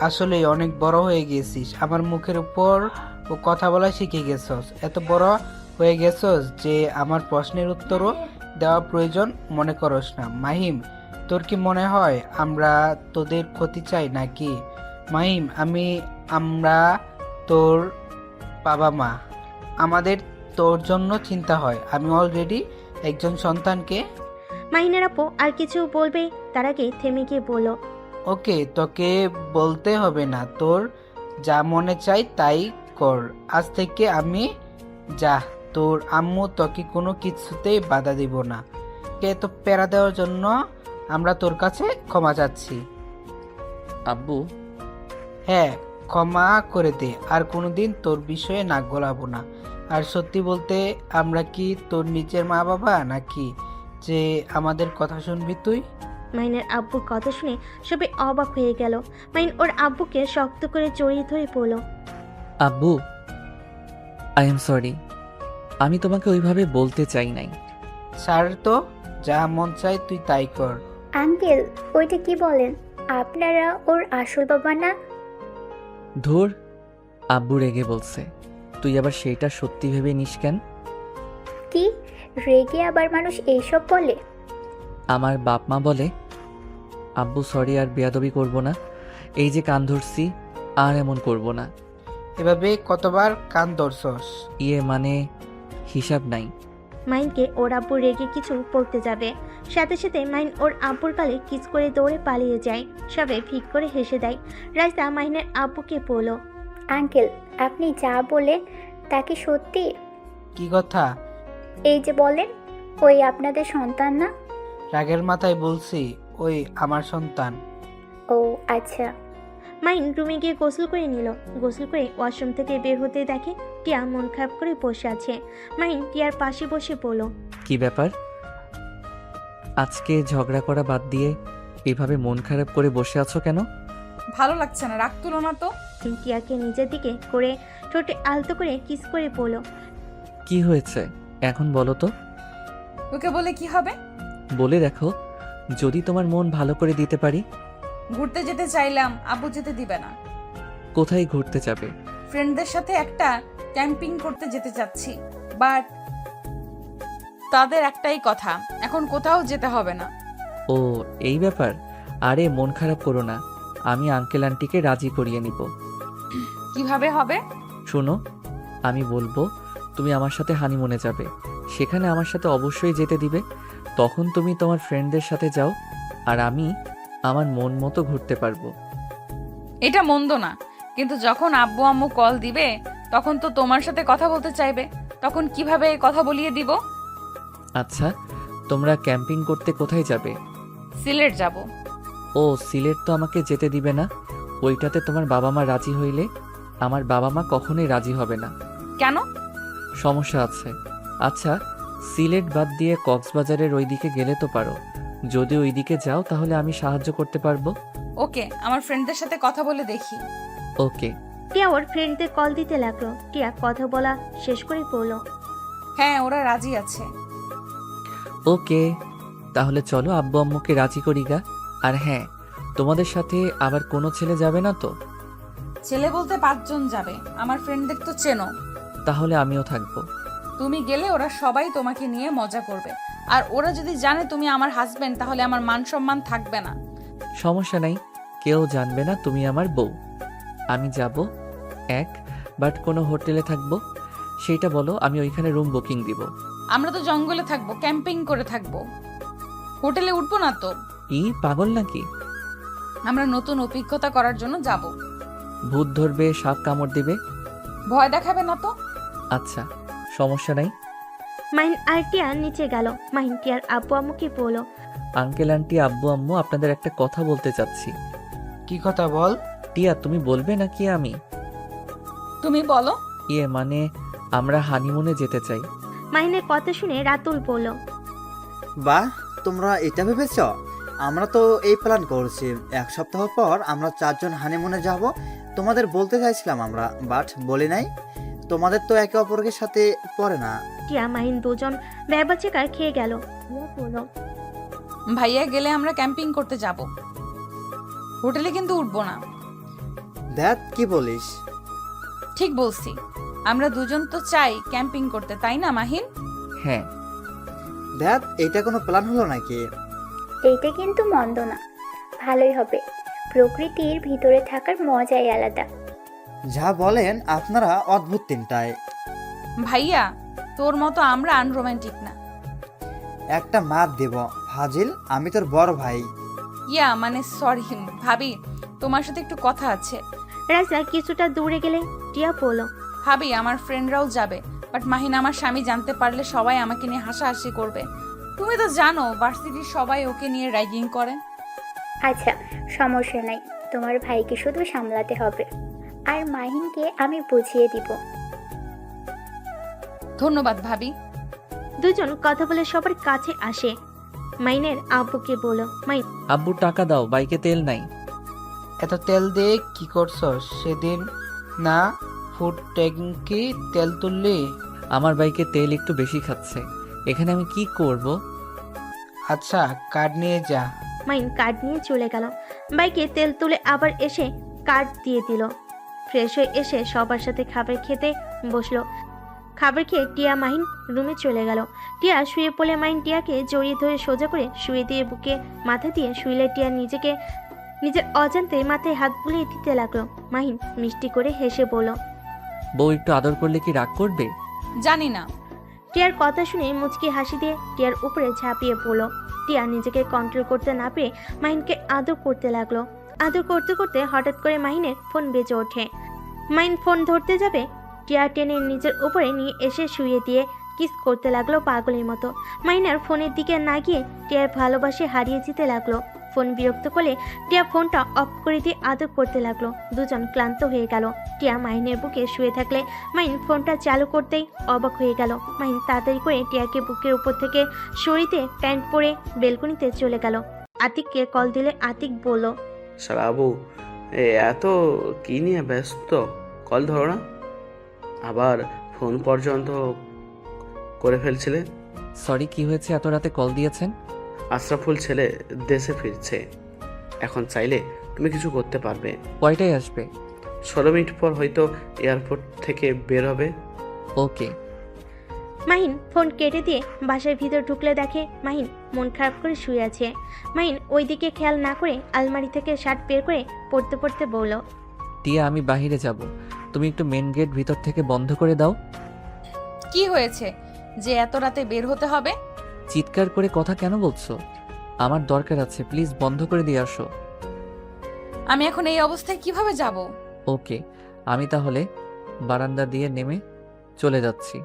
আসলে অনেক বড় হয়ে গেছিস, আমার মুখের উপর ও কথা বলা শিখে গেছস। এত বড় হয়ে গেছস যে আমার প্রশ্নের উত্তরও দেওয়া প্রয়োজন মনে করস না। মাহিম, তোর কি মনে হয় আমরা তোদের ক্ষতি চাই নাকি? মাহিম, আমরা তোর বাবা মা, আমাদের তোর জন্য চিন্তা হয়। আমি অলরেডি একজন সন্তানকে।
মাহিনের আপু আর কিছু বলবে তার আগে থেমে গিয়ে বলল,
ওকে, তোকে বলতে হবে না, তোর যা মনে চাই তাই কর। আজ থেকে আমি যা, তোর আম্মু তোকে কোনো কিছুতেই বাধা দিব না। কে তো প্যারা দেওয়ার জন্য আমরা তোর কাছে ক্ষমা চাচ্ছি।
আব্বু
হ্যাঁ, ক্ষমা করে দে, আর কোনোদিন তোর বিষয়ে নাক গলাবো না। আর সত্যি বলতে, আমরা কি তোর নিজের মা বাবা নাকি যে আমাদের কথা শুনবি তুই?
মাহিনের আব্বুর কথা শুনে সবাই অবাক হয়ে গেল। মাহিন ওর আব্বুকে শক্ত করে জড়িয়ে ধরে বলল,
আব্বু আই এম সরি, আমি তোমাকে ওইভাবে বলতে চাই নাই।
স্যার, তো যা মন চাই তুই তাই কর।
আঙ্কেল, ওইটা কি বলেন? আপনারা ওর আসল বাবা না?
ধুর, আব্বু রেগে বলছে, তুই আবার সেইটা সত্যি ভেবে নিস কেন?
কি রেগে আবার মানুষ এইসব বলে?
আমার বাপ মা বলে। আব্বু সরি, আর বেয়াদবি করব না। এই যে কান ধরছি, আর এমন করব না।
এভাবে কতবার কান ধরছস?
মানে হিসাব নাই।
মাহিনকে ওর আব্বু রেগে কিছু পড়তে যাবে, সাথে সাথে মাহিন ওর আব্বুর গালে কিস করে দৌড়ে পালিয়ে যায়। সবাই ফিক করে হেসে দেয়। রাইসা মাহিনের আব্বুকে বলল,
আঙ্কেল, আপনি যা বলে তা কি সত্যি?
কি কথা?
এই যে বলেন ওই আপনাদের সন্তান না?
রাগের মাথায় বলছি ওই আমার সন্তান।
ও আচ্ছা।
মাহিন রুমে গিয়ে গোসল করে নিল। গোসল করে ওয়াশরুম থেকে বের হতে দেখে টিয়া মন খারাপ করে বসে আছে। মাহিন টিয়ার পাশে বসে বলল,
কি ব্যাপার? আজকে ঝগড়া করা বাদ দিয়ে এভাবে মন খারাপ করে বসে আছো কেন?
ভালো লাগছে না, রাগ তুলো না তো।
টিয়াকে নিজের দিকে করে ঠোঁটে আলতো করে কিস করে বলল,
কি হয়েছে এখন বলো তো।
তোকে বলে কি হবে?
বলে দেখো, যদি তোমার মন ভালো করে দিতে পারি।
ঘুরতে যেতে চাইলাম, আব্বু যেতে দিবে না।
কোথায় ঘুরতে যাবে?
ফ্রেন্ডদের সাথে একটা ক্যাম্পিং করতে যেতে চাচ্ছি, বাট তাদের একটাই কথা, এখন কোথাও যেতে হবে না।
ও এই ব্যাপার। আরে মন খারাপ করো না, আমি আঙ্কেল আন্টিকে রাজি করিয়ে নিব।
কিভাবে হবে?
শোনো, আমি বলবো তুমি আমার সাথে হানিমুনে যাবে, সেখানে আমার সাথে অবশ্যই যেতে দিবে। তখন তুমি তোমার ফ্রেন্ডদের সাথে যাও, আর আমি আমার মন মতো ঘুরতে পারবো।
এটা মন্দ না, কিন্তু যখন আব্বু আম্মু কল দিবে তখন তো তোমার সাথে কথা বলতে চাইবে, তখন কিভাবে কথা বলিয়ে দিব?
আচ্ছা, তোমরা ক্যাম্পিং করতে কোথায় যাবে?
সিলেট যাব।
ও সিলেট তো আমাকে যেতে দিবে না, ওইটাতে তোমার বাবা মা রাজি হইলে আমার বাবা মা কখনোই রাজি হবে না।
কেন?
সমস্যা আছে। আচ্ছা, সিলেট বাদ দিয়ে কক্সবাজারের ওইদিকে গেলে তো পারো। যদি ওইদিকে যাও তাহলে আমি সাহায্য করতে পারবো।
ওকে, আমার ফ্রেন্ডদের সাথে কথা বলে দেখি।
ওকে।
টিয়া ওর ফ্রেন্ডদের কল দিতে লাগলো। টিয়া কথা বলা শেষ করে পড়ল,
হ্যাঁ, ওরা রাজি আছে।
ওকে, তাহলে চলো আব্বু আম্মুকে রাজি করি গা। আর হ্যাঁ, তোমাদের সাথে আবার কোনো ছেলে যাবে না তো?
ছেলে বলতে 5 জন যাবে, আমার ফ্রেন্ডদের তো চেনো।
তাহলে আমিও থাকবো।
তুমি গেলে ওরা সবাই তোমাকে নিয়ে মজা করবে, আর ওরা যদি জানে তুমি আমার হাজবেন্ড তাহলে আমার মান সম্মান থাকবে না।
সমস্যা নাই, কেউ জানবে না তুমি আমার বউ। আমি যাব বাট কোনো হোটেলে থাকবো সেইটা বলো, আমি ওইখানে রুম বুকিং দিব।
আমরা তো জঙ্গলে থাকবো, ক্যাম্পিং করে থাকবো, হোটেলে উঠবো না তো।
পাগল নাকি?
আমরা নতুন অভিজ্ঞতা করার জন্য যাব।
ভূত ধরবে, সাপ কামড় দিবে?
ভয় দেখাবে না তো।
আচ্ছা, সমস্যা নাই।
মাহিন আর টিয়া নিচে গেল। মাহিন টিয়ার আব্বু আম্মুকে বলল,
আঙ্কেল আন্টি আব্বু আম্মু আপনাদের একটা কথা বলতে চাচ্ছি।
কি কথা বল?
টিয়া তুমি বলবে নাকি আমি?
তুমি বলো।
মানে আমরা হানিমুনে যেতে চাই।
মাহিনের কথা শুনে রাতুল বলল,
বাহ, তোমরা এটা ভেবেছ? আমরা তো এই প্ল্যান করছি 1 সপ্তাহ পর আমরা 4 জন হানিমুনে যাব। তোমাদের বলতে চাইছিলাম আমরা, বাট বলি নাই। তোমাদের তো একে অপরের সাথে পড়ে না।
টিয়া মাহিন দুজন ব্যবচাকার খেয়ে গেল। টিয়া বলল,
ভাইয়া গেলে আমরা ক্যাম্পিং করতে যাব, হোটেলে কিন্তু উঠবো না।
দেখ কি বলিস?
ঠিক বলছি, আমরা দুজন তো চাই ক্যাম্পিং করতে, তাই না মাহিন?
হ্যাঁ।
দেখ, এটা কোনো প্ল্যান হলো নাকি?
এইটা কিন্তু মন্দ না, ভালোই হবে। প্রকৃতির ভিতরে থাকার মজাই আলাদা।
যা বলেন আপনারা, অদ্ভুত তিনটায়।
ভাইয়া তোর মতো আমরা আনরোমান্টিক না।
একটা মাত দেব ফাজিল, আমি তোর বড় ভাই।
মানে সরি ভাবি, তোমার সাথে একটু কথা আছে।
রাজা কিছুটা দূরে গেলে টিয়া বলল,
ভাবি আমার ফ্রেন্ডরাও যাবে, বাট মাহিন আমার স্বামী জানতে পারলে সবাই আমাকে নিয়ে হাসাহাসি করবে। তুমি তো জানো ভার্সিটির সবাই ওকে নিয়ে র্যাগিং করে।
আচ্ছা, সমস্যা নাই, তোমার ভাইকে শুধু সামলাতে হবে, আর মাহিনকে আমি বুঝিয়ে দিব।
ধন্যবাদ ভাবি।
দুজন কথা বলে সবার কাছে আসে। মাইনের আব্বুকে বলল, মাইন
আব্বু টাকা দাও, বাইকে তেল নাই।
এত তেল দিয়ে কি করছস? সেদিন না ফুড ট্যাঙ্কি তেল তুললি?
আমার বাইকে তেল একটু বেশি খাচ্ছে, এখানে আমি কি করব?
আচ্ছা, কার্ড নিয়ে যা।
মাইন কার্ড নিয়ে চলে গেল। বাইকে তেল তুলে আবার এসে কার্ড দিয়ে দিল। ফ্রেশ হয়ে এসে সবার সাথে খাবার খেতে বসলো। খাবার খেয়ে টিয়া মাহিন রুমে চলে গেল। টিয়া শুয়ে পড়লে মাহিন টিয়াকে জড়িয়ে ধরে সোজা করে শুয়ে দিয়ে বুকে মাথা দিয়ে শুইলে টিয়া নিজের অজান্তে মাথায় হাত বুলিয়ে দিতে লাগলো। মাহিন মিষ্টি করে হেসে বলল,
বউ একটু আদর করলে কি রাগ করবে?
জানি না।
টিয়ার কথা শুনে মুচকি হাসি দিয়ে টিয়ার উপরে ঝাঁপিয়ে পড়লো। টিয়া নিজেকে কন্ট্রোল করতে না পেরে মাহিনকে আদর করতে লাগলো। আদর করতে করতে হঠাৎ করে মাহিনের ফোন বেজে ওঠে। মাহিন ফোন ধরতে যাবে, টিয়া টেনে নিজের উপরে নিয়ে এসে শুয়ে দিয়ে কিস করতে লাগলো পাগলের মতো। মাহিনার ফোনের দিকে না গিয়ে টিয়ার ভালোবাসে হারিয়ে যেতে লাগলো। ফোন বিরক্ত করলে টিয়া ফোনটা অফ করে দিয়ে আদর করতে লাগলো। দুজন ক্লান্ত হয়ে গেল। টিয়া মাহিনের বুকে শুয়ে থাকলে মাহিন ফোনটা চালু করতেই অবাক হয়ে গেল। মাহিন তাড়াতাড়ি করে টিয়াকে বুকের উপর থেকে সরিতে প্যান্ট পরে বেলকনিতে চলে গেল। আতিককে কল দিলে আতিক বলল,
শালা আবু, এত কি নিয়ে ব্যস্ত? কল ধরো না, আবার ফোন পর্যন্ত করে ফেলছিলে।
সরি, কি হয়েছে? এত রাতে কল দিয়েছেন?
আশরাফুল ছেলে দেশে ফিরছে, এখন চাইলে তুমি কিছু করতে পারবে।
কয়টায় আসবে?
16 মিনিট পর হয়তো এয়ারপোর্ট থেকে বের হবে।
ওকে।
মাহিন ফোন কেটে দিয়ে বাসার ভিতর ঢুকলে দেখে মাহিন মন খারাপ করে শুয়ে আছে। মাহিন ওইদিকে খেয়াল না করে আলমারি থেকে শার্ট বের করে পরতে পরতে বলল,
টিয়া, আমি বাইরে যাব, তুমি একটু মেন গেট ভিতর থেকে বন্ধ করে দাও।
কি হয়েছে যে এত রাতে বের হতে হবে?
চিৎকার করে কথা কেন বলছো? আমার দরকার আছে, প্লিজ বন্ধ করে দিয়ে আসো।
আমি এখন এই অবস্থায় কিভাবে যাব?
ওকে, আমি তাহলে বারান্দা দিয়ে নেমে চলে যাচ্ছি।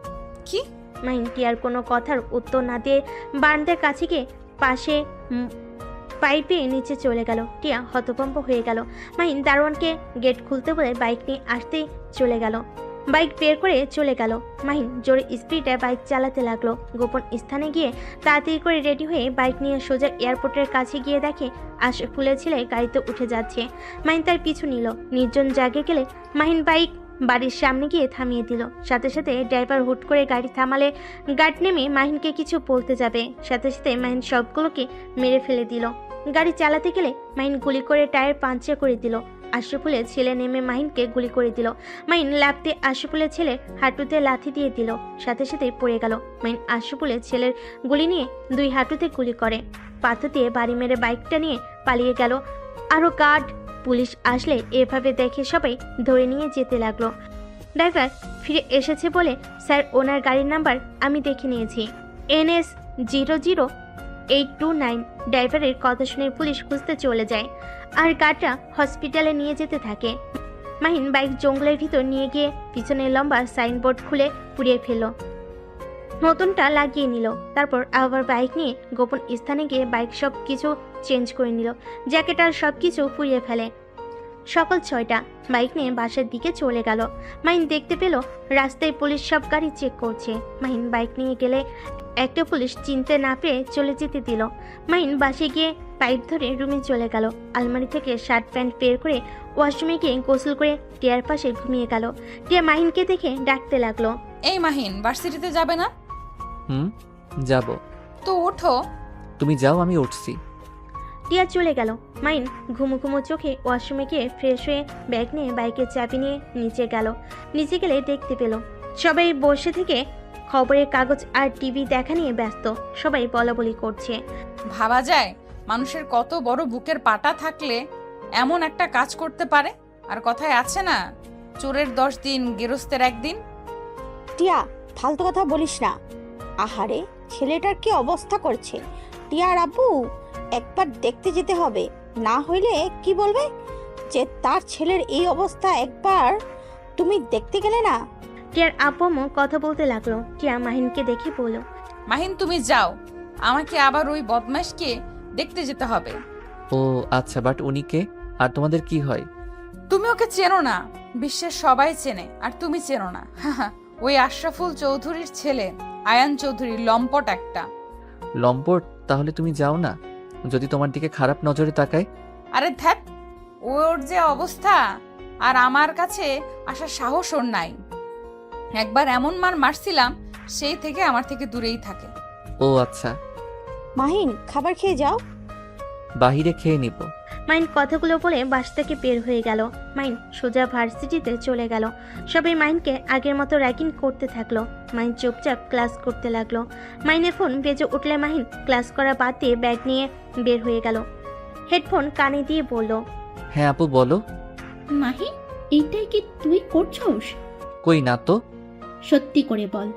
কি?
মাহিন টিয়ার কোনো কথার উত্তর না দিয়ে বারান্দার কাছে গিয়ে পাশে পাইপে নিচে চলে গেল। টিয়া হতভম্ব হয়ে গেল। মাহিন দারোয়ানকে গেট খুলতে বলে বাইক নিয়ে আসতেই চলে গেল। বাইক বের করে চলে গেল। মাহিন জোরে স্পিডে বাইক চালাতে লাগলো। গোপন স্থানে গিয়ে তাড়াতাড়ি করে রেডি হয়ে বাইক নিয়ে সোজা এয়ারপোর্টের কাছে গিয়ে দেখে আশরাফুলের ছেলে গাড়িতে উঠে যাচ্ছে। মাহিন তার পিছু নিল। নির্জন জায়গায় গেলে মাহিন বাইক বাড়ির সামনে গিয়ে থামিয়ে দিল। সাথে সাথে ড্রাইভার হুট করে গাড়ি থামালে গার্ড নেমে মাহিনকে কিছু বলতে যাবে, সাথে সাথে মাহিন সবগুলোকে মেরে ফেলে দিল। গাড়ি চালাতে গেলে মাহিন গুলি করে টায়ার পাঞ্চার করে দিল। আশরাফুলের ছেলে নেমে মাহিনকে গুলি করে দিল। মাহিন লাফতে আশরাফুলের ছেলের হাঁটুতে লাথি দিয়ে দিল, সাথে সাথে পড়ে গেল। মাহিন আশরাফুলের ছেলের গুলি নিয়ে দুই হাঁটুতে গুলি করে পাথর দিয়ে বাড়ি মেরে বাইকটা নিয়ে পালিয়ে গেল। আরও গার্ড পুলিশ আসলে এভাবে দেখে সবাই ধরে নিয়ে যেতে লাগলো। ড্রাইভার ফিরে এসেছে বলে, স্যার ওনার গাড়ির নাম্বার আমি দেখে নিয়েছি, NS 00829। ড্রাইভারের কথা শুনে পুলিশ খুঁজতে চলে যায় আর গাড়িটা হসপিটালে নিয়ে যেতে থাকে। মাহিন বাইক জঙ্গলের ভিতর নিয়ে গিয়ে পিছনের লম্বা সাইনবোর্ড খুলে পুড়িয়ে ফেলল, নতুনটা লাগিয়ে নিল। তারপর আবার বাইক নিয়ে গোপন স্থানে গিয়ে বাইক সব কিছু চেঞ্জ করে নিল, জ্যাকেট আর সব কিছু পুড়িয়ে ফেলে। সকাল 6টা বাইক নিয়ে বাসার দিকে চলে গেল। মাহিন দেখতে পেল রাস্তায় পুলিশ সব গাড়ি চেক করছে। মাহিন বাইক নিয়ে গেলে একটা পুলিশ চিনতে না পেরে চলে যেতে দিল। মাহিন বাসে গিয়ে পাইপ ধরে রুমে চলে গেল। আলমারি থেকে শার্ট প্যান্ট বের করে ওয়াশরুমে গিয়ে গোসল করে টিয়ার পাশে ঘুমিয়ে গেল। টিয়া মাহিনকে দেখে ডাকতে লাগলো,
এই মাহিন, ভার্সিটিতে যাবে না?
যাব।
তো ওঠো।
তুমি যাও, আমি উঠছি।
টিয়া চলে গেল। মাহিন ঘুমো ঘুমো চোখে ওয়াশরুমে গিয়ে ফ্রেশ হয়ে ব্যাগ নিয়ে বাইকের চাবি নিয়ে নিচে গেল। নিচে গেলে দেখতে পেল সবাই বসে থেকে খবরের কাগজ আর টিভি দেখা নিয়ে ব্যস্ত। সবাই বলাবলি করছে।
ভাবা যায় মানুষের কত বড় বুকের পাটা থাকলে এমন একটা কাজ করতে পারে। আর কথায় আছে না, চোরের 10 দিন গেরস্তের 1 দিন।
টিয়া, ফালতু কথা বলিস না। আহারে, ছেলেটার কি অবস্থা করছে। টিয়ার আব্বু একবার দেখতে যেতে হবে, না হইলে কি বলবে যে তার ছেলের এই অবস্থা, একবার তুমি দেখতে গেলে না।
টিয়ার আব্বু কথা বলতে লাগলো। টিয়া মাহিনকে দেখে বলল,
মাহিন তুমি যাও, আমাকে আবার ওই বদমাশকে দেখতে যেতে হবে।
ও আচ্ছা, বাট উনি কে আর তোমাদের কি হয়?
তুমি ওকে চেনো না, বিশ্বের সবাই চেনে আর তুমি চেনো না। ওই আশরাফুল চৌধুরীর ছেলে আয়ান চৌধুরী, লম্পট একটা।
লম্পট? তাহলে তুমি যাও না, যদি তোমার দিকে খারাপ নজরে তাকায়।
আরে ধ্যাত, ওর যে অবস্থা, আর আমার কাছে আসার সাহস ওর নাই। একবার এমন মার মারছিলাম, সেই থেকে আমার থেকে দূরেই থাকে।
ও আচ্ছা,
মাহিন, খাবার খেয়ে যাও।
বাহিরে খেয়ে নিব।
মাহিন কথাগুলো বলে বাস থেকে বের হয়ে গেল। মাহিন সোজা ভার্সিটিতে চলে গেল। সবাই মাহিনকে আগের মতো র্যাগিং করতে থাকলো। মাহিন চুপচাপ ক্লাস করতে লাগলো। মাহিনের ফোন বেজে উঠলে মাহিন ক্লাস করা বাদ দিয়ে ব্যাগ নিয়ে বের হয়ে গেল। হেডফোন কানে দিয়ে বলল,
হ্যাঁ আপু বলো।
মাহি, এইটাই কি তুই করছস?
কই না তো।
সত্যি করে বল।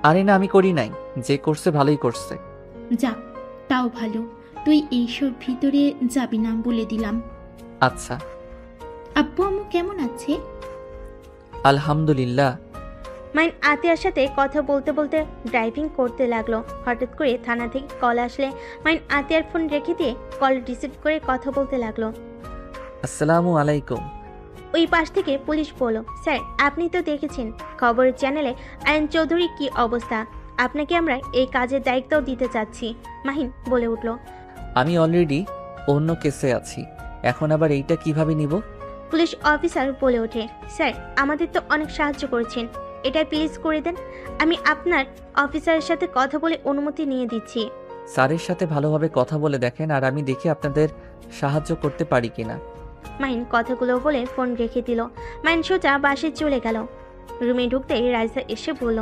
আরে না, আমি করি নাই, যে করছে ভালোই করছে।
যা, তাও ভালো। তুই এইসব ভিতরে যাবি না বলে দিলাম।
আচ্ছা।
আব্বু আম্মু কেমন আছে?
আলহামদুলিল্লাহ।
মাইন আতিয়ার সাথে কথা বলতে বলতে ড্রাইভিং করতে লাগলো। হঠাৎ করে থানা থেকে কল আসলে মাইন আতিয়ার ফোন রেখে দিয়ে কল রিসিভ করে কথা বলতে লাগলো।
আসসালামু আলাইকুম।
ওই পাশ থেকে পুলিশ বলল, স্যার আপনি তো দেখেছেন খবরের চ্যানেলে আয়ন চৌধুরী কি অবস্থা, আপনাকে আমরা এই কাজের দায়িত্ব দিতে চাচ্ছি। মাহিন বলে উঠল।
আমি অলরেডি অন্য কেসে আছি, এখন আবার এইটা কিভাবে নিব?
পুলিশ অফিসার বলে ওঠে, স্যার আমাদের তো অনেক সাহায্য করেছেন, এটা প্লিজ করে দেন, আমি আপনার অফিসারের সাথে কথা বলে অনুমতি নিয়ে দিচ্ছি।
স্যারের সাথে ভালোভাবে কথা বলে দেখেন, আর আমি দেখি আপনাদের সাহায্য করতে পারি কিনা।
মাহিন কথাগুলো বলে ফোন রেখে দিল। মাহিন সোজা বাসে চলে গেল। রুমে ঢুকতেই রাইসা এসে বলল,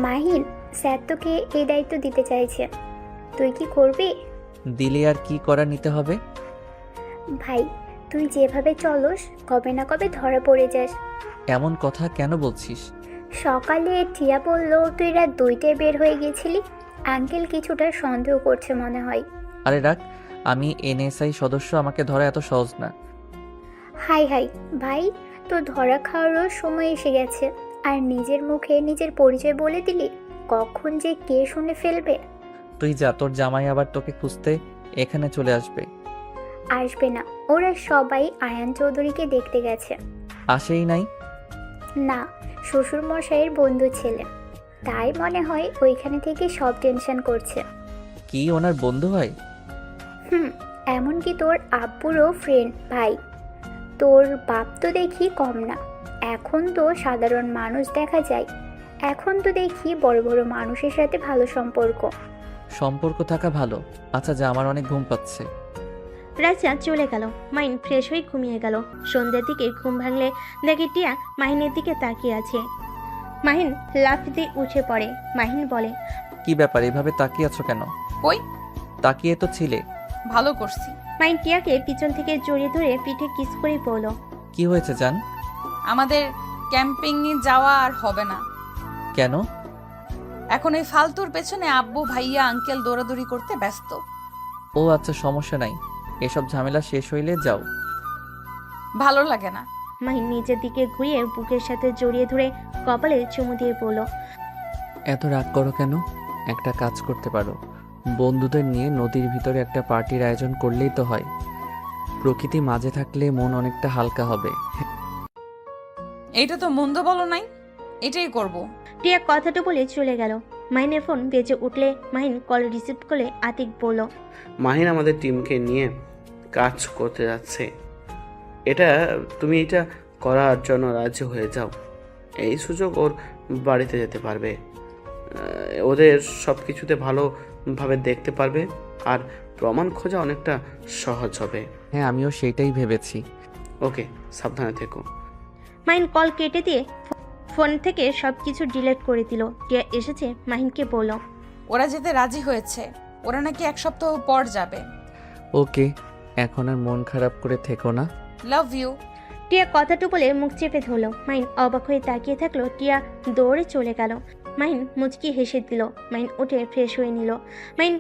মাহিন, স্যার তোকে এই দায়িত্ব দিতে চাইছে, তুই কি করবি?
দিলে আর কি করা নিতে হবে?
ভাই, তুই যেভাবে চলস কবে না কবে ধরা পড়ে যাস।
এমন কথা কেন বলছিস?
সকালে টিয়া বলল তুই রাত 2টায় বের হয়ে গেছিলি, আঙ্কেল কিছুটা সন্দেহ করছে মনে হয়।
আরে রাখ, আমি এনএসআই সদস্য, আমাকে ধরা এত সহজ না।
হাই হাই ভাই, তোর ধরা খাওয়ারও সময় এসে গেছে, আর নিজের মুখে নিজের পরিচয় বলে দিলি, কখন যে কে শুনে ফেলবে।
তুই যা, তোর জামাই আবার তোকে খুঁজতে এখানে চলে আসবে।
আসবে না, ওরা সবাই আয়ান চৌধুরীকে দেখতে গেছে।
আসেই নাই?
না, শ্বশুর মশাইয়ের বন্ধু ছেলে, তাই মনে হয় ওইখানে থেকে সব টেনশন করছে।
কি ওনার বন্ধু হয়?
এমনকি তোর আব্বুরও ফ্রেন্ড ভাই। তোর বাপ তো দেখি কম না, এখন তো সাধারণ মানুষ দেখা যায়, এখন তো দেখি বড় বড় মানুষের সাথে ভালো সম্পর্ক।
সম্পর্ক থাকা ভালো। আচ্ছা যা, আমার অনেক ঘুম পাচ্ছে।
রাইসা চলে গেল। মাহিন ফ্রেশ হয়ে ঘুমিয়ে গেল। সন্ধ্যার দিকে ঘুম ভাঙলে দেখে টিয়া মাহিনের দিকে তাকিয়ে আছে। মাহিন লাফ দিয়ে উঠে পড়ে। মাহিন বলে,
কি ব্যাপার, এভাবে তাকিয়ে আছো কেন?
কই?
তাকিয়ে তো ছিলে।
ভালো করছি।
মাহিন টিয়াকে পিছন থেকে জড়িয়ে ধরে পিঠে কিস করে বলল,
কি হয়েছে জান?
আমাদের ক্যাম্পিং এ যাওয়া আর হবে না।
কেন?
এখন এই ফালতুর পেছনে আব্বু ভাইয়া আঙ্কেল দৌড়াদৌড়ি করতে ব্যস্ত।
ও আচ্ছা, সমস্যা নাই, এসব ঝামেলা শেষ হইলে যাও।
ভালো লাগে না।
মাহিন নিজের দিকে ঘুরিয়ে বুকের সাথে জড়িয়ে ধরে কপালে চুমু দিয়ে বলল,
এত রাগ করো কেন? একটা কাজ করতে পারো, বন্ধুদের নিয়ে নদীর ভিতরে একটা পার্টির আয়োজন করলেই তো হয়। প্রকৃতি মাঝে থাকলে মন অনেকটা হালকা হবে।
এইটা তো মন্দ বলো নাই, এটাই করব।
টিয়া কথাটা বলে চলে গেল। মাহিনের ফোন বেজে উঠলে মাহিন কল রিসিভ করে আতিক বলল,
মাহিন আমাদের টিমকে নিয়ে কাজ করতে যাচ্ছে, তুমি এটা করার জন্য রাজি হয়ে যাও। এই সুযোগ ওর বাড়িতে যেতে পারবে, ওদের সব কিছুতে ভালোভাবে দেখতে পারবে, আর প্রমাণ খোঁজা অনেকটা সহজ হবে।
হ্যাঁ, আমিও সেইটাই ভেবেছি।
ওকে, সাবধানে থেকো।
মাহিন কল কেটে দিয়ে ফোন থেকে সবকিছু ডিলিট করে দিল। টিয়া এসেছে মাহিনকে বলল,
ওরা যেতে রাজি হয়েছে, ওরা নাকি 1 সপ্তাহ পর যাবে।
ওকে, এখন আর মন খারাপ করে থেকো না।
Love you.
টিয়া কথাটা বলে মুখ চেপে ধরল। মাহিন অবাক হয়ে তাকিয়ে থাকলো। টিয়া দৌড়ে চলে গেল। মাহিন মুচকি হেসে দিল। মাহিন উঠে ফ্রেশ হয়ে নিল। মাহিন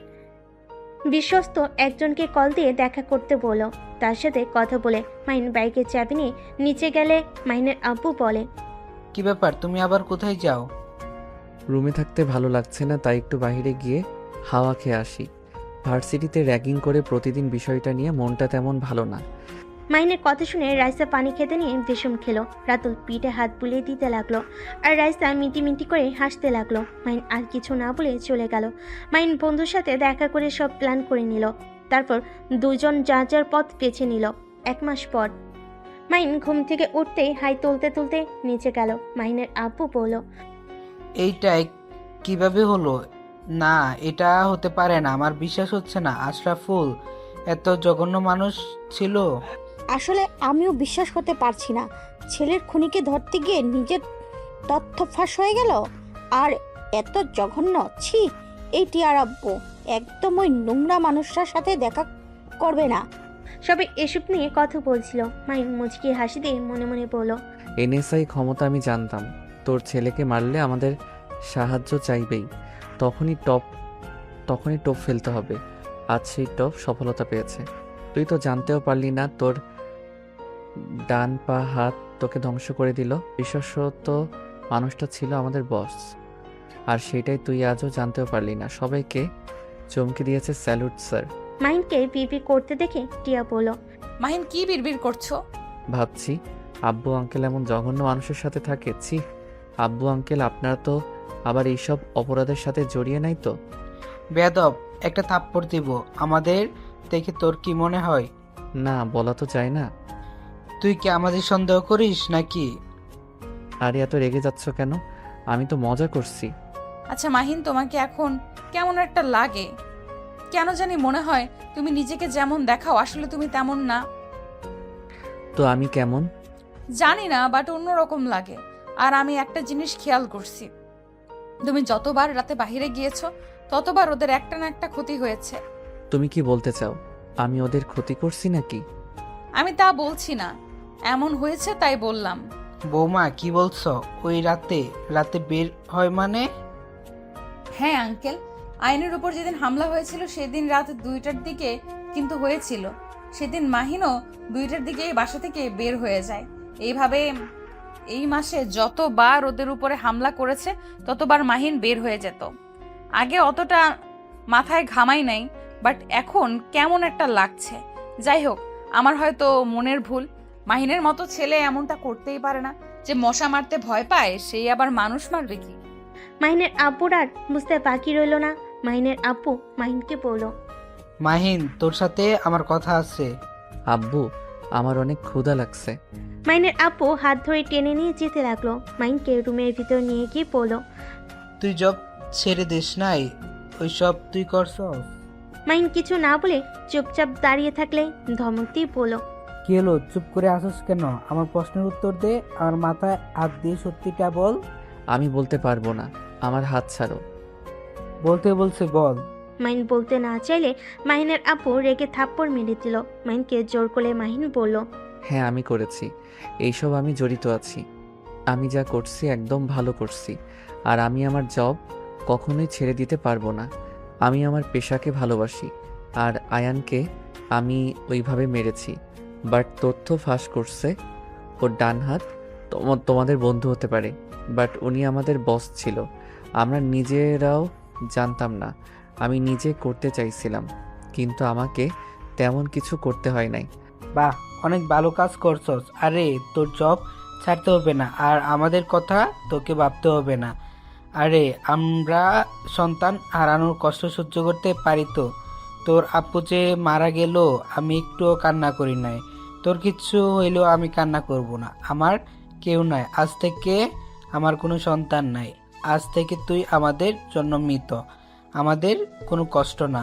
বিশ্বস্ত একজনকে কল দিয়ে দেখা করতে বলল। তার সাথে কথা বলে মাহিন বাইকের চাবি নিয়ে নিচে গেলে মাহিনের আব্বু বলে,
কি ব্যাপার, তুমি আবার কোথায় যাও?
রুমে থাকতে ভালো লাগছে না, তাই একটু বাইরে গিয়ে হাওয়া খেয়ে আসি। ভার্সিটিতে র্যাগিং করে প্রতিদিন বিষয়টা নিয়ে মনটা তেমন ভালো না।
মাহিনের কথা শুনে রাইসা পানি খেতে নিয়ে বিষম খেলো। রাতুল পিঠে হাত বুলিয়ে দিতে লাগলো, আর রাইসা মিটি মিটি করে হাসতে লাগলো। মাহিন আর কিছু না বলে চলে গেল। মাহিন বন্ধুর সাথে দেখা করে সব প্ল্যান করে নিল। তারপর দুজন যার যার পথ বেছে নিল। 1 মাস পর মাহিন ঘুম থেকে উঠতেই হাই তুলতে তুলতে নিচে গেল। মাহিনের আব্বু বলল,
এইটাই কিভাবে হলো? না, এটা হতে পারে না, আমার বিশ্বাস হচ্ছে না। আশরাফুল এত জঘন্য মানুষ ছিল?
আসলে আমিও বিশ্বাস করতে পারছি না, ছেলের খুনিকে ধরতে গিয়ে নিজের তথ্য ফাঁস হয়ে গেল। আর এত জঘন্য, ছি! এই টিয়ার আব্বু একদম ওই নোংরা মানুষটার সাথে দেখা করবে না।
সবাই এসব নিয়ে কথা বলছিল। মাহিন মুচকি হাসি দিয়ে মনে মনে বলল,
এনএসআই ক্ষমতা আমি জানতাম, তোর ছেলেকে মারলে আমাদের সাহায্য চাইবেই, তখনই টপ ফেলতে হবে। আজ সেই টপ সফলতা পেয়েছে। তুই তো জানতেও পারলি না, তোর ডান পা হাত তোকে ধ্বংস করে দিল। বিশেষত মানুষটা ছিল আমাদের বস। আর সেটাই তুই আজও জানতেও পারলি না। সবাইকে চমকে দিয়েছে। Salute sir.
মাহিনকে বিপি করতে দেখে টিয়া বলল,
মাহিন কি বিড়বিড় করছো?
ভাবছি আব্বু আঙ্কেল এমন জঘন্য মানুষের সাথে থাকে। ছি, আব্বু আঙ্কেল আপনারা তো আবার এইসব অপরাধের সাথে জড়িয়ে নাই তো?
বেয়াদব, একটা থাপ্পড় দিব। আমাদের দেখে তোর কি মনে হয়?
না, বলা তো যায় না।
তুই কি আমাদের সন্দেহ করিস নাকি?
আরে এত রেগে যাচ্ছ কেন? আমি তো মজা করছি।
আচ্ছা মাহিন, তোমাকে এখন কেমন একটা লাগে? কেন জানি মনে হয় তুমি নিজেকে যেমন দেখাও আসলে তুমি তেমন না।
তো আমি কেমন?
জানি না, বাট অন্যরকম লাগে। আর আমি একটা জিনিস খেয়াল করছি, তুমি যতবার রাতে বাইরে গিয়েছো ততবার ওদের একটা না একটা ক্ষতি হয়েছে।
তুমি কি বলতে চাও আমি ওদের ক্ষতি করছি নাকি?
আমি তা বলছি না, এমন হয়েছে তাই বললাম।
বৌমা কি বলছো? ওই রাতে বের হয় মানে?
হ্যাঁ আঙ্কেল, আইনের উপর যেদিন হামলা হয়েছিল সেদিন রাত 2টার দিকে কিন্তু হয়েছিল। সেদিন মাহিনও 2টার দিকে বাসা থেকে বের হয়ে যায়। এইভাবে এই মাসে যতবার ওদের উপরে হামলা করেছে ততবার মাহিন বের হয়ে যেত। আগে অতটা মাথায় ঘামাই নাই, বাট এখন কেমন একটা লাগছে। যাই হোক, আমার হয়তো মনের ভুল। মাহিনের মতো ছেলে এমনটা করতেই পারে না। যে মশা মারতে ভয় পায় সেই আবার মানুষ মারবে কি?
মাহিনের আব্বুর আর বুঝতে বাকি রইল না। মাহিনের আব্বু মাহিনকে বলল,
মাহিন, তোর সাথে আমার কথা আছে।
আব্বু, আমার অনেক ক্ষুধা লাগছে।
মাহিনের আব্বু হাত ধরে টেনে নিয়ে যেতে লাগলো। মাহিনকে রুমের ভিতর নিয়ে গিয়ে বলল,
তুই জব ছেড়ে দিস নাই, ওইসব তুই করছস?
মাহিন কিছু না বলে চুপচাপ দাঁড়িয়ে থাকলে ধমক দিয়ে বলল,
কি হলো, চুপ করে আসস কেন? আমার প্রশ্নের উত্তর দে, আমার মাথায় হাত দিয়ে সত্যিটা বল।
আমি বলতে পারবো না, আমার হাত ছাড়ো।
বলতে বলছে বল।
মাহিন বলতে না চাইলে মাহিনের আব্বু রেগে থাপ্পড় মেরে দিল। মাহিনকে জোর করে মাহিন বলল,
হ্যাঁ আমি করেছি, এইসব আমি জড়িত আছি। আমি যা করছি একদম ভালো করছি। আর আমি আমার জব কখনোই ছেড়ে দিতে পারবো না। আমি আমার পেশাকে ভালোবাসি। আর আয়ানকে আমি ওইভাবে মেরেছি। বাট তথ্য ফাঁস করছে ওর ডান হাত তোমাদের বন্ধু হতে পারে, বাট উনি আমাদের বস ছিল। আমরা নিজেরাও জানতাম না। আমি নিজে করতে চাইছিলাম, কিন্তু আমাকে তেমন কিছু করতে হয় নাই।
বাহ, অনেক ভালো কাজ করছস। আরে তোর জব ছাড়তে হবে না, আর আমাদের কথা তোকে ভাবতে হবে না। আরে আমরা সন্তান হারানোর কষ্ট সহ্য করতে পারি তো? তোর আপু যে মারা গেল আমি একটুও কান্না করি নাই। তোর কিচ্ছু হইলেও আমি কান্না করব না। আমার কেউ নাই, আজ থেকে আমার কোনো সন্তান নাই। আজ থেকে তুই আমাদের জন্য মৃত, আমাদের কোনো কষ্ট না।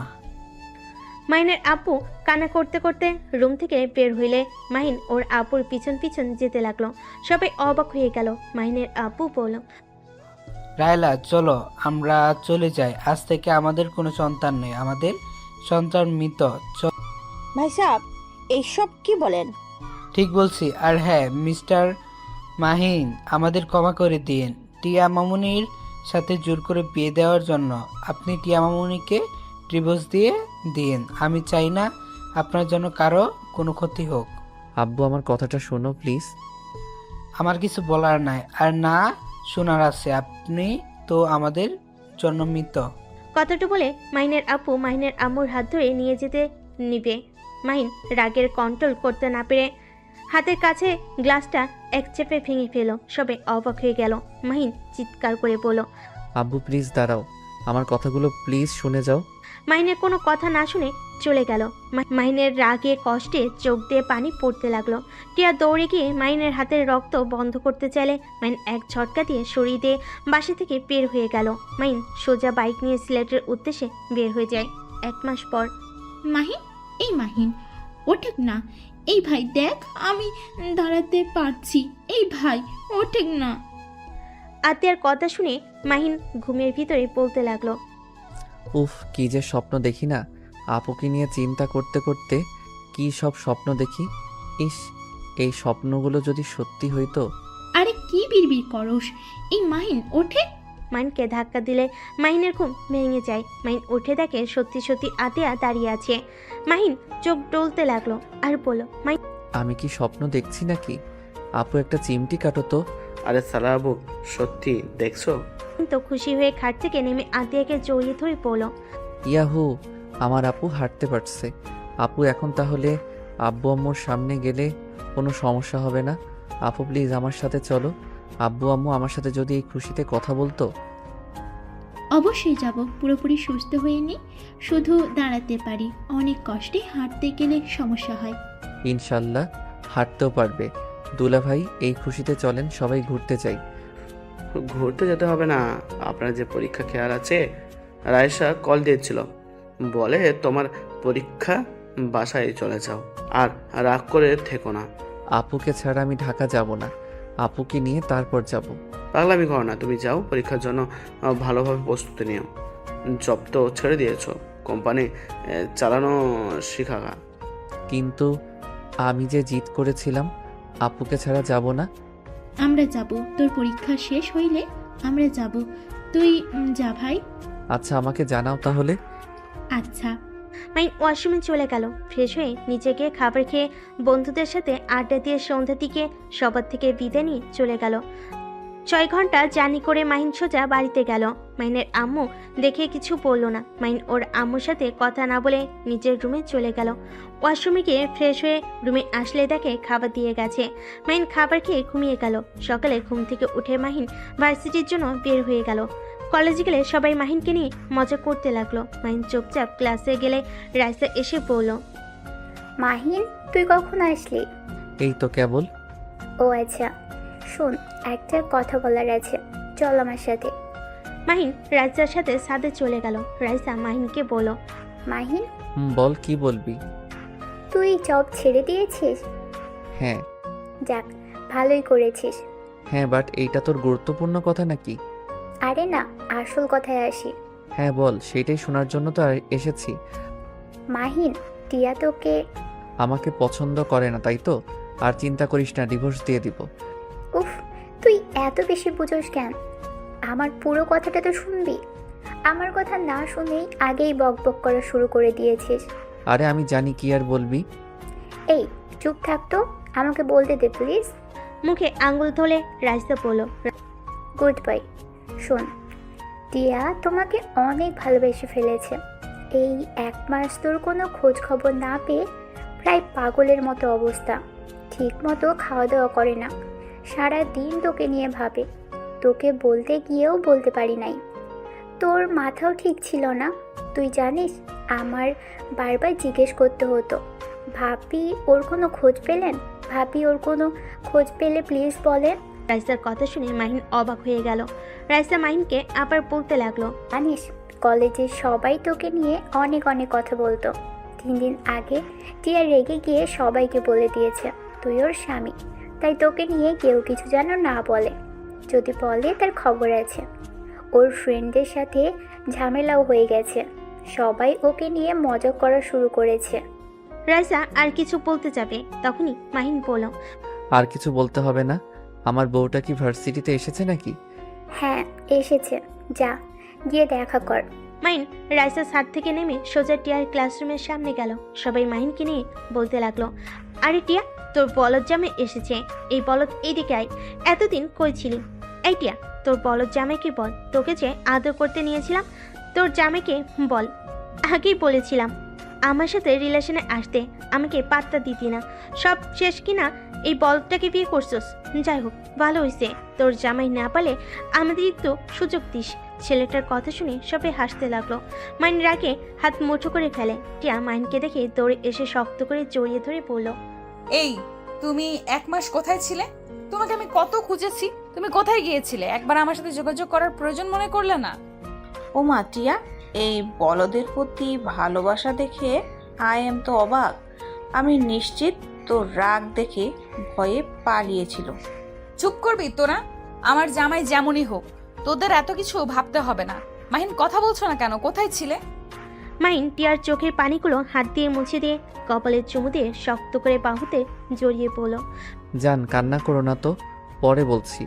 মাহিনের আব্বু কান্না করতে করতে রুম থেকে বের হইলে মাহিন ওর আব্বুর পিছন পিছন যেতে লাগলো। সবাই অবাক হয়ে গেল। মাহিনের আব্বু বলল,
রায়লা চলো আমরা চলে যাই, আজ থেকে আমাদের কোনো সন্তান নেই, আমাদের সন্তান মৃত।
ভাই সাহেব, এইসব কি বলেন?
ঠিক বলছি। আর হ্যাঁ মিস্টার মাহিন, আমাদের ক্ষমা করে দিন টিয়া মামুনির সাথে জোর করে বিয়ে দেওয়ার জন্য। আপনি টিয়া মামুনিকে ডিভোর্স দিয়ে দিন। আমি চাই না আপনার জন্য কারো কোনো ক্ষতি হোক।
আব্বু, আমার কথাটা শোনো প্লিজ।
আমার কিছু বলার নাই, আর না শোনার আছে। আপনি তো আমাদের জন্য মৃত।
কথাটা বলে মাহিনের আব্বু মাহিনের আম্মুর হাত ধরে নিয়ে যেতে নিবে। মাহিন রাগের কন্ট্রোল করতে না পেরে হাতের কাছে গ্লাসটা এক চেপে ভেঙে ফেল। সবাই অবাক হয়ে গেল। মাহিন চিৎকার করে বলল,
আব্বু প্লিজ দাঁড়াও, আমার কথাগুলো প্লিজ শুনে যাও।
মাহিনের কোনো কথা না শুনে চলে গেল। মাহিনের রাগে কষ্টে চোখ দিয়ে পানি পড়তে লাগলো। টিয়া দৌড়ে গিয়ে মাহিনের হাতের রক্ত বন্ধ করতে চাইলে মাহিন এক ঝটকা দিয়ে সরিয়ে দিয়ে বাসা থেকে বের হয়ে গেল। মাহিন সোজা বাইক নিয়ে সিলেটের উদ্দেশ্যে বের হয়ে যায়। 1 মাস পর।
মাহিন, এই মাহিন, ওঠেক না। এই ভাই দেখ, আমি দাঁড়াতে পারছি। এই ভাই ওঠেক না।
আতিয়ার কথা শুনে মাহিন ঘুমের ভিতরে বলতে লাগলো,
উফ, কি যে স্বপ্ন দেখি না। আপুকে নিয়ে চিন্তা করতে করতে কি সব স্বপ্ন দেখি। ইস, এই স্বপ্নগুলো যদি সত্যি হইতো।
আরে কি বিড়বিড় করস? এই মাহিন ওঠে।
মাহিনকে ধাক্কা দিলে মাহিনের ঘুম ভেঙে যায়। মাহিন উঠে দেখে সত্যি সত্যি আতিয়া দাঁড়িয়ে আছে। মাহিন চোখ ডলতে লাগলো আর বলল,
আমি কি স্বপ্ন দেখছি নাকি? আপু একটা চিমটি কাটো তো,
আরে সারা আবু, সত্যি দেখছো?
তো খুশি হয়ে খাট থেকে নেমে আতিয়াকে জড়িয়ে ধরে পড়ল।
ইয়াহু, আমার আপু হাঁটতে পারছে। আপু এখন তাহলে আব্বু আম্মুর সামনে গেলে কোনো সমস্যা হবে না। আপু প্লিজ আমার সাথে চলো। আব্বু আম্মু আমার সাথে যদি এই খুশিতে কথা বলতো।
অবশ্যই যাব, পুরোপুরি সুস্থ হয়ে নি, শুধু দাঁড়াতে পারি, অনেক কষ্টে হাঁটতে গেলে সমস্যা হয়।
ইনশাল্লাহ হাঁটতেও পারবে। দুলা ভাই, এই খুশিতে চলেন সবাই ঘুরতে যাই।
ঘুরতে যেতে হবে না, আপনার যে পরীক্ষা খেয়াল আছে? রায়সা কল দিয়েছিল, বলে তোমার পরীক্ষা, বাসায় চলে যাও আর রাগ করে থেকো না।
আপুকে ছাড়া আমি ঢাকা যাব না। আপুকে নিয়ে তারপর যাব।
পাগলামি করো না, তুমি যাও, পরীক্ষার জন্য ভালোভাবে প্রস্তুতি নিও। জব তো ছেড়ে দিয়েছো, কোম্পানি চালানো শিখাগা।
কিন্তু আমি যে জিদ করেছিলাম আপুকে ছাড়া যাব না।
আমরা যাব, তোর পরীক্ষা শেষ হইলে আমরা যাব। তুই যা ভাই।
আচ্ছা, আমাকে জানাও তাহলে।
আচ্ছা।
মাইন ওয়াশরুমে চলে গেল। ফ্রেশ হয়ে নিচে গিয়ে খাবার খেয়ে বন্ধুদের সাথে আড্ডা দিয়ে সন্ধ্যার দিকে সবার থেকে বিদায় নিয়ে চলে গেল। 6 ঘন্টা জার্নি করে মাহিন সোজা বাড়িতে গেল। মাইনের আম্মু দেখে কিছু বলল না। মাইন ওর আম্মুর সাথে কথা না বলে নিজের রুমে চলে গেল। ওয়াশরুমে গিয়ে ফ্রেশ হয়ে রুমে আসলে দেখে খাবার দিয়ে গেছে। মাহিন খাবার খেয়ে ঘুমিয়ে গেল। সকালে ঘুম থেকে উঠে মাহিন ভার্সিটির জন্য বের হয়ে গেল। কলেজে গেলে সবাই মাহিনকে নিয়ে মজা করতে লাগলো। মাহিন চুপচাপ ক্লাসে গেলে রাইসা এসে বলল,
মাহিন, তুই কখন আসলি?
এই তো কেবল।
ও আচ্ছা, শোন, একটা কথা বলার আছে, চল আমার সাথে।
মাহিন রাইসার সাথে ছাদে চলে গেল। রাইসা মাহিনকে বলল,
মাহিন,
বল, কি বলবি?
তুই জব ছেড়ে দিয়েছিস?
হ্যাঁ।
যাক, ভালোই করেছিস।
হ্যাঁ, বাট এইটা তোর গুরুত্বপূর্ণ কথা নাকি?
আরে না, আসল কথায় আসি।
হ্যাঁ বল, সেইটাই শোনার জন্য তো এসেছি।
মাহিন, টিয়া তোকে
আমাকে পছন্দ করে না, তাই তো? আর চিন্তা করিস না, ডিভোর্স দিয়ে দিব।
উফ, তুই এত বেশি বুঝোস কেন? আমার পুরো কথাটা তো শুনবি। আমার কথা না শুনেই আগেই বকবক করা শুরু করে দিয়েছিস।
আরে আমি জানি, কি আর বলবি।
এই চুপ থাক তো, আমাকে বলতে দে প্লিজ।
মুখে আঙ্গুল ধরে রাইসা বলল,
গুড বাই। শোন, টিয়া তোমাকে অনেক ভালোবেসে ফেলেছে। এই 1 মাস তোর কোনো খোঁজ খবর না পেয়ে প্রায় পাগলের মতো অবস্থা। ঠিক মতো খাওয়া দাওয়া করে না, সারা দিন তোকে নিয়ে ভাবে। তোকে বলতে গিয়েও বলতে পারি নাই। তোর মাথাও ঠিক ছিল না, তুই জানিস। আমার বারবার জিজ্ঞেস করতে হতো, ভাবি ওর কোনো খোঁজ পেলেন? ভাবি ওর কোনো খোঁজ পেলে প্লিজ বলেন।
রাইসার কথা শুনে মাহিন অবাক হয়ে গেল। রাইসা মাহিনকে আবার বলতে লাগলো,
জানিস, কলেজে সবাই তোকে নিয়ে অনেক অনেক কথা বলতো। 3 দিন আগে টিয়া রেগে গিয়ে সবাইকে বলে দিয়েছে তুই ওর স্বামী, তাই তোকে নিয়ে কেউ কিছু যেন না বলে। যদি বলে তার খবর আছে। ওর ফ্রেন্ডদের সাথে ঝামেলাও হয়ে গেছে, সবাই ওকে নিয়ে মজা করা শুরু করেছে।
রাইসা আর কিছু বলতে যাবে, তখনই মাহিন বলল,
আর কিছু বলতে হবে না। আমার বউটা কি ভার্সিটিতে এসেছে নাকি?
হ্যাঁ এসেছে, যা গিয়ে দেখা কর।
মাহিন রাইসা ছাদ থেকে নেমে সোজা টিয়ার ক্লাসরুমের সামনে গেল। সবাই মাহিনকে নিয়ে বলতে লাগলো, আরে টিয়া, তোর বলদ জামাই এসেছে। এই বলদ এইদিকে আয়, এতদিন কই ছিলি? এই টিয়া, তোর বলদ জামাইকে বল, তোকে যে আদর করতে নিয়েছিলাম, তোর জামাইকে বল। আগেই বলেছিলাম আমার সাথে রিলেশনে আসতে, আমাকে পাত্তা দিতি না। সব শেষ কিনা এই বলদটাকে বিয়ে করছস। যাই হোক, ভালো হয়েছে, তোর জামাই না পালে আমাদের একটু সুযোগ দিস। ছেলেটার কথা শুনে সবাই হাসতে লাগলো। মাইন রাগে হাত মুঠো করে ফেলে। টিয়া মাইনকে দেখে দৌড়ে এসে শক্ত করে জড়িয়ে ধরে বলল,
এই, তুমি 1 মাস কোথায় ছিলে? তোমাকে আমি কত খুঁজেছি, তুমি কোথায় গিয়েছিলে? একবার আমার সাথে যোগাযোগ করার প্রয়োজন মনে করলে না?
ও মা, টিয়া এই বলদের প্রতি ভালোবাসা দেখে আই এম তো অবাক। আমি নিশ্চিত তোর রাগ দেখে ভয়ে পালিয়েছিল।
চুপ করবি তোরা? আমার জামাই যেমনই হোক, তোদের এত কিছু ভাবতে হবে না। মাহিন, কথা বলছো না কেন? কোথায় ছিলে?
মাইন টিয়ার চোখের পানিগুলো হাত দিয়ে মুছে দিয়ে কপালের চুমু দিয়ে শক্ত করে বাহুতে জড়িয়ে পড়ল।
জান, কান্না করো না তো, পরে বলছি।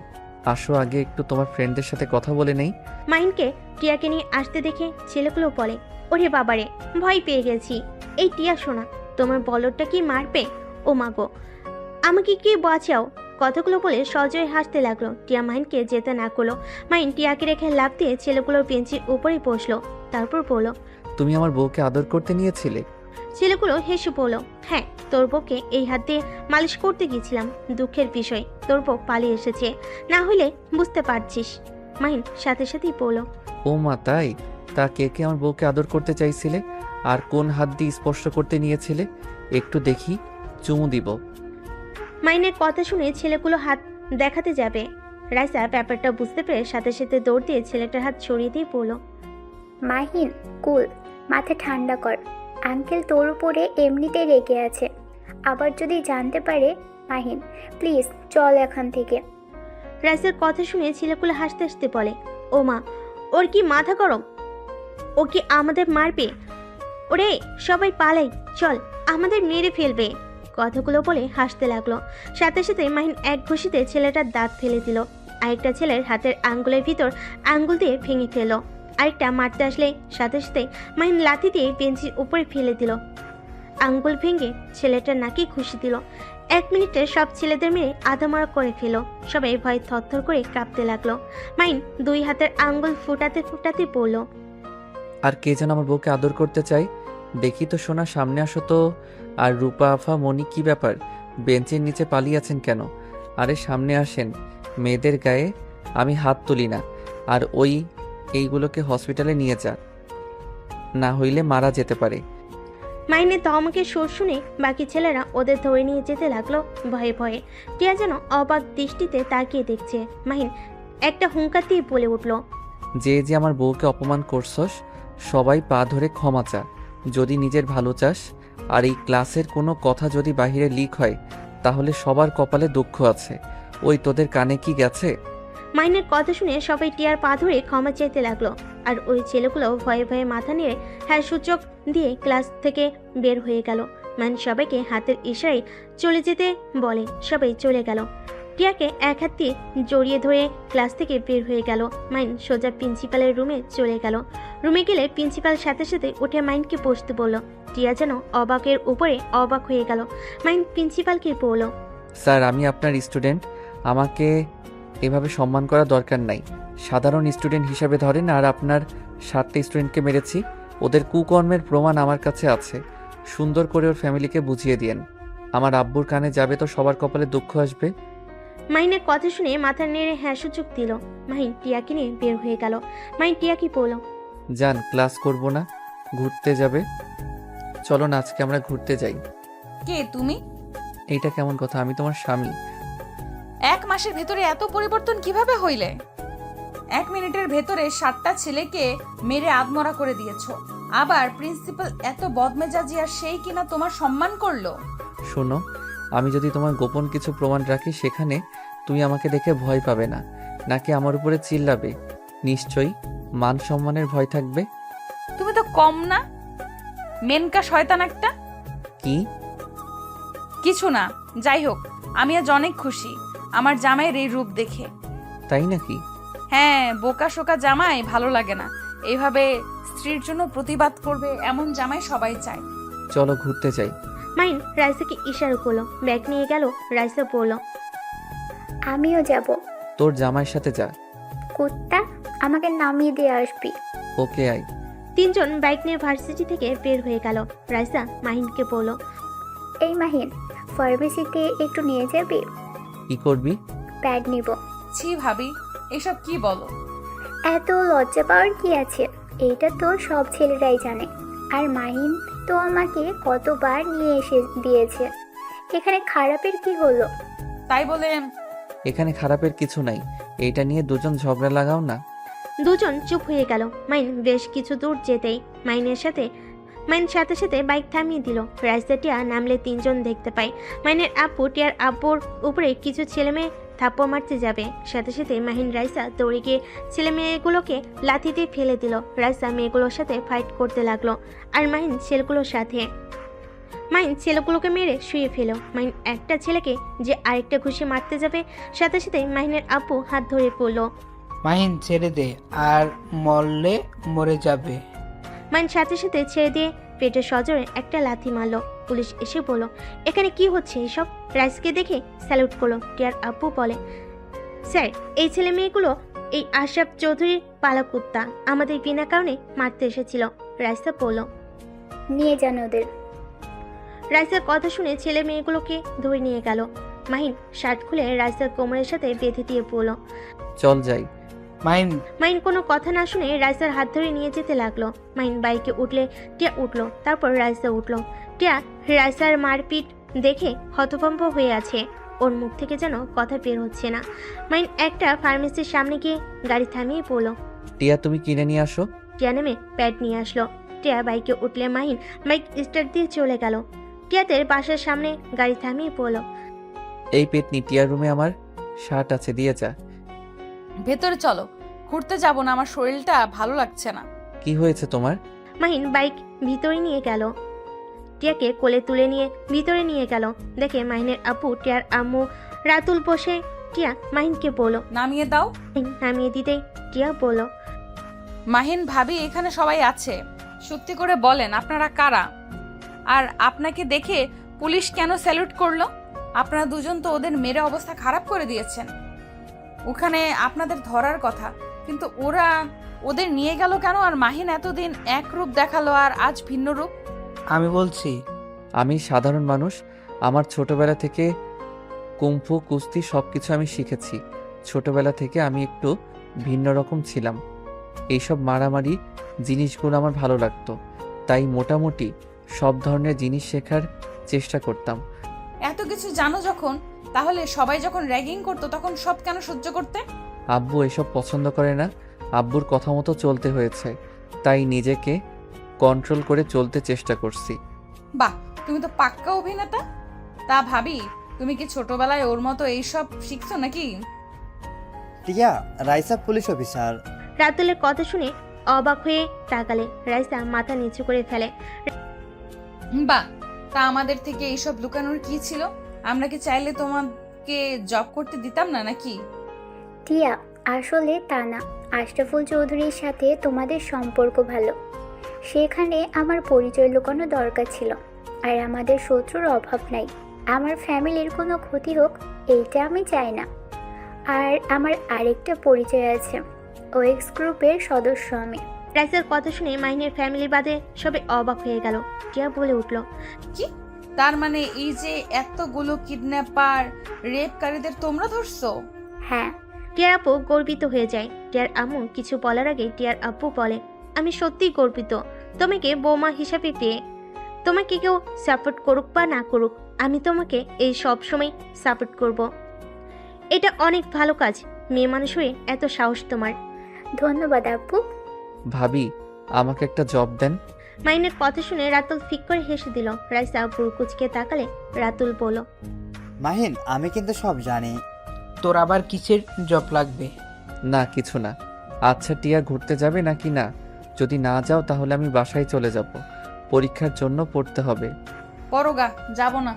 আসো, আগে একটু তোমার ফ্রেন্ডদের সাথে কথা বলে নেই।
মাইনকে টিয়াকে নিয়ে আসতে দেখে ছেলেগুলো বলে, ওরে বাবারে, ভয় পেয়ে গেছি। এই টিয়া শোনা, তোমার বলদটা কি মারবে? ও মাগো, আমাকে কি বাঁচাও, কথাগুলো বলে সজয় হাসতে লাগলো। টিয়া মাহিনকে যেতে না করলো। মাহিন টিয়াকে রেখে লাফ দিয়ে ছেলেগুলোর বেঞ্চির উপরেই বসলো। তারপর বলল,
তুমি আমার বউকে আদর করতে নিয়েছিলে?
ছেলেগুলো হেসে বলল, হ্যাঁ, তোর বউকে এই হাত দিয়ে মালিশ করতে গিয়েছিলাম। দুঃখের বিষয়, তোর বউ পালিয়ে এসেছে, না হইলে বুঝতে পারছিস। মাহিন সাথে সাথেই বলল,
ও মা, তাই? তা কে কে আমার বউকে আদর করতে চাইছিলে? আর কোন হাত দিয়ে স্পর্শ করতে নিয়েছিলে? একটু দেখি, চুমু দিব।
মাহিনের কথা শুনে ছেলেগুলো হাত দেখাতে যাবে। রাইসা ব্যাপারটা বুঝতে পেরে সাথে সাথে দৌড় দিয়ে ছেলেটার হাত সরিয়ে দিয়ে বলল,
মাহিন কুল, মাথা ঠান্ডা কর। আঙ্কেল তোর উপরে এমনিতেই রেগে আছে, আবার যদি জানতে পারে। মাহিন প্লিজ চল এখান থেকে।
রাইসার কথা শুনে ছেলেগুলো হাসতে হাসতে বলে, ও মা, ওর কি মাথা গরম? ও কি আমাদের মারবে? ওরে সবাই পালাই, চল, আমাদের মেরে ফেলবে। কথাগুলো বলে হাসতে লাগলো। সাথে সাথে মাহিন এক ঘুষিতে ছেলেটার দাঁত ফেলে দিল। আরেকটা ছেলের হাতের আঙ্গুলের ভিতর আঙ্গুল দিয়ে ভেঙে ফেললো। আরেকটা মারতে আসলে সাথে সাথে মাহিন লাথি দিয়ে বেঞ্চির উপরে ফেলে দিল। আঙ্গুল ভেঙে ছেলেটার নাকি ঘুষি দিল। 1 মিনিটে সব ছেলেদের মেরে আধামরা করে ফেল। সবাই ভয়ে থরথর করে কাঁপতে লাগলো। মাহিন 2 হাতের আঙ্গুল ফুটাতে ফুটাতে বলল,
আর কে যেন আমার বউকে আদর করতে চাই? দেখি তো সোনা, সামনে আসো তো। আর রূপা আফা, মনি, কি ব্যাপার? বেঞ্চের নিচে পালিয়ে আছেন কেন? আরে সামনে আসেন। মেয়েদের গায়ে আমি হাত তুলি না। আর এইগুলোকে হসপিটালে নিয়ে যা, না হইলে মারা যেতে পারে।
মাহিনের ধমকের সুর শুনে বাকি ছেলেরা ওদের ধরে নিয়ে যেতে লাগলো ভয়ে ভয়ে। টিয়া যেন অবাক দৃষ্টিতে তাকিয়ে দেখছে। মাহিন একটা হুঙ্কার দিয়ে বলে উঠল,
যে যে আমার বউকে অপমান করছস, সবাই পা ধরে ক্ষমা চা। যদি নিজের ভালো চাস, আর এই ক্লাসের কোনো কথা যদি বাহিরে লিক হয়, তাহলে সবার কপালে দুঃখ আছে। ওই তোদের কানে কি গেছে?
মাহিনের কথা শুনে সবাই টিয়ার পা ধরে ক্ষমা চাইতে লাগলো। আর ওই ছেলেগুলো ভয়ে ভয়ে মাথা নেড়ে হ্যাঁ সূচক দিয়ে ক্লাস থেকে বের হয়ে গেল। মাহিন সবাইকে হাতের ইশারায় চলে যেতে বলে। সবাই চলে গেল। টিয়াকে এক হাত দিয়ে জড়িয়ে ধরে ক্লাস থেকে বের হয়ে গেল। মাহিন সোজা প্রিন্সিপালের রুমে চলে গেল। রুমে গেলে প্রিন্সিপাল সাথে সাথে উঠে মাহিনকে বসতে বলল। টিয়া যেন অবাকের উপরে অবাক হয়ে গেল। মাহিন প্রিন্সিপালকে বলল,
স্যার, আমি আপনার স্টুডেন্ট, আমাকে এভাবে সম্মান করা দরকার নাই। সাধারণ স্টুডেন্ট হিসাবে ধরেন। আর আপনার 7টা স্টুডেন্টকে মেরেছি, ওদের কুকর্মের প্রমাণ আমার কাছে আছে। সুন্দর করে ওর ফ্যামিলিকে বুঝিয়ে দিয়েন। আমার আব্বুর কানে যাবে তো সবার কপালে দুঃখ আসবে।
মাহিনের কথা শুনে মাথা নেড়ে হ্যাঁ সূচক দিল। মাহিন টিয়াকে নিয়ে বের হয়ে গেল। মাহিন টিয়াকে বলল,
যান, ক্লাস করব না, ঘুরতে যাবে। চলো না, আজকে আমরা ঘুরতে যাই।
কে তুমি?
এইটা কেমন কথা? আমি তোমার স্বামী।
1 মাসের ভেতরে এত পরিবর্তন কিভাবে হইলে? 1 মিনিটের ভেতরে 7টা ছেলেকে মেরে আদমরা করে দিয়েছো। আবার প্রিন্সিপাল এত বদমেজাজি, আর সেই কিনা তোমার সম্মান করলো।
শোনো, আমি যদি তোমার গোপন কিছু প্রমাণ রাখি, সেখানে তুমি আমাকে দেখে ভয় পাবে না, নাকি আমার উপরে চিল্লাবে? নিশ্চয়ই মান সম্মানের ভয় থাকবে।
তুমি তো কম না, মেনকা শয়তান একটা।
কি?
কিছু না, যাই হোক, আমি আজ অনেক খুশি আমার জামাইয়ের এই রূপ দেখে।
তাই নাকি?
হ্যাঁ, বোকা শোকা জামাই ভালো লাগে না। এইভাবে স্ত্রীর জন্য প্রতিবাদ করবে এমন জামাই সবাই চায়।
চলো ঘুরতে যাই।
মাহিন রাইসাকে ইশারা করলো। ব্যাগ নিয়ে গেল। রাইসা বলল,
আমিও যাব।
তোর জামাইয়ের সাথে যা।
কুত্তা, আমাকে নামিয়ে দিয়ে আসবি।
ওকে, আই।
3 জন বাইক নিয়ে ভার্সিটি থেকে বের হয়ে গেল। রাইসা মাহিনকে বলল,
এই মাহিন, ফার্মেসিতে একটু নিয়ে যাবি?
কি করবি?
প্যাড নিব।
ছি ভাবি, এসব কি বলো?
এত লজ্জা পাওয়ার কি আছে? এইটা তো সব ছেলেরাই জানে। আর মাহিন তো আমাকে কতবার নিয়ে এসে দিয়েছে, এখানে খারাপের কি হলো?
তাই বলে
এখানে খারাপের কিছু নাই, এইটা নিয়ে দুজন ঝগড়া লাগাও না।
2 জন চুপ হয়ে গেল। মাহিন বেশ কিছু দূর যেতেই মাহিন সাথে সাথে বাইক থামিয়ে দিল। রাইসা টিয়া নামলে 3 জন দেখতে পায়। মাহিনের আব্বু টিয়ার আব্বুর উপরে কিছু ছেলে মেয়ে থাপ্পড় মারতে যাবে। সাথে সাথে মাহিন রাইসা দৌড়ে গিয়ে ছেলে মেয়েগুলোকে লাথি দিয়ে ফেলে দিল। রাইসা মেয়েগুলোর সাথে ফাইট করতে লাগলো, আর মাহিন ছেলেগুলোকে মেরে শুয়ে ফেলো। মাহিন একটা ছেলেকে যে আরেকটা ঘুষি মারতে যাবে, সাথে সাথে মাহিনের আব্বু হাত ধরে পড়লো।
মাহিন ছেড়ে দে, আর মরলে মরে যাবে।
মাহিন সাথে সাথে ছেড়ে দিয়ে পেটে সজোরে একটা লাথি মারলো। পুলিশ এসে বলল, এখানে কি হচ্ছে এসব? রাইসকে দেখে স্যালুট করলো। টিয়ার আব্বু বলে, স্যার, এই ছেলে মেয়েগুলো এই আশরাফ চৌধুরীর পালা কুত্তা, আমাদের বিনা কারণে মারতে এসেছিল। রাইসা বলল।
নিয়ে যান ওদের।
রাইসার কথা শুনে ছেলে মেয়েগুলোকে ধরে নিয়ে গেল। মাহিন শার্ট খুলে রাইসার কোমরের সাথে বেঁধে দিয়ে বলল।
চল যাই।
মাহিন কোনো কথা না শুনে রাইসার হাত ধরে নিয়ে যেতে লাগলো। মাহিন বাইকে উঠলে টিয়া উঠলো, তারপর রাইসা উঠলো। টিয়া রাইসার মারপিট দেখে হতভম্ব হয়ে আছে, ওর মুখ থেকে যেন কথা বের হচ্ছে না। মাহিন একটা ফার্মেসির সামনে গিয়ে গাড়ি থামিয়ে বলল।
টিয়া, তুমি কিনে নিয়ে আসো।
টিয়া নেমে প্যাড নিয়ে আসলো। টিয়া বাইকে উঠলে মাহিন বাইক স্টার্ট দিয়ে চলে গেল। টিয়াদের বাসার সামনে গাড়ি থামিয়ে বলল।
এই পেতনি, টিয়ার রুমে আমার শার্ট আছে, দিয়ে যা।
ভেতরে চলো, ঘুরতে যাব না, আমার শরীরটা ভালো লাগছে না।
কি হয়েছে তোমার?
মাহিন বাইক ভিতরে নিয়ে গেল। টিয়াকে কোলে তুলে নিয়ে ভিতরে নিয়ে গেল। দেখে মাহিনের আপু টিয়ার আম্মু রাতুল বসে। টিয়া মাহিনকে বলল।
নামিয়ে দাও।
মাহিন নামিয়ে দিতেই টিয়া বলল।
মাহিন ভাবি, এখানে সবাই আছে, সত্যি করে বলেন আপনারা কারা? আর আপনাকে দেখে পুলিশ কেন স্যালুট করলো? আপনারা দুজন তো ওদের মেরে অবস্থা খারাপ করে দিয়েছেন। ওখানে আপনাদের ধরার কথা, কিন্তু ওদের নিয়ে গেল কেন? আর মাহিন এতদিন এক রূপ দেখালো আর আজ ভিন্ন রূপ।
আমি বলছি,
আমি সাধারণ মানুষ। আমার ছোটবেলা থেকে কুম্ফু, কুস্তি সবকিছু আমি শিখেছি। ছোটবেলা থেকে আমি একটু ভিন্ন রকম ছিলাম। এইসব মারামারি জিনিসগুলো আমার ভালো লাগতো, তাই মোটামুটি সব ধরনের জিনিস শেখার চেষ্টা করতাম।
এত কিছু জানো যখন, তাহলে সবাই যখন র্যাগিং করতো তখন সব কেন সহ্য করতে?
আব্বু এসব পছন্দ করে না, আব্বুর কথা মতো চলতে হয়েছে, তাই নিজেকে কন্ট্রোল করে চলতে চেষ্টা করছি।
বাহ, তুমি তো পাক্কা অভিনেতা। তা ভাবি, তুমি কি ছোটবেলায় ওর মতো এইসব শিখছো নাকি?
টিয়া, রাইসা পুলিশ অফিসার।
রাতুলের কথা শুনে অবাক হয়ে তাকালে। রাইসা মাথা নিচু করে ফেলে।
বাহ, তা আমাদের থেকে এইসব লুকানোর কি ছিল? আমরা কি চাইলে তোমাকে জব করতে দিতাম না নাকি?
টিয়া, আসলে তা না। আশরাফুল চৌধুরীর সাথে তোমাদের সম্পর্ক ভালো, সেখানে আমার পরিচয় লুকানো দরকার ছিল। আর আমাদের শত্রুর অভাব নাই। আমার ফ্যামিলির কোনো ক্ষতি হোক এইটা আমি চাই না। আর আমার আরেকটা পরিচয় আছে, ওয়েক্স গ্রুপের সদস্য আমি।
রাইসার কথা শুনে মাহিনের ফ্যামিলি বাদে সবাই অবাক হয়ে গেল। টিয়া বলে উঠল।
কি? তার মানে এই যে এতগুলো কিডন্যাপার, রেপকারীদের তোমরা ধরছো?
হ্যাঁ।
টিয়ার আপু গর্বিত হয়ে যায়। টিয়ার আম্মু কিছু বলার আগে টিয়ার আব্বু বলে, আমি সত্যিই গর্বিত তোমাকে বৌমা হিসাবে পেয়ে। তোমাকে কেউ সাপোর্ট করুক বা না করুক, আমি তোমাকে এই সব সময় সাপোর্ট করব। এটা অনেক ভালো কাজ, মেয়ে মানুষ হয়ে এত সাহস তোমার।
ধন্যবাদ আব্বু।
ভাবি, আমাকে একটা জব দেন।
মাইনের কথা শুনে রাতুল ফিক করে হেসে দিল। রাইসা বুড়ো কুচকে তাকালে। রাতুল বলল।
মাহিন, আমি কিন্তু সব জানি।
তোর আবার কিসের জব লাগবে?
না, কিছু না। আচ্ছা টিয়া, ঘুরতে যাবে নাকি না? যদি না যাও তাহলে আমি বাসায় চলে যাব, পরীক্ষার জন্য পড়তে হবে।
পরগা, যাব না।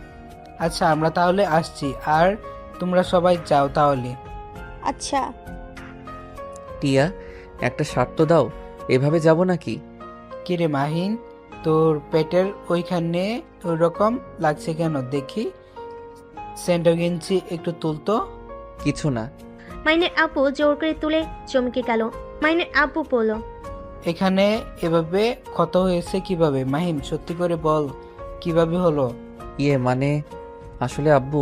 আচ্ছা, আমরা তাহলে আসছি, আর তোমরা সবাই যাও তাহলে।
আচ্ছা।
টিয়া, একটা শার্ট তো দাও, এভাবে যাব নাকি?
কিরে মাহিন, তোর পেটের ওইখানে ওই রকম লাগছে কেন দেখি? সেন্টার গেঞ্জি একটু তুলতো।
কিছু না।
মাইনের আপু জোর করে তুলে চমকে গেল। মাইনের আপু বলল।
এখানে এভাবে ক্ষত হয়েছে কিভাবে? মাহিন, সত্যি করে বল, কিভাবে হলো?
মানে আসলে আব্বু,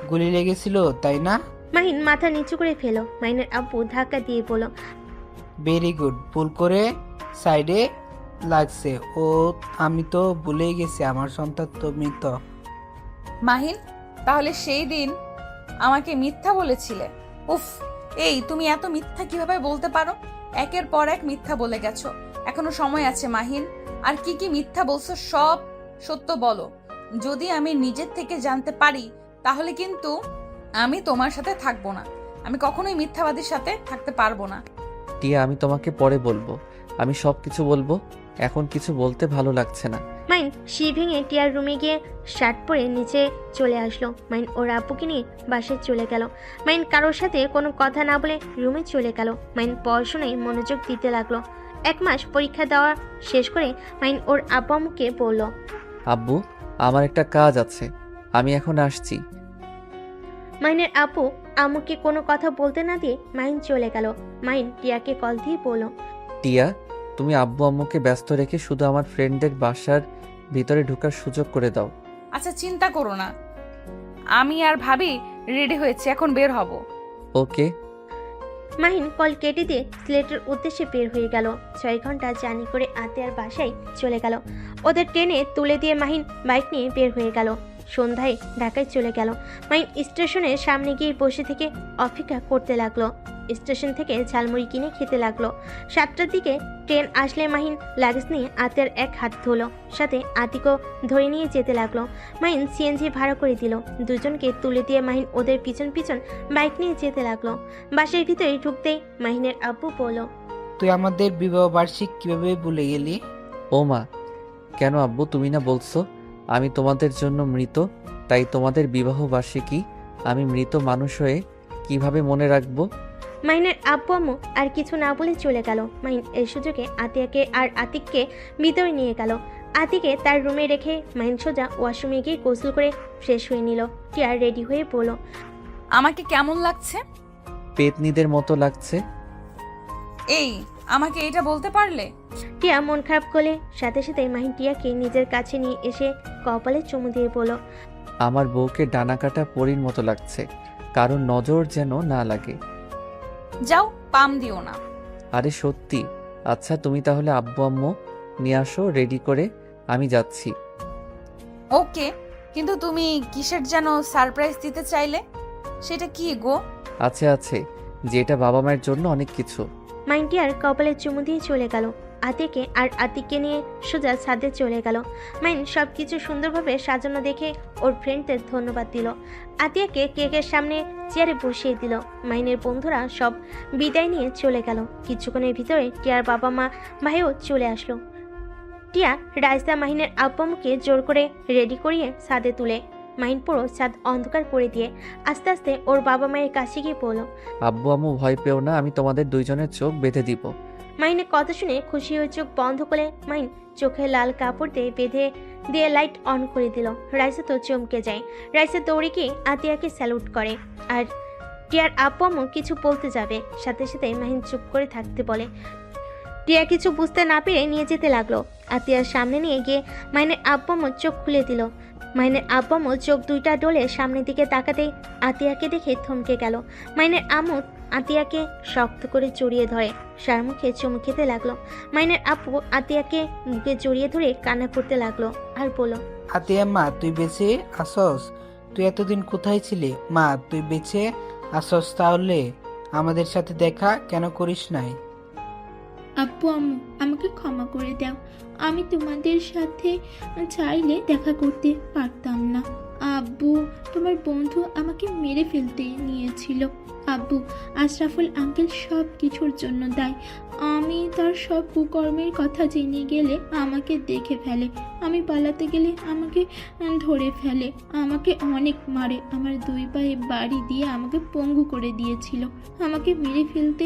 গুলি লেগেছিল তাই না?
মাহিন মাথা নিচু করে ফেলো। মাইনের আপু ধাক্কা দিয়ে বলল।
ভেরি গুড, ভুল করে সাইডে লাগছে। ও, আমি তো ভুলেই গেছি, আমার সন্তান তো মৃত।
মাহিন, তাহলে সেই দিন আমাকে মিথ্যা বলেছিলে? উফ, এই তুমি এত মিথ্যা কিভাবে বলতে পারো? একের পর এক মিথ্যা বলে গেছো। এখনো সময় আছে মাহিন, আর কি কি মিথ্যা বলছো সব সত্য বলো। যদি আমি নিজের থেকে জানতে পারি তাহলে কিন্তু আমি তোমার সাথে থাকবো না। আমি কখনোই মিথ্যাবাদীর সাথে থাকতে পারবো না।
টিয়া, আমি তোমাকে পরে বলবো, আমি সব কিছু বলবো, এখন কিছু বলতে ভালো লাগছে না।
মাইন শি ভেঙে টিয়ার রুমে গিয়ে শার্ট পরে নিচে চলে আসলো। মাইন ওর আপুকে নিয়ে বাসায় চলে গেল। মাইন কারোর সাথে কোনো কথা না বলে রুমে চলে গেল। মাইন পড়াশোনায় মনোযোগ দিতে লাগলো। 1 মাস পরীক্ষা দেওয়া শেষ করে মাইন ওর আব্বু আম্মুকে বলল।
আব্বু, আমার একটা কাজ আছে, আমি এখন আসছি।
মাহিনের আপু আম্মুকে কোনো কথা বলতে না দিয়ে মাহিন চলে গেল। মাহিন টিয়াকে কল দিয়ে বলল,
টিয়া, তুমি আব্বু আম্মুকে ব্যস্ত রেখে শুধু আমার ফ্রেন্ডদের বাসার ভিতরে ঢোকার সুযোগ করে দাও।
আচ্ছা চিন্তা করো না, আমি আর ভাবি রেডি হয়েছি, এখন বের হব।
ওকে।
মাহিন কল কেটে দিয়ে সিলেটের উদ্দেশ্যে বের হয়ে গেল। 6 ঘন্টা জার্নি করে আতিয়ার বাসায় চলে গেল। ওদের ট্রেনে তুলে দিয়ে মাহিন বাইক নিয়ে বের হয়ে গেল। সন্ধ্যায় ঢাকায় চলে গেল। মাহিন স্টেশনের সামনে গিয়ে বসে থেকে অপেক্ষা করতে লাগলো। স্টেশন থেকে ঝালমুড়ি কিনে খেতে লাগলো। 7টার দিকে ট্রেন আসলে মাহিন লাগেজ নিয়ে আতিয়ার এক হাত ধুলো, সাথে আতিকও ধরে নিয়ে যেতে লাগলো। মাহিন সিএনজি ভাড়া করে দিল। দুজনকে তুলে দিয়ে মাহিন ওদের পিছন পিছন বাইক নিয়ে যেতে লাগলো। বাসের ভিতরে ঢুকতেই মাহিনের আব্বু বলল,
তুই আমাদের বিবাহ বার্ষিক কিভাবে ভুলে গেলি?
ও মা, কেন আব্বু, তুমি না বলছো আমি তোমাদের জন্য মৃত, তাই তোমাদের বিবাহ বার্ষিকী আমি মৃত মানুষ হয়ে কিভাবে মনে রাখবো?
মাহিনের আব্বু আম্মু আর কিছু না বলে চলে গেল। মাহিন এই সুযোগে আতিয়াকে আর আতিককে ভিতরে নিয়ে গেল। আতিকে তার রুমে রেখে মাহিন সোজা ওয়াশরুমে গিয়ে গোসল করে ফ্রেশ হয়ে নিল। টিয়া রেডি হয়ে বলল,
আমাকে কেমন লাগছে?
পেতনিদের মতো লাগছে।
এই, আমাকে এটা বলতে পারলে?
টিয়া মন খারাপ করলে সাথে সাথে মাহিন টিয়াকে নিজের কাছে নিয়ে এসে কপালে চুমু দিয়ে বলল,
আমার বউকে ডানা কাটা পরীর মতো লাগছে, কারণ নজর যেন না লাগে।
যাও, পাম দিও না।
আরে সত্যি। আচ্ছা তুমি তাহলে আব্বু আম্মু নিয়ে আসো রেডি করে, আমি যাচ্ছি।
ওকে, কিন্তু তুমি কিসের যেন সারপ্রাইজ দিতে চাইলে, সেটা কি গো?
আছে আছে, যেটা বাবা মায়ের জন্য অনেক কিছু।
মাহিন টিয়ার কপালে চুমু দিয়ে চলে গেল। আতিকে আর আতিককে নিয়ে সোজা ছাদে চলে গেল। মাহিন সব কিছু সুন্দরভাবে সাজানো দেখে ওর ফ্রেন্ডদের ধন্যবাদ দিল। আতিয়াকে কেকের সামনে চেয়ারে বসিয়ে দিল। মাহিনের বন্ধুরা সব বিদায় নিয়ে চলে গেল। কিছুক্ষণের ভিতরে টিয়ার বাবা মা ভাইও চলে আসলো। টিয়া রাইসা মাহিনের আব্বামুকে জোর করে রেডি করিয়ে ছাদে তুলে মাহিন পুরো ছাদ অন্ধকার করে দিয়ে আস্তে আস্তে ওর বাবা মায়ের কাছে গিয়ে বলল,
আব্বু আম্মু ভয় পেও না, আমি তোমাদের দুইজনের চোখ বেঁধে দিব।
মাহিনের কথা শুনে খুশি হয়ে চোখ বন্ধ করে মাহিন চোখে লাল কাপড় দিয়ে বেঁধে দিয়ে লাইট অন করে দিল। রাইসা তো চমকে যায়। রাইসা দৌড়ে গিয়ে আতিয়াকে স্যালুট করে। আর টিয়ার আব্বু আম্মু কিছু বলতে যাবে, সাথে সাথে মাহিন চুপ করে থাকতে বলে। টিয়া কিছু বুঝতে না পেরে নিয়ে যেতে লাগলো। আতিয়ার সামনে নিয়ে গিয়ে মাহিনের আব্বু আম্মু চোখ খুলে দিল। মাহিনের আব্বু আম্মু চোখ দুইটা ডলে সামনের দিকে তাকাতেই আতিয়াকে দেখে থমকে গেল। মাহিনের আম্মু আতিয়াকে শক্ত করে জড়িয়ে ধরে সার মুখে চুমু খেতে লাগলো। মাহিনের আপু আতিয়াকে মুখে জড়িয়ে ধরে কান্না করতে লাগলো আর বলল,
আতিয়া মা, তুই বেঁচে আসস? তুই এতদিন কোথায় ছিলি? মা, তুই বেঁচে আসস, তাহলে আমাদের সাথে দেখা কেন করিস নাই?
আব্বু আম্মু আমাকে ক্ষমা করে দাও, আমি তোমাদের সাথে চাইলে দেখা করতে পারতাম না। আব্বু, তোমার বন্ধু আমাকে মেরে ফেলতে নিয়েছিল। আব্বু, আশরাফুল আঙ্কেল সব কিছুর জন্য দায়ী। আমি তার সব কুকর্মের কথা জেনে গেলে আমাকে দেখে ফেলে, আমি পালাতে গেলে আমাকে ধরে ফেলে, আমাকে অনেক মারে, আমার 2 পায়ে বাড়ি দিয়ে আমাকে পঙ্গু করে দিয়েছিল। আমাকে মেরে ফেলতে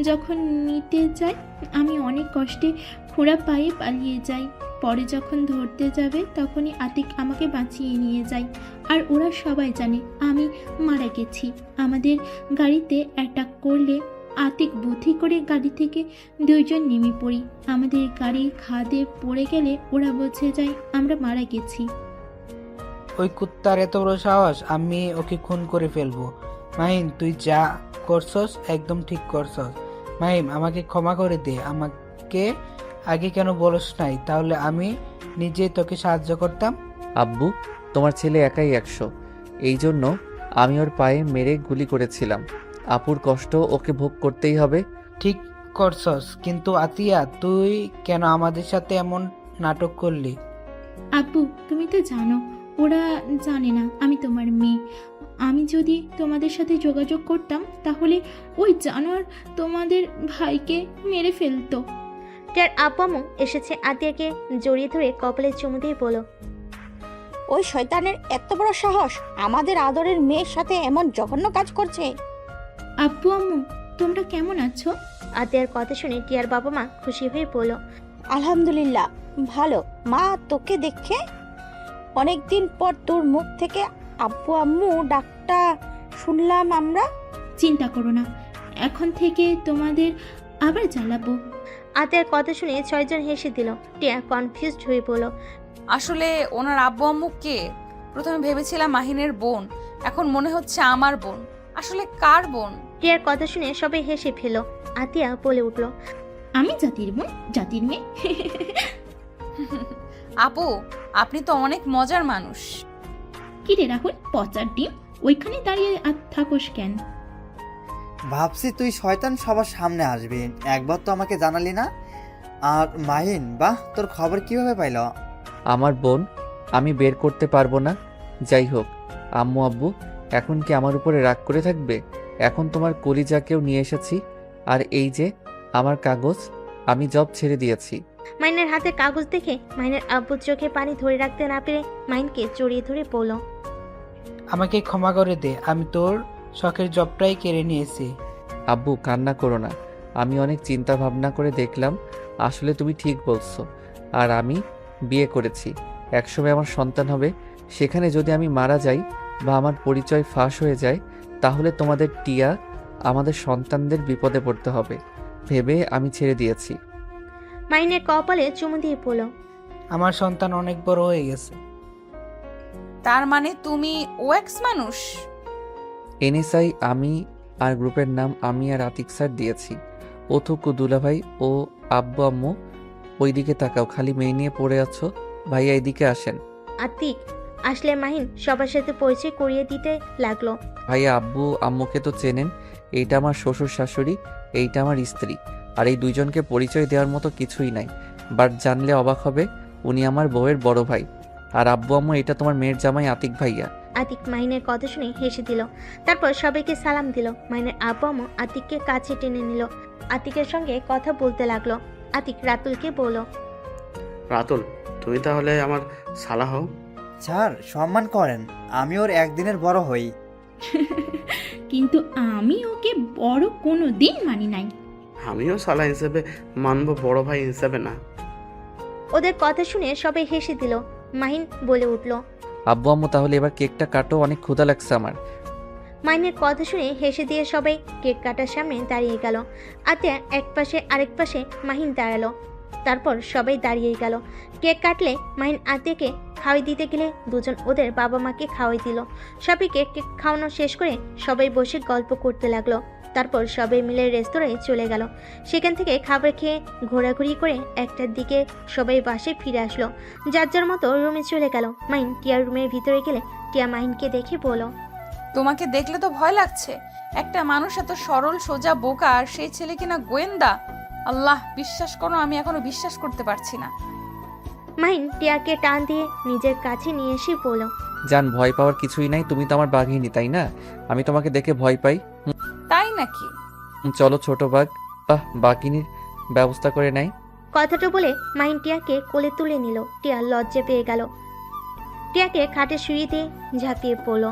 যখন নিতে যায় আমি অনেক কষ্টে খোঁড়া পায়ে পালিয়ে যাই। পরে যখন ধরতে যাবে তখনই আতিক আমাকে বাঁচিয়ে নিয়ে যায়। আর ওরা সবাই জানে আমি মারা গেছি। আমাদের গাড়িতে অ্যাটাক করলে আতিক বুদ্ধি করে গাড়ি থেকে 2 জন নেমে পড়ি। আমাদের গাড়ি খাদে পড়ে গেলে ওরা বুঝে যায় আমরা মারা গেছি।
ওই কুত্তার এত বড় সাহস, আমি ওকে খুন করে ফেলবো। মাহিম, তুই যা করছস একদম ঠিক করছস। মাহিম, আমাকে ক্ষমা করে দে। আমাকে আগে কেন বলস নাই? তাহলে আমি নিজে তোকে সাহায্য করতাম।
আব্বু, তোমার ছেলে একাই 100, এই জন্য আমি ওর পায়ে মেরে গুলি করেছিলাম। আপুর কষ্ট ওকে ভোগ করতেই হবে।
ঠিক করছস, কিন্তু আতিয়া, তুই কেন আমাদের সাথে এমন নাটক করলি?
আব্বু, তুমি তো জানো ওরা জানে না আমি তোমার মেয়ে। আমি যদি তোমাদের সাথে যোগাযোগ করতাম তাহলে ওই জানোয়ার তোমাদের ভাইকে মেরে ফেলতো।
টিয়ার আব্বু আম্মু এসেছে আতিয়াকে জড়িয়ে ধরে কপালে চুমু দিয়ে বলল,
ওই শয়তানের এত বড় সাহস আমাদের আদরের মেয়ের সাথে এমন জঘন্য কাজ করছে।
আব্বু আম্মু, তোমরা কেমন আছো?
আতিয়ার কথা শুনে টিয়ার বাবা মা খুশি হয়ে বলল,
আলহামদুলিল্লাহ ভালো। মা, তোকে দেখে অনেক দিন পর তোর মুখ থেকে আব্বু আম্মু ডাকটা শুনলাম আমরা।
চিন্তা করো না, এখন থেকে তোমাদের আবার জ্বালাবো।
আতিয়ার কথা শুনে 6 জন হেসে দিল। টিয়া কনফিউজড হয়ে পড়ল।
আসলে ওনার আব্বু আম্মু কে? প্রথমে ভেবেছিলাম মাহিনের বোন, এখন মনে হচ্ছে আমার বোন। আসলে কার বোন?
টিয়ার কথা শুনে সবাই হেসে ফেল। আতিয়া বলে উঠল,
আমি জাতির বোন, জাতির মেয়ে।
আপু, আপনি তো অনেক মজার মানুষ।
কি রে রাহুল, পচার ডিম, ওইখানে দাঁড়িয়ে আর থাকোস কেন?
ভাবছি তুই শয়তান সবার সামনে আসবি, একবার তো আমাকে জানালি না। আর মাহিন, বাহ, তোর খবর কিভাবে পাইল?
আমার বোন, আমি বের করতে পারবো না। যাই হোক, আম্মু আব্বু এখন কি আমার উপরে রাগ করে থাকবে? এখন তোমার কলিজাকেও নিয়ে এসেছি। আর এই যে আমার কাগজ, আমি জব ছেড়ে দিয়েছি।
মাইনের হাতে কাগজ দেখে মাইনের আব্বুর চোখে পানি ধরে রাখতে না পেরে মাইনকে জড়িয়ে ধরে বলল,
আমাকে ক্ষমা করে দে, আমি তোর শখের জবটাই কেড়ে নিয়েছি।
আব্বু কান্না করো না, আমি অনেক চিন্তা ভাবনা করে দেখলাম আসলে তুমি ঠিক বলছো। আর আমি বিয়ে করেছি, একসময় আমার সন্তান হবে। সেখানে যদি আমি মারা যাই বা আমার পরিচয় ফাঁস হয়ে যায়, তাহলে তোমাদের টিয়া আমাদের সন্তানদের বিপদে পড়তে হবে ভেবে আমি ছেড়ে দিয়েছি।
মাইনের কপালে চুমু দিয়ে বলল,
আমার সন্তান অনেক বড় হয়ে গেছে।
তার মানে তুমি ওএক্স মানুষ?
এনএসআই আমি, আর গ্রুপের নাম আমি আর আতিক স্যার দিয়েছি। ও থুকু দুলাভাই ও আব্বু আম্মু, ওইদিকে তাকাও, খালি মেয়ে নিয়ে পড়ে আছো। ভাইয়া এদিকে আসেন।
আতিক আসলে মাহিন সবার সাথে পরিচয় করিয়ে দিতে লাগলো।
ভাইয়া আব্বু আম্মুকে তো চেনেন, এইটা আমার শ্বশুর শাশুড়ি, এইটা আমার স্ত্রী। আর এই দুইজনকে পরিচয় দেওয়ার মতো কিছুই নাই, বাট জানলে অবাক হবে, উনি আমার বউয়ের বড় ভাই। আর আব্বু আম্মু, এটা তোমার মেয়ের জামাই আতিক ভাইয়া।
আতিক মাহিনের কথা শুনে হেসে দিল। তারপর সবাইকে সালাম দিল। মাহিনের আব্বু আম্মু আতিককে কাছে টেনে নিল। আতিকের সঙ্গে কথা বলতে লাগলো। আতিক রাতুলকে বলল,
রাতুল, তুমি তাহলে আমার শালা হও।
স্যার সম্মান করেন, আমি ওর একদিনের বড় হই।
কিন্তু আমি ওকে বড় কোনো দিন মানি নাই।
আমিও শালা হিসেবে মানবো, বড় ভাই হিসেবে না।
ওদের কথা শুনে সবাই হেসে দিল। মাহিন বলে উঠল,
আব্বু আম্মু তাহলে এবার কেকটা কাটো, অনেক ক্ষুধা লাগছে আমার।
মাহিনের কথা শুনে হেসে দিয়ে সবাই কেক কাটার সামনে দাঁড়িয়ে গেল। আতিয়া এক পাশে আরেক পাশে মাহিন দাঁড়ালো। তারপর সবাই দাঁড়িয়ে গেল। কেক কাটলে মাহিন আতিয়াকে খাওয়াই দিতে গেলে দুজন ওদের বাবা মাকে খাওয়াই দিল। সবাইকে কেক খাওয়ানো শেষ করে সবাই বসে গল্প করতে লাগলো। তারপর সবাই মিলে রেস্তোরাঁয় চলে গেল। সেখান থেকে খাবার খেয়ে ঘোরাঘুরি করে 1টার দিকে সবাই বাসায় ফিরে আসলো। যার যার মতো রুমে চলে গেল। মাহিন টিয়ার রুমের ভিতরে গেলে টিয়া মাহিনকে দেখে বলল,
তোমাকে দেখলে তো ভয় লাগছে। একটা মানুষ এত সরল সোজা বোকা, আর সেই ছেলে কিনা গোয়েন্দা। আল্লাহ, বিশ্বাস করো, আমি এখনো বিশ্বাস করতে পারছি না।
মাহিন টিয়াকে টান দিয়ে নিজের কাছে নিয়ে এসে বলল,
জান, ভয় পাওয়ার কিছুই নাই, তুমি তো আমার বাঘিনী, তাই না? আমি তোমাকে দেখে ভয় পাই?
তাই নাকি?
চলো ছোট বাঘ, বাঘিনীর ব্যবস্থা করে নাই।
কথাটা বলে মাহিন টিয়াকে কোলে তুলে নিল। টিয়া লজ্জা পেয়ে গেল। টিয়াকে খাটে শুয়ে দিয়ে ঝাঁপিয়ে পড়ল।